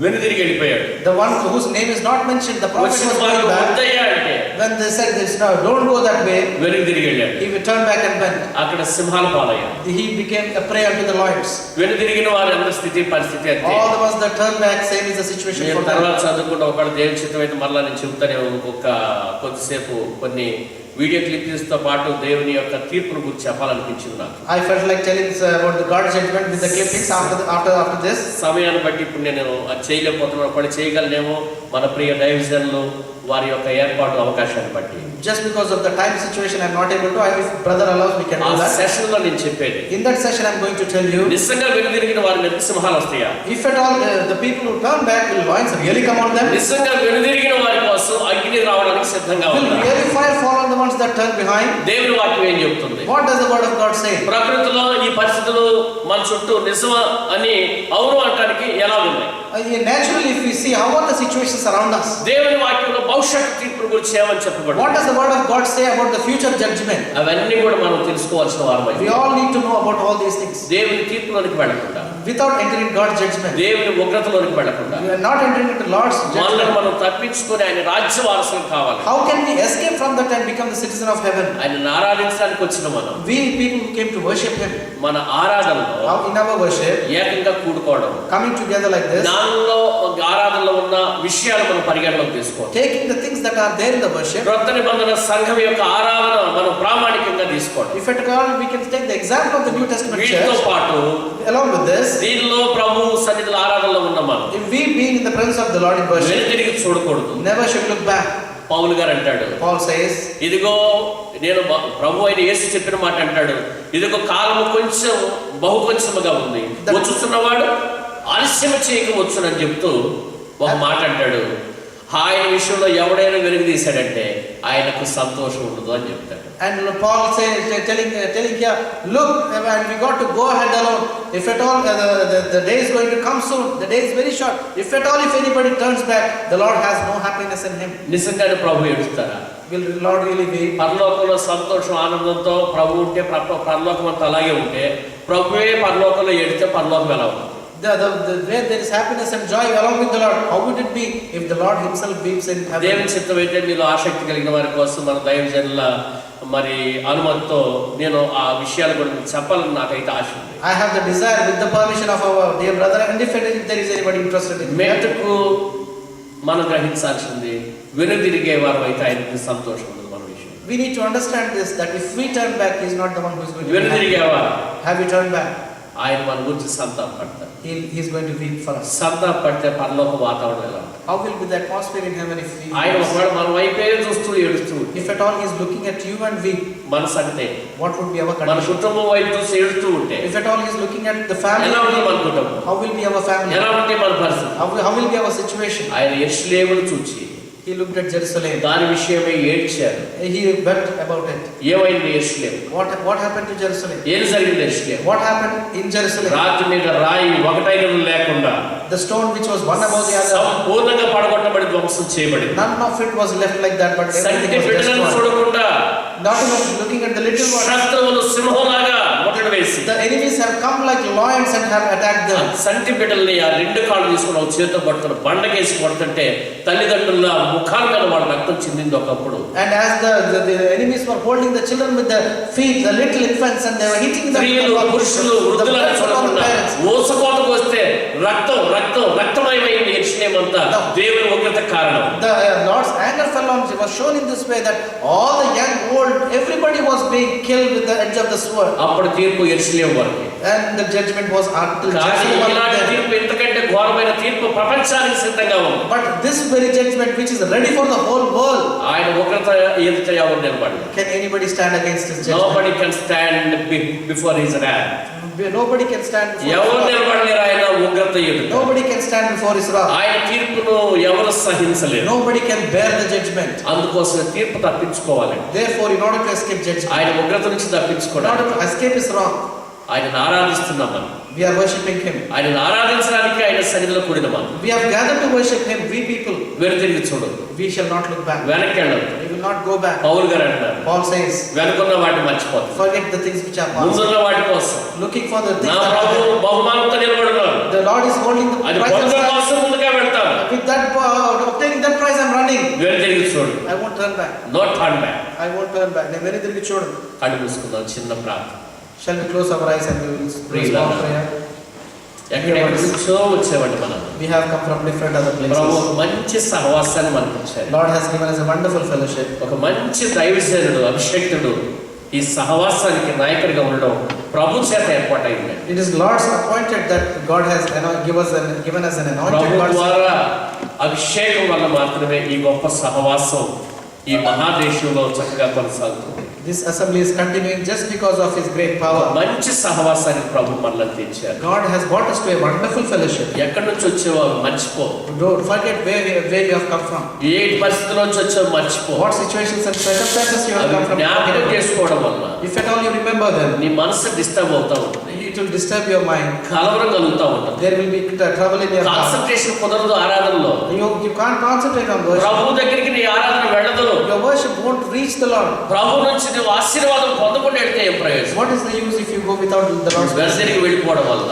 Speaker 1: వెనుదిరిగి వెళ్ళిపోయాడు.
Speaker 2: The one whose name is not mentioned, the prophet
Speaker 1: వచ్చిన
Speaker 2: was
Speaker 1: వారు
Speaker 2: going back.
Speaker 1: వద్దయ్యా అంటే
Speaker 2: When they said this, no, don't go that way,
Speaker 1: వెనుదిరిగి వెళ్ళాడు.
Speaker 2: he would turn back and went.
Speaker 1: అక్కడ సింహాల పాలయ్యాడు.
Speaker 2: He became a prey unto the lions.
Speaker 1: వెనుదిరిగిన వారి అందరి స్థితి పరిస్థితి అంతే.
Speaker 2: All the ones that turn back, same is the situation
Speaker 1: నేను
Speaker 2: for
Speaker 1: తర్వాత
Speaker 2: them.
Speaker 1: చదువుకుంటే ఒకటి దేవుని చిత్తం అయితే మరలా నేను చెబుతానే ఇంకొక కొద్దిసేపు కొన్ని వీడియో క్లిప్స్ తో పాటు దేవుని యొక్క తీర్పును గురించి చెప్పాలనిపించింది నాకు.
Speaker 2: I felt like telling about the God's judgment with the clippings after this.
Speaker 1: సమయాన్ని బట్టి ఇప్పుడు నేను అది చేయలేకపోతున్నాను, అప్పుడు చేయగలనేమో మన ప్రియ దైవజనులు వారి యొక్క ఏర్పాటు అవకాశాన్ని బట్టి.
Speaker 2: Just because of the time situation, I'm not able to. If brother allows, we can
Speaker 1: ఆ
Speaker 2: do that.
Speaker 1: సెషన్ లో నేను చెప్పేది,
Speaker 2: In that session, I'm going to tell you,
Speaker 1: నిజంగా వెనుదిరిగిన వారి మీద సింహాలు వస్తాయా,
Speaker 2: if at all the people who turn back, will lions really come on them?
Speaker 1: నిజంగా వెనుదిరిగిన వారి కోసం అగ్ని రావడానికి సిద్ధంగా
Speaker 2: Will
Speaker 1: ఉంది.
Speaker 2: really fire fall on the ones that turn behind?
Speaker 1: దేవుని వాక్యం ఏం చెప్తుంది?
Speaker 2: What does the word of God say?
Speaker 1: ప్రకృతిలో ఈ పరిస్థితులు మన చుట్టూ నిజమా అని అవును అంటానికి ఎలా ఉన్నాయి?
Speaker 2: Naturally, if we see how are the situations around us,
Speaker 1: దేవుని వాక్యంలో భవిష్యత్తు తీర్పు గురించి ఏమని చెప్పబడింది?
Speaker 2: what does the word of God say about the future judgment?
Speaker 1: అవన్నీ కూడా మనం తెలుసుకోవాల్సిన వారమై
Speaker 2: We all need to know about all these things.
Speaker 1: దేవుని తీర్పులోనికి వెళ్ళకుండా,
Speaker 2: Without entering God's judgment,
Speaker 1: దేవుని ఉగ్రతలోనికి వెళ్ళకుండా
Speaker 2: we are not entering into Lord's
Speaker 1: మనల్ని
Speaker 2: judgment.
Speaker 1: మనం తప్పించుకొని ఆయన రాజ్య వారసులు కావాలి.
Speaker 2: How can we escape from that and become the citizen of heaven?
Speaker 1: ఆయనను ఆరాధించడానికి వచ్చిన మనం
Speaker 2: We people who came to worship Him,
Speaker 1: మన ఆరాధనలో
Speaker 2: how in our worship,
Speaker 1: ఏకంగా కూడుకోవడం,
Speaker 2: coming together like this,
Speaker 1: దానిలో ఆరాధనలో ఉన్న విషయాలు మనం పరిగణలోకి తీసుకోవాలి.
Speaker 2: taking the things that are there in the worship.
Speaker 1: క్రొత్త నిబంధన సంఘం యొక్క ఆరాధన మనం ప్రామాణికంగా తీసుకోవాలి.
Speaker 2: If at all we can take the example of the New Testament
Speaker 1: వీటితో
Speaker 2: church,
Speaker 1: పాటు
Speaker 2: along with this,
Speaker 1: దీనిలో ప్రభు సన్నిధిలో ఆరాధనలో ఉన్న మనం
Speaker 2: if we being in the presence of the Lord in worship,
Speaker 1: వెనుతిరిగి చూడకూడదు.
Speaker 2: never should look back.
Speaker 1: పౌలు గారు అంటాడు,
Speaker 2: Paul says,
Speaker 1: ఇదిగో నేను ప్రభు అయిన యేసు చెప్పిన మాట అంటాడు, ఇదిగో కాలము కొంచెం బహు కొంచెముగా ఉంది, వచ్చుచున్నవాడు ఆలస్యం చేయక వచ్చునని చెప్తూ ఒక మాట అంటాడు, ఆయన విషయంలో ఎవడైనా వెలుగు తీశాడంటే ఆయనకు సంతోషం ఉండదు అని చెప్తాడు.
Speaker 2: and Paul says, telling here, look, and we got to go ahead alone. If at all the day is going to come soon, the day is very short. If at all, if anybody turns back, the Lord has no happiness in him.
Speaker 1: నిజంగానే ప్రభు ఏడుస్తారా?
Speaker 2: Will the Lord really be?
Speaker 1: పరలోకంలో సంతోషం ఆనందంతో ప్రభు ఉంటే పరలోకం అంతా అలాగే ఉంటే, ప్రభువే పరలోకంలో ఏడితే పరలోకం ఎలా ఉంటుంది?
Speaker 2: Where there is happiness and joy along with the Lord, how would it be if the Lord Himself weeps in heaven?
Speaker 1: దేవుని చిత్తమైతే మీలో ఆసక్తి కలిగిన వారి కోసం మన దైవజనుల మరి అనుమతితో నేను ఆ విషయాల గురించి చెప్పాలని నాకైతే ఆశ ఉంది.
Speaker 2: I have the desire with the permission of our dear brother, and if there is anybody interested in that,
Speaker 1: మెట్టుకు మనం గ్రహించాల్సింది వెనుదిరిగే వారు అయితే ఆయనకి సంతోషం ఉంది మన విషయం.
Speaker 2: we need to understand this, that if we turn back, he is not the one who is going to be happy.
Speaker 1: వెనుదిరిగేవారు
Speaker 2: Have we turned back?
Speaker 1: ఆయన మన గురించి సంతాపడతారు.
Speaker 2: He is going to weep for us.
Speaker 1: సంతాపడితే పరలోక వాతావరణం ఎలా ఉంటుంది?
Speaker 2: How will be the atmosphere in heaven if we
Speaker 1: ఆయన ఒకవేళ మన వైపే చూస్తూ ఏడుస్తూ
Speaker 2: if at all he is looking at you and weep,
Speaker 1: మన సంగతే
Speaker 2: what would be our
Speaker 1: మన
Speaker 2: condition?
Speaker 1: కుటుంబం వైపు చూసి ఏడుస్తూ ఉంటే
Speaker 2: If at all he is looking at the family,
Speaker 1: ఎలా ఉంటుంది మన కుటుంబం?
Speaker 2: how will be our family?
Speaker 1: ఎలా ఉంటే మన పరిస్థితి?
Speaker 2: How will be our situation?
Speaker 1: ఆయన యెరూషలేమును చూచి
Speaker 2: He looked at Jerusalem.
Speaker 1: దాని విషయమై ఏడ్చారు.
Speaker 2: He wept about it.
Speaker 1: ఏమైంది యెరూషలేము?
Speaker 2: What happened to Jerusalem?
Speaker 1: ఏం జరిగింది యెరూషలేము?
Speaker 2: What happened in Jerusalem?
Speaker 1: రాతి మీద రాయి ఒకటైన లేకుండా
Speaker 2: The stone which was one above the other,
Speaker 1: సంపూర్ణంగా పడగొట్టబడి ధ్వంసం చేయబడింది.
Speaker 2: none of it was left like that, but
Speaker 1: సంటి
Speaker 2: everything was
Speaker 1: బిడ్డలను
Speaker 2: destroyed.
Speaker 1: చూడకుండా
Speaker 2: Not even looking at the little ones.
Speaker 1: శత్రువులు సింహంలాగా ముట్టడి వేసి
Speaker 2: The enemies have come like lions and have attacked them.
Speaker 1: సంటి బిడ్డల్ని ఆ రెండు కాళ్ళు తీసుకుని ఒక చేతితో పడుతున్న బండకేసి కొడుతుంటే తల్లిదండ్రుల ముఖాల మీద వాళ్ళ రక్తం చిందింది ఒకప్పుడు.
Speaker 2: And as the enemies were holding the children with the feet, the little infants, and they were hitting them,
Speaker 1: స్త్రీలు పురుషులు
Speaker 2: the
Speaker 1: వృద్ధులను
Speaker 2: blood from the
Speaker 1: చూడకుండా
Speaker 2: parents.
Speaker 1: ఊసకోతకు వస్తే రక్తమయమైంది యెరూషలేము అంతా. దేవుని ఉగ్రత కారణం.
Speaker 2: The Lord's anger fell on, it was shown in this way that all the young, old, everybody was being killed with the edge of the sword.
Speaker 1: అప్పుడు తీర్పు యెరూషలేము వరకు.
Speaker 2: And the judgment was until
Speaker 1: కానీ
Speaker 2: Jerusalem.
Speaker 1: ఇలాంటి తీర్పు ఇంతకంటే ఘోరమైన తీర్పు ప్రపంచానికి సిద్ధంగా ఉంది.
Speaker 2: But this very judgment, which is ready for the whole world,
Speaker 1: ఆయన ఉగ్రత ఎదుట ఎవరు నిలబడరు.
Speaker 2: can anybody stand against his judgment?
Speaker 1: Nobody can stand before his wrath.
Speaker 2: Nobody can stand before
Speaker 1: ఎవరు
Speaker 2: his wrath.
Speaker 1: నిలబడలేరు ఆయన ఉగ్రత ఎదుట.
Speaker 2: Nobody can stand before his wrath.
Speaker 1: ఆయన తీర్పును ఎవరు సహించలేరు.
Speaker 2: Nobody can bear the judgment.
Speaker 1: అందుకోసం తీర్పు తప్పించుకోవాలి.
Speaker 2: Therefore, in order to escape judgment,
Speaker 1: ఆయన ఉగ్రత నుంచి
Speaker 2: in order
Speaker 1: తప్పించుకోవడానికి
Speaker 2: to escape his wrath,
Speaker 1: ఆయనను ఆరాధిస్తున్నాం మనం.
Speaker 2: we are worshipping him.
Speaker 1: ఆయనను ఆరాధించడానికి ఆయన సన్నిధిలో కూడిన మనం.
Speaker 2: We have gathered to worship him, we people.
Speaker 1: వెనుతిరిగి చూడదు,
Speaker 2: We shall not look back.
Speaker 1: వెనక్కి వెళ్ళదు.
Speaker 2: We will not go back.
Speaker 1: పౌలు గారు అంటారు,
Speaker 2: Paul says,
Speaker 1: వెనుకున్న వాటిని మర్చిపోతుంది,
Speaker 2: forget the things which are past.
Speaker 1: ముందున్న వాటి కోసం
Speaker 2: Looking for the things
Speaker 1: నా
Speaker 2: that
Speaker 1: Prabhu
Speaker 2: are.
Speaker 1: బహుమానంతో నిలబడున్నాను.
Speaker 2: The Lord is holding the
Speaker 1: అది
Speaker 2: prize.
Speaker 1: పొందడం కోసం ముందుగా వెళ్తాను.
Speaker 2: With that, obtaining that prize, I am running.
Speaker 1: వెనుతిరిగి చూడు,
Speaker 2: I won't turn back.
Speaker 1: No turn back.
Speaker 2: I won't turn back. నేను వెనుదిరిగి చూడను.
Speaker 1: కళ్ళు మూసుకుందాం, చిన్న ప్రార్థన.
Speaker 2: Shall we close our eyes and we will
Speaker 1: Pray,
Speaker 2: respond
Speaker 1: Lord.
Speaker 2: prayer?
Speaker 1: ఎక్కడెక్కడ నుంచో వచ్చేవాడి మనం.
Speaker 2: We have come from different other
Speaker 1: Prabhu
Speaker 2: places.
Speaker 1: ఒక మంచి సహవాసాన్ని మనకు ఇచ్చారు.
Speaker 2: Lord has given us a wonderful fellowship.
Speaker 1: ఒక మంచి దైవజనుడు, అభిషేక్తుడు ఈ సహవాసానికి నాయకుడిగా ఉండడం ప్రభు చేత ఏర్పాటైంది.
Speaker 2: It is Lord's appointed that God has given us an anointed
Speaker 1: Prabhu
Speaker 2: God's.
Speaker 1: ద్వారా అభిషేకం వల్ల మాత్రమే ఈ గొప్ప సహవాసం ఈ మహాదేశంలో చక్కగా కొనసాగుతుంది.
Speaker 2: This assembly is continuing just because of His great power.
Speaker 1: మంచి సహవాసానికి ప్రభు మనల్ని తెచ్చారు.
Speaker 2: God has brought us to a wonderful fellowship.
Speaker 1: ఎక్కడి నుంచి వచ్చావో మర్చిపో.
Speaker 2: Don't forget where you have come from.
Speaker 1: ఏ పరిస్థితుల నుంచి వచ్చావో మర్చిపో.
Speaker 2: What situations and circumstances you have
Speaker 1: అవి
Speaker 2: come from.
Speaker 1: జ్ఞాపకం చేసుకోవడం వల్ల
Speaker 2: If at all you remember them,
Speaker 1: నీ మనసు డిస్టర్బ్ అవుతా ఉంటుంది,
Speaker 2: it will disturb your mind.
Speaker 1: కలవరం కలుగుతూ ఉంటుంది,
Speaker 2: There will be trouble in your heart.
Speaker 1: Concentration కుదరదు ఆరాధనలో.
Speaker 2: You can't concentrate on worship.
Speaker 1: ప్రభు దగ్గరికి నీ ఆరాధన వెళ్ళదు.
Speaker 2: Your worship won't reach the Lord.
Speaker 1: ప్రభు నుంచి నువ్వు ఆశీర్వాదం పొందకుండా వెళ్తే ఏం ప్రయోజనం?
Speaker 2: What is the use if you go without the Lord's blessing?
Speaker 1: వెనదిరిగి వెళ్ళిపోవడం వల్ల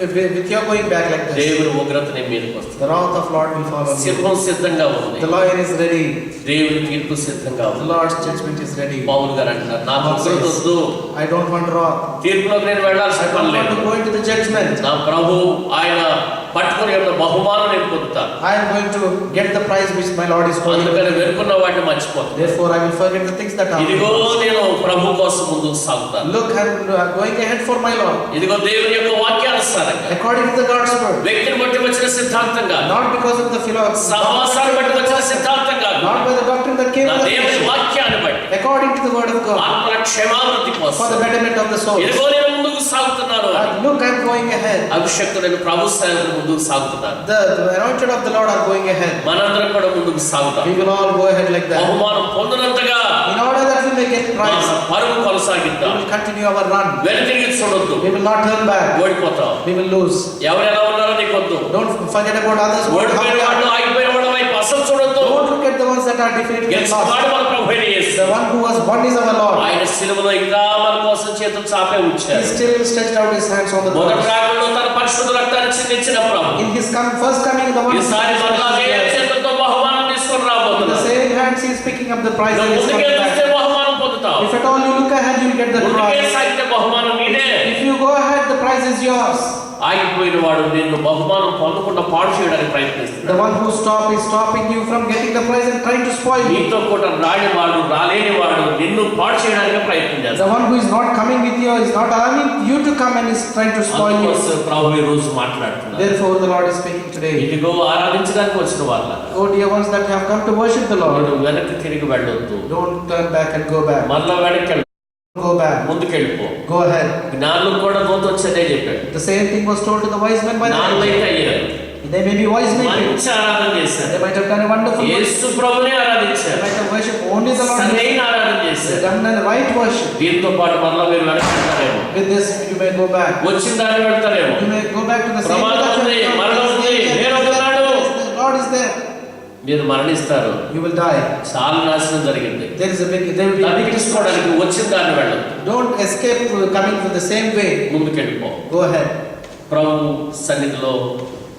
Speaker 2: With your going back like this,
Speaker 1: దేవుని ఉగ్రత నీ మీదకి వస్తుంది.
Speaker 2: the wrath of Lord will fall on you.
Speaker 1: సింహం సిద్ధంగా ఉంది,
Speaker 2: The lion is ready.
Speaker 1: దేవుని తీర్పు సిద్ధంగా
Speaker 2: The
Speaker 1: ఉంది.
Speaker 2: Lord's judgment is ready.
Speaker 1: పౌలు గారు అంటారు, నాకు ఉగ్రత వద్దు,
Speaker 2: I don't want wrath.
Speaker 1: తీర్పులోకి నేను వెళ్ళాల్సిన
Speaker 2: I
Speaker 1: పని
Speaker 2: don't want
Speaker 1: లేదు.
Speaker 2: to go into the judgment.
Speaker 1: నా ప్రభు ఆయన పట్టుకుని ఉన్న బహుమానం నేను పొందుతాను.
Speaker 2: I am going to get the prize which my Lord is holding.
Speaker 1: అందుకని వెనుకున్న వాటిని మర్చిపోతాను.
Speaker 2: Therefore, I will forget the things that are.
Speaker 1: ఇదిగో నేను ప్రభు కోసం ముందుకు సాగుతాను.
Speaker 2: Look, I am going ahead for my Lord.
Speaker 1: ఇదిగో దేవుని యొక్క వాక్యానుసారంగా,
Speaker 2: According to the God's word.
Speaker 1: వ్యక్తిని బట్టి వచ్చిన సిద్ధాంతంగా,
Speaker 2: Not because of the philosophy.
Speaker 1: సహవాసాన్ని బట్టి వచ్చిన సిద్ధాంతంగా,
Speaker 2: Not by the doctrine that came
Speaker 1: నా
Speaker 2: from the
Speaker 1: దేవుని
Speaker 2: nation.
Speaker 1: వాక్యాన్ని బట్టి
Speaker 2: According to the word of God.
Speaker 1: ఆత్మల క్షేమాభివృద్ధి
Speaker 2: For
Speaker 1: కోసం
Speaker 2: the betterment of the soul.
Speaker 1: ఇదిగో నేను ముందుకు సాగుతున్నాను.
Speaker 2: Look, I am going ahead.
Speaker 1: అభిషక్తుడైన ప్రభు సేవకుడు ముందుకు సాగుతున్నాను.
Speaker 2: The anointed of the Lord are going ahead.
Speaker 1: మనందరం కూడా ముందుకు సాగుతాం.
Speaker 2: We will all go ahead like that.
Speaker 1: బహుమానం పొందినంతగా
Speaker 2: In order that we may get prize,
Speaker 1: మన పరుగు
Speaker 2: we
Speaker 1: కొనసాగిద్దాం.
Speaker 2: will continue our run.
Speaker 1: వెనుతిరిగి చూడొద్దు,
Speaker 2: We will not turn back.
Speaker 1: ఓడిపోతాం.
Speaker 2: We will lose.
Speaker 1: ఎవరు ఎలా ఉన్నారో నీకు వద్దు.
Speaker 2: Don't forget about others. who are
Speaker 1: ఓడిపోయిన
Speaker 2: how they
Speaker 1: వాళ్ళు,
Speaker 2: are.
Speaker 1: ఆగిపోయిన వాళ్ళ వైపు అసలు చూడొద్దు.
Speaker 2: Don't look at the ones that are defeated and
Speaker 1: గెలిచిన
Speaker 2: lost.
Speaker 1: వాడు మన ప్రభువైన యేసు.
Speaker 2: The one who was won is our Lord.
Speaker 1: ఆయన శిలువలో ఇంకా మన కోసం చేతులు చాపే
Speaker 2: He
Speaker 1: ఉంచారు.
Speaker 2: still stretched out his hands on the
Speaker 1: మొదటి
Speaker 2: cross.
Speaker 1: రాకడలో తన పరిశుద్ధ రక్తాన్ని చిందించిన ప్రభు
Speaker 2: In his first coming, the one who
Speaker 1: ఈసారి మరలా అదే చేతులతో బహుమానం తీసుకొని
Speaker 2: with the
Speaker 1: రాబోతున్నాడు.
Speaker 2: same hands he is picking up the prize
Speaker 1: నువ్వు
Speaker 2: and is
Speaker 1: ముందుకే
Speaker 2: coming
Speaker 1: చూస్తే
Speaker 2: back.
Speaker 1: బహుమానం పొందుతావు.
Speaker 2: If at all you look ahead, you will get the
Speaker 1: ముందుకే
Speaker 2: cross.
Speaker 1: సాగితే బహుమానం నీదే.
Speaker 2: If you go ahead, the prize is yours.
Speaker 1: ఆగిపోయిన వాడు నిన్ను బహుమానం పొందకుండా పాడు చేయడానికి
Speaker 2: The
Speaker 1: ప్రయత్నిస్తున్నాడు.
Speaker 2: one who is stopping you from getting the prize and trying to spoil you.
Speaker 1: నీతో కూడా రాని వాడు, రాలేని వాడు నిన్ను పాడు చేయడానికి ప్రయత్నం
Speaker 2: The
Speaker 1: చేస్తాడు.
Speaker 2: one who is not coming with you is not allowing you to come and is trying to spoil you.
Speaker 1: అందుకోసం ప్రభు ఈ రోజు మాట్లాడుతున్నాడు.
Speaker 2: Therefore, the Lord is speaking today.
Speaker 1: ఇదిగో ఆరాధించడానికి వచ్చిన వాళ్ళ
Speaker 2: Oh, dear ones that have come to worship the Lord,
Speaker 1: వెనక్కి తిరిగి వెళ్ళొద్దు.
Speaker 2: don't turn back and go back.
Speaker 1: మళ్ళా వెనక్కి
Speaker 2: Go back.
Speaker 1: ముందుకెళ్ళిపో.
Speaker 2: Go ahead.
Speaker 1: జ్ఞానులకు కూడా దూత వచ్చేదే చెప్పాడు.
Speaker 2: The same thing was told to the wise men by the
Speaker 1: జ్ఞానులు
Speaker 2: angel.
Speaker 1: అయితే అయ్యారు,
Speaker 2: They may be wise men.
Speaker 1: మంచి ఆరాధన
Speaker 2: They
Speaker 1: చేశారు.
Speaker 2: might have done a wonderful worship.
Speaker 1: Yesu ప్రభునే
Speaker 2: They
Speaker 1: ఆరాధించారు,
Speaker 2: might have worshipped only the Lord.
Speaker 1: సరైన ఆరాధన
Speaker 2: They
Speaker 1: చేశారు.
Speaker 2: have done a right worship.
Speaker 1: దీంతో పాటు మళ్ళా మీరు వెనక్కి వెళ్తారేమో,
Speaker 2: With this, you may go back.
Speaker 1: వచ్చిన దాన్ని వెళ్తారేమో.
Speaker 2: You may go back to the same
Speaker 1: ప్రమాదం ఉంది, మరణం ఉంది, నేను ఉన్నాడు.
Speaker 2: The Lord is there.
Speaker 1: మీరు మరణిస్తారు.
Speaker 2: You will die.
Speaker 1: చాలా నాశనం జరిగింది.
Speaker 2: There will be a big destruction.
Speaker 1: తప్పించుకోవడానికి వచ్చిన దాన్ని వెళ్ళదు,
Speaker 2: Don't escape coming from the same way.
Speaker 1: ముందుకెళ్ళిపో.
Speaker 2: Go ahead.
Speaker 1: ప్రభు సన్నిధిలో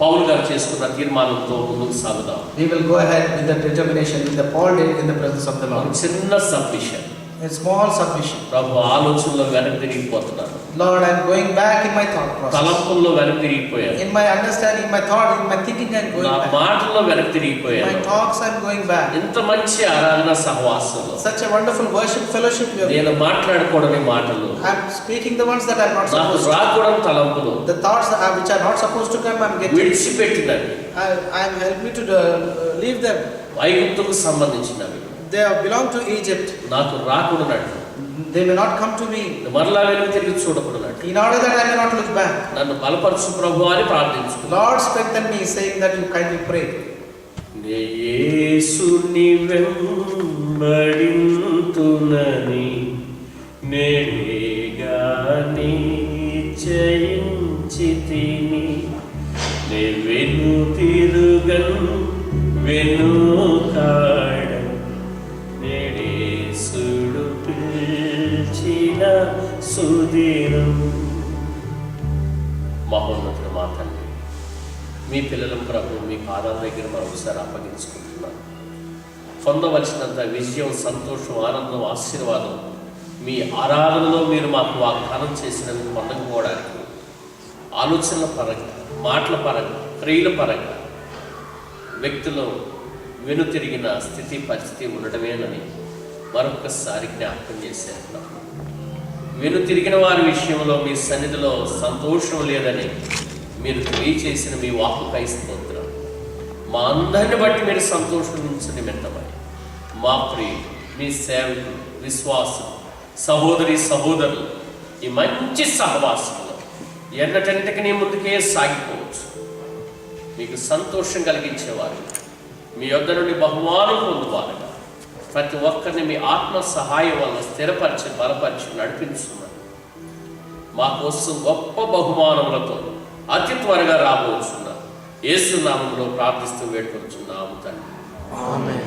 Speaker 1: పౌలు గారు చేసుకున్న తీర్మానంతో ముందుకు సాగుదాం.
Speaker 2: We will go ahead with the determination with the Paul did in the presence of the
Speaker 1: ఒక
Speaker 2: Lord.
Speaker 1: చిన్న సబ్మిషన్.
Speaker 2: A small submission.
Speaker 1: ప్రభు ఆలోచనలో వెనక్కి తిరిగిపోతున్నారు,
Speaker 2: Lord, I am going back in my thought process.
Speaker 1: తలంపుల్లో వెనక్కి తిరిగిపోయారు,
Speaker 2: In my understanding, in my thought, in my thinking, I am going
Speaker 1: నా
Speaker 2: back.
Speaker 1: మాటల్లో వెనక్కి
Speaker 2: In
Speaker 1: తిరిగిపోయారు.
Speaker 2: my talks, I am going back.
Speaker 1: ఇంత మంచి ఆరాధన సహవాసంలో
Speaker 2: Such a wonderful worship fellowship you have.
Speaker 1: నేను మాట్లాడకూడని మాటలు,
Speaker 2: I am speaking the ones that I am not
Speaker 1: నాకు
Speaker 2: supposed to.
Speaker 1: రాకూడని తలంపులు,
Speaker 2: The thoughts which are not supposed to come, I am getting.
Speaker 1: విడిచిపెట్టినవి,
Speaker 2: I am help me to leave them.
Speaker 1: ఐగుప్తుకు సంబంధించినవి
Speaker 2: They belong to Egypt.
Speaker 1: నాకు రాకూడనట్టు,
Speaker 2: They may not come to me.
Speaker 1: మరలా వెనక్కి తిరిగి చూడకూడనట్టు
Speaker 2: In order that I may not look back.
Speaker 1: నన్ను బలపరచు ప్రభు అని ప్రార్థించు.
Speaker 2: Lord, strengthen me, saying that you kindly pray.
Speaker 1: నే యేసుని వెంబడింతునని నేనేగాని జయించితిని, నే వెనుతిరుగన్ వెనుకాడన్, నేడేసుడు పిలిచిన సుదినం. మహోన్నతుడు మా తండ్రి, మీ పిల్లలం ప్రభు మీ పాదాల దగ్గర మరొకసారి అప్పగించుకుంటున్నాను. పొందవలసినంత విజయం, సంతోషం, ఆనందం, ఆశీర్వాదం మీ ఆరాధనలో మీరు మాకు వాగ్దానం చేసినవి పొందకపోవడానికి ఆలోచనల పరంగా, మాటల పరంగా, క్రియల పరంగా వ్యక్తిలో వెనుతిరిగిన స్థితి పరిస్థితి ఉండటమేనని మరొకసారి జ్ఞాపకం చేశారు. వెనుతిరిగిన వారి విషయంలో మీ సన్నిధిలో సంతోషం లేదని మీరు తెలియచేసిన మీ వాక్కుకై స్తోత్రం. మా అందరిని బట్టి మీరు సంతోషించు నిమిత్తమై మా ప్రియులు, మీ సేవకులు, విశ్వాసం, సహోదరి సహోదరులు ఈ మంచి సహవాసంలో ఎన్నటంటికి నీ ముందుకే సాగిపోవచ్చు. మీకు సంతోషం కలిగించేవారు, మీ యొద్ద నుండి బహుమానం పొందువారుగా ప్రతి ఒక్కరిని మీ ఆత్మ సహాయం వల్ల స్థిరపరిచి బలపరిచి నడిపించున్నారు. మా కోసం గొప్ప బహుమానములతో అతి త్వరగా రాబోతున్నారు. యేసు నామములో ప్రార్థిస్తూ వేడుకొంచున్నాము తండ్రి.
Speaker 2: Amen.